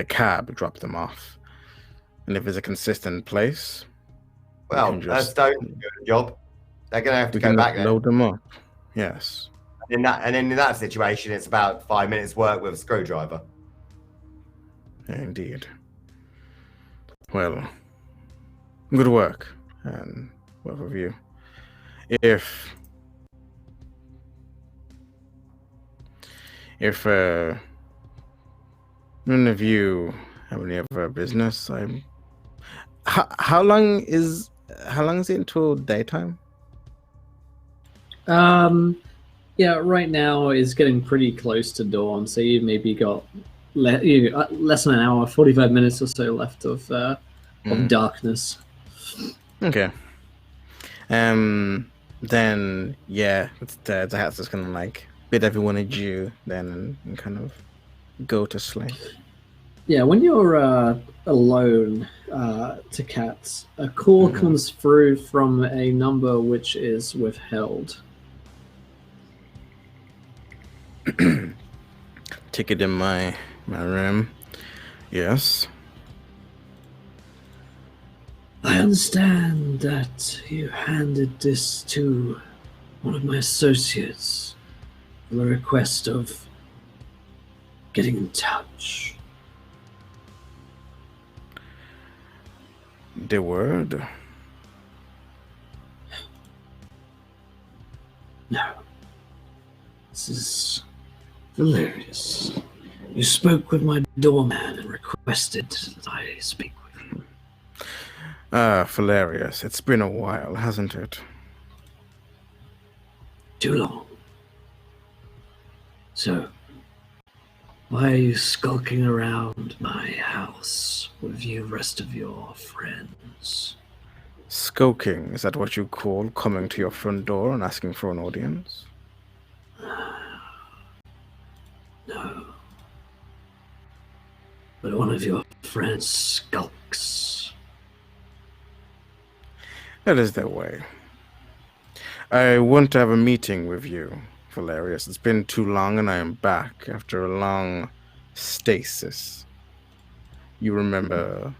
cab dropped them off, and if it's a consistent place, Well, can that's just don't do the job. They're going to have to we go can back there. load them up. Yes. And in that situation, it's about 5 minutes work with a screwdriver. Indeed. Well, good work, and both of you. If none of you have any other business, how long is it until daytime? Yeah, right now is getting pretty close to dawn, so you've maybe got less than an hour, 45 minutes or so left of darkness. Okay. Then yeah, the hat's just gonna like bid everyone adieu then and kind of go to sleep. Yeah, when you're alone to cats, a call comes through from a number which is withheld. Ticket in my room. Yes. I understand that you handed this to one of my associates for the request of getting in touch. The word? No. This is hilarious. You spoke with my doorman and requested that I speak with you. Hilarious. It's been a while, hasn't it? Too long. So, why are you skulking around my house with the rest of your friends? Skulking, is that what you call coming to your front door and asking for an audience? No. But one of your friends skulks. That is their way. I want to have a meeting with you, Valerius. It's been too long and I am back after a long stasis. You remember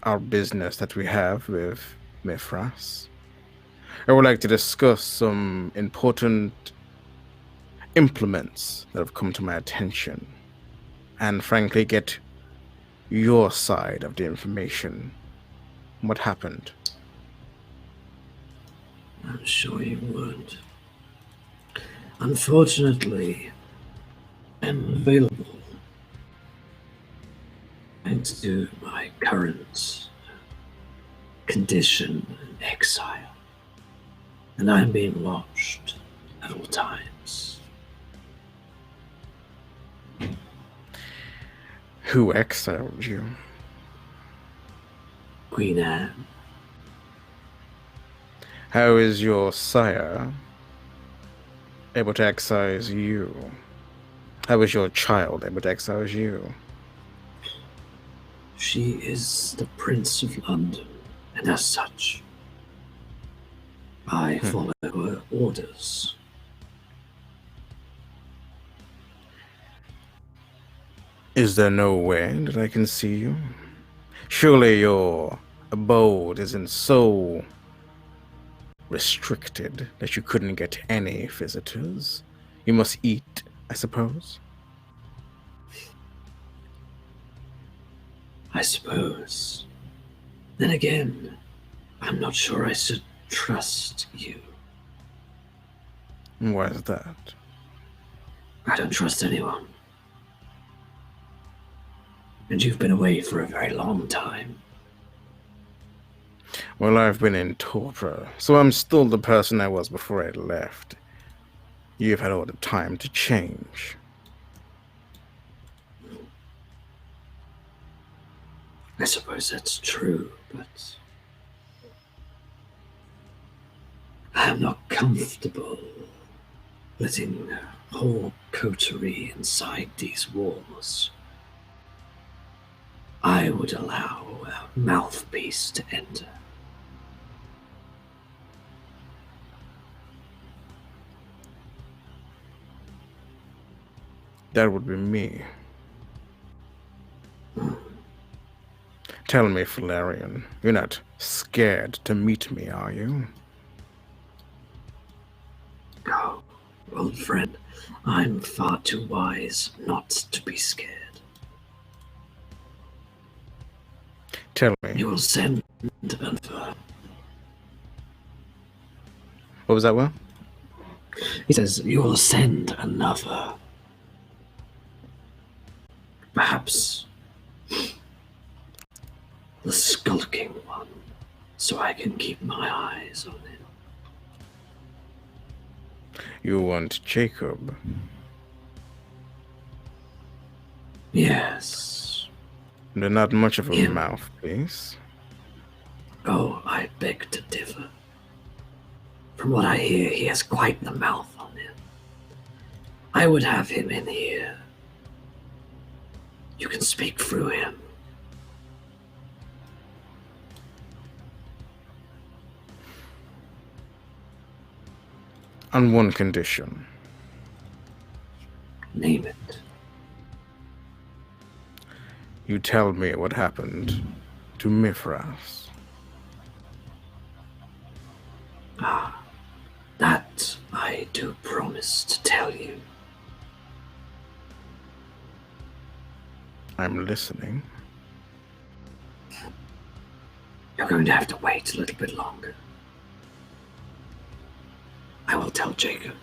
our business that we have with Mithras? I would like to discuss some important implements that have come to my attention and frankly get your side of the information. What happened? I'm sure you would. Unfortunately, I'm available thanks to my current condition in exile. And I'm being watched at all times. Who exiled you? Queen Anne. How is your sire able to excise you? How is your child able to excise you? She is the Prince of London, and as such, I follow her orders. Is there no way that I can see you? Surely your abode isn't so restricted that you couldn't get any visitors. You must eat, I suppose. I suppose. Then again, I'm not sure I should trust you. Why is that? I don't trust anyone. And you've been away for a very long time. Well, I've been in torpor, so I'm still the person I was before I left. You've had all the time to change. I suppose that's true, but I'm not comfortable letting a whole coterie inside these walls. I would allow a mouthpiece to enter. That would be me. Tell me, Valerian, you're not scared to meet me, are you? Oh, old friend, I'm far too wise not to be scared. Tell me. You will send another. What was that, Will? He says, you will send another. Perhaps the skulking one, so I can keep my eyes on him. You want Jacob? Yes. They're not much of a Him. mouthpiece. Oh, I beg to differ. From what I hear, he has quite the mouth on him. I would have him in here. You can speak through him. On one condition. Name it. You tell me what happened to Mithras. Ah, that I do promise to tell you. I'm listening. You're going to have to wait a little bit longer. I will tell Jacob.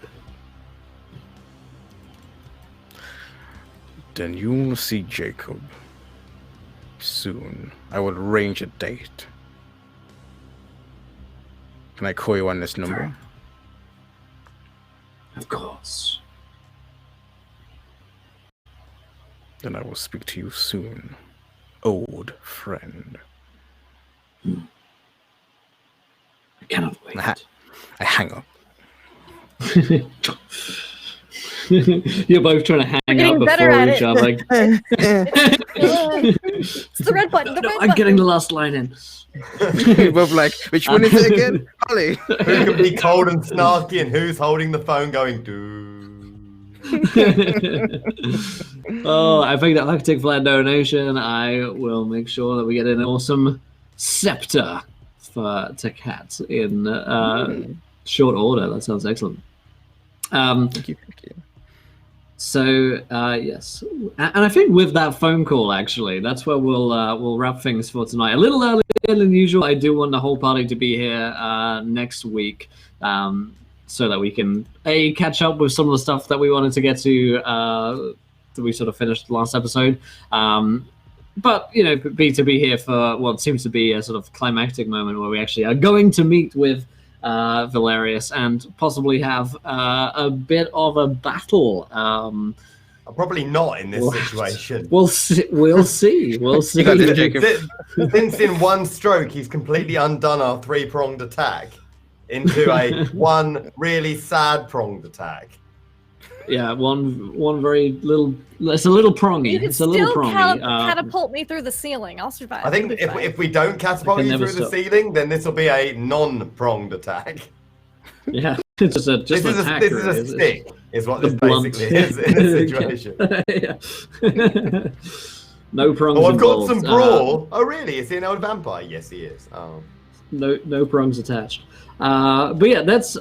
Then you'll see Jacob soon. I will arrange a date. Can I call you on this number? Of course. Then I will speak to you soon, old friend. I cannot wait. I hang up. You're both trying to hang getting out better before at each it. other. It's the red button. The red I'm button. getting the last line in. You're both like, which one is it again? Holly. Who can be cold and snarky, and who's holding the phone going, dude? Oh, I think that Arctic Flat donation. I will make sure that we get an awesome scepter to Cat in short order. That sounds excellent. Thank you. So yes, and I think with that phone call, actually, that's where we'll wrap things for tonight. A little earlier than usual. I do want the whole party to be here next week, so that we can catch up with some of the stuff that we wanted to get to that we sort of finished last episode. But you know, to be here for what seems to be a sort of climactic moment where we actually are going to meet with Valerius and possibly have a bit of a battle. Probably not in this situation. We'll see. We'll see. We'll see. got this, Jacob. Since in one stroke he's completely undone our three-pronged attack into a one really sad pronged attack. Yeah, one very little. It's a little prongy. You can It's a little still prongy. catapult me through the ceiling. I'll survive. I think if we don't catapult I can you never through the stop. ceiling, then this will be a non-pronged attack. Yeah, it's just an This attack. is a really. stick, is what The this blunt. basically is in this situation. Yeah. No prongs Oh, I've got involved. some brawl. Oh, really? Is he an old vampire? Yes, he is. Oh. No prongs attached. But yeah, that's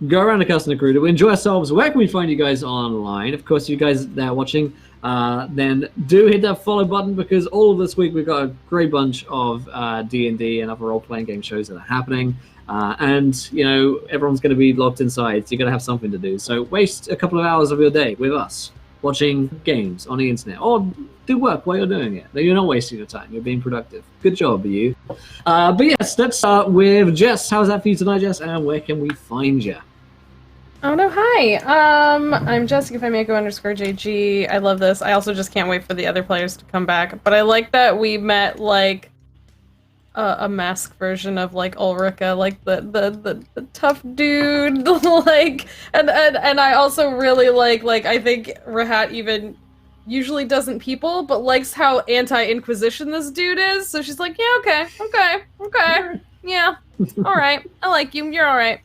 go around the cast and the crew. We enjoy ourselves. Where can we find you guys online? Of course, you guys that are watching, then do hit that follow button, because all of this week we've got a great bunch of D&D and other role-playing game shows that are happening. And, you know, everyone's going to be locked inside, so you're going to have something to do. So waste a couple of hours of your day with us, watching games on the internet, or do work while you're doing it. You're not wasting your time. You're being productive. Good job, you. But yes, let's start with Jess. How's that for you tonight, Jess? And where can we find you? Oh no, hi. I'm Jessica _JG. I love this. I also just can't wait for the other players to come back. But I like that we met like a mask version of like Ulrika, like the tough dude. Like and I also really like I think Rahat even usually doesn't people, but likes how anti-Inquisition this dude is. So she's like, yeah, okay, yeah, all right, I like you. You're all right.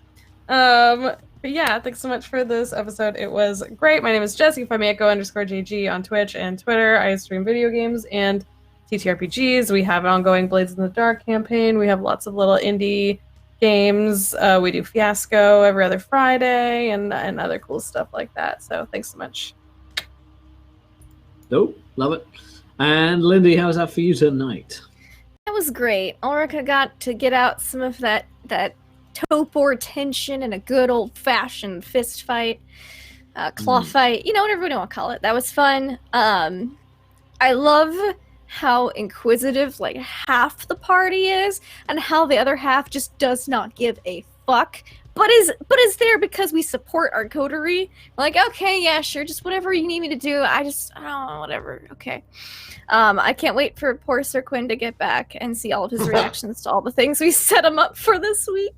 But yeah, thanks so much for this episode. It was great. My name is Jess. You can find me at @go_JG on Twitch and Twitter. I stream video games and TTRPGs. We have an ongoing Blades in the Dark campaign. We have lots of little indie games. We do Fiasco every other Friday and other cool stuff like that. So thanks so much. Nope, love it. And Lindy, how's that for you tonight? That was great. Ulrika got to get out some of that topor tension in a good old-fashioned fist fight, claw fight, whatever you want to call it. That was fun. I love how inquisitive like half the party is, and how the other half just does not give a fuck, but is there because we support our coterie. We're like, okay, yeah, sure, just whatever you need me to do. I don't know, whatever. Okay. I can't wait for poor Sir Quinn to get back and see all of his reactions to all the things we set him up for this week.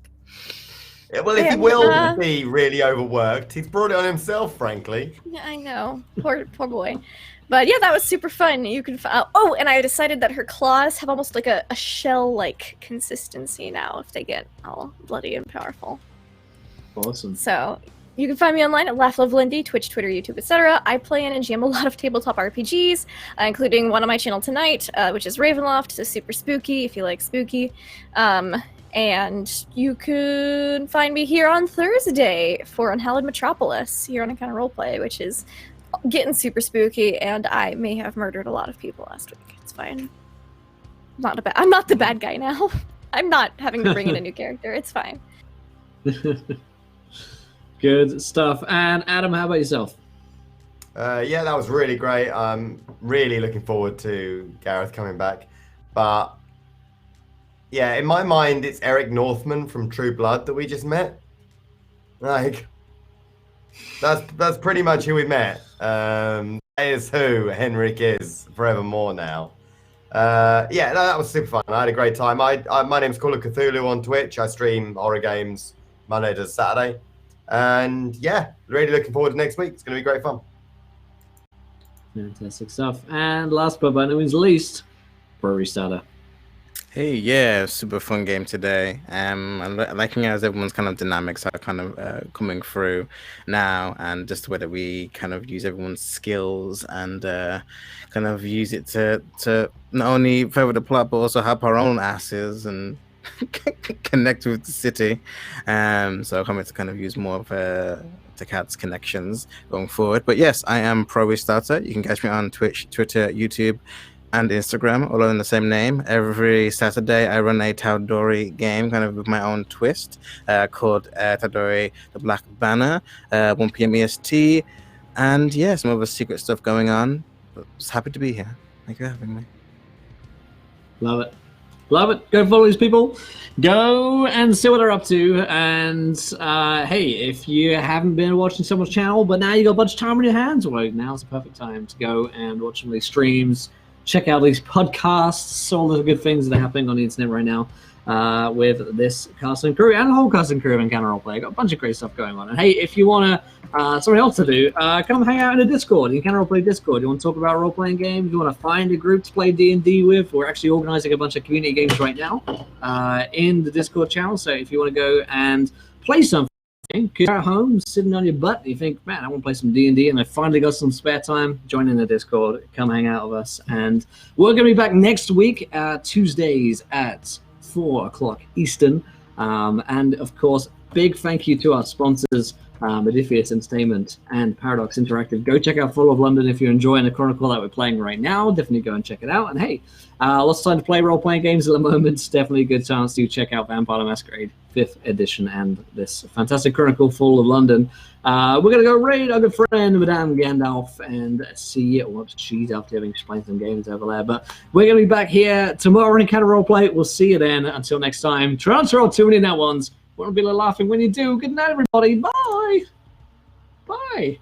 Yeah, well, if he will be really overworked, he's brought it on himself, frankly. Yeah, I know. Poor boy. But yeah, that was super fun. You can. Oh, and I decided that her claws have almost like a shell-like consistency now if they get all bloody and powerful. Awesome. So you can find me online at LaughLoveLindy, Twitch, Twitter, YouTube, etc. I play and GM a lot of tabletop RPGs, including one on my channel tonight, which is Ravenloft, so super spooky if you like spooky. And you can find me here on Thursday for Unhallowed Metropolis, here on Encounter Roleplay, which is getting super spooky, and I may have murdered a lot of people last week. It's fine. I'm not the bad guy now. I'm not having to bring in a new character. It's fine. Good stuff. And Adam, how about yourself? Yeah, that was really great. I'm really looking forward to Gareth coming back. But yeah, in my mind, it's Eric Northman from True Blood that we just met. Like, that's pretty much who we met. That is who Henrik is forevermore now. Yeah, no, that was super fun. I had a great time. My name's Call of Cthulhu on Twitch. I stream horror games Monday to Saturday. And yeah, really looking forward to next week. It's going to be great fun. Fantastic stuff. And last but by no means least, Pro Restarter. Hey, yeah, super fun game today. I'm liking as everyone's kind of dynamics are kind of coming through now, and just the way that we kind of use everyone's skills and kind of use it to not only further the plot but also help our own asses and connect with the city. So I'm coming to kind of use more of Takat's connections going forward. But yes, I am Pro Restarter. You can catch me on Twitch, Twitter, YouTube, and Instagram, all in the same name. Every Saturday, I run a Tal'Dorei game, kind of with my own twist, called Tal'Dorei The Black Banner, 1 p.m. EST. And yeah, some other secret stuff going on. But just happy to be here. Thank you for having me. Love it. Love it. Go follow these people. Go and see what they're up to. And hey, if you haven't been watching someone's channel, but now you got a bunch of time on your hands, well, now's the perfect time to go and watch some of these streams. Check out these podcasts, all the good things that are happening on the internet right now with this cast and crew and the whole cast and crew of Encounter Roleplay. Got a bunch of great stuff going on. And hey, if you want something else to do, come hang out in the Discord, the Encounter Roleplay Discord. You want to talk about role-playing games? You want to find a group to play D&D with? We're actually organizing a bunch of community games right now in the Discord channel. So if you want to go and play something, because you're at home sitting on your butt and you think, man, I want to play some D&D and I finally got some spare time, join in the Discord, come hang out with us. And we're going to be back next week, Tuesdays at 4 o'clock Eastern. And of course, big thank you to our sponsors, Modiphius Entertainment and Paradox Interactive. Go check out Fall of London if you're enjoying the Chronicle that we're playing right now. Definitely go and check it out. And hey, lots of time to play role-playing games at the moment. It's definitely a good chance to check out Vampire the Masquerade 5th edition and this fantastic Chronicle, Fall of London. We're going to go raid our good friend Madame Gandalf and see what she's up to, having explained some games over there. But we're going to be back here tomorrow in Encounter Roleplay. We'll see you then. Until next time, transfer all 2 in that ones. Won't be laughing when you do. Good night, everybody. Bye. Bye.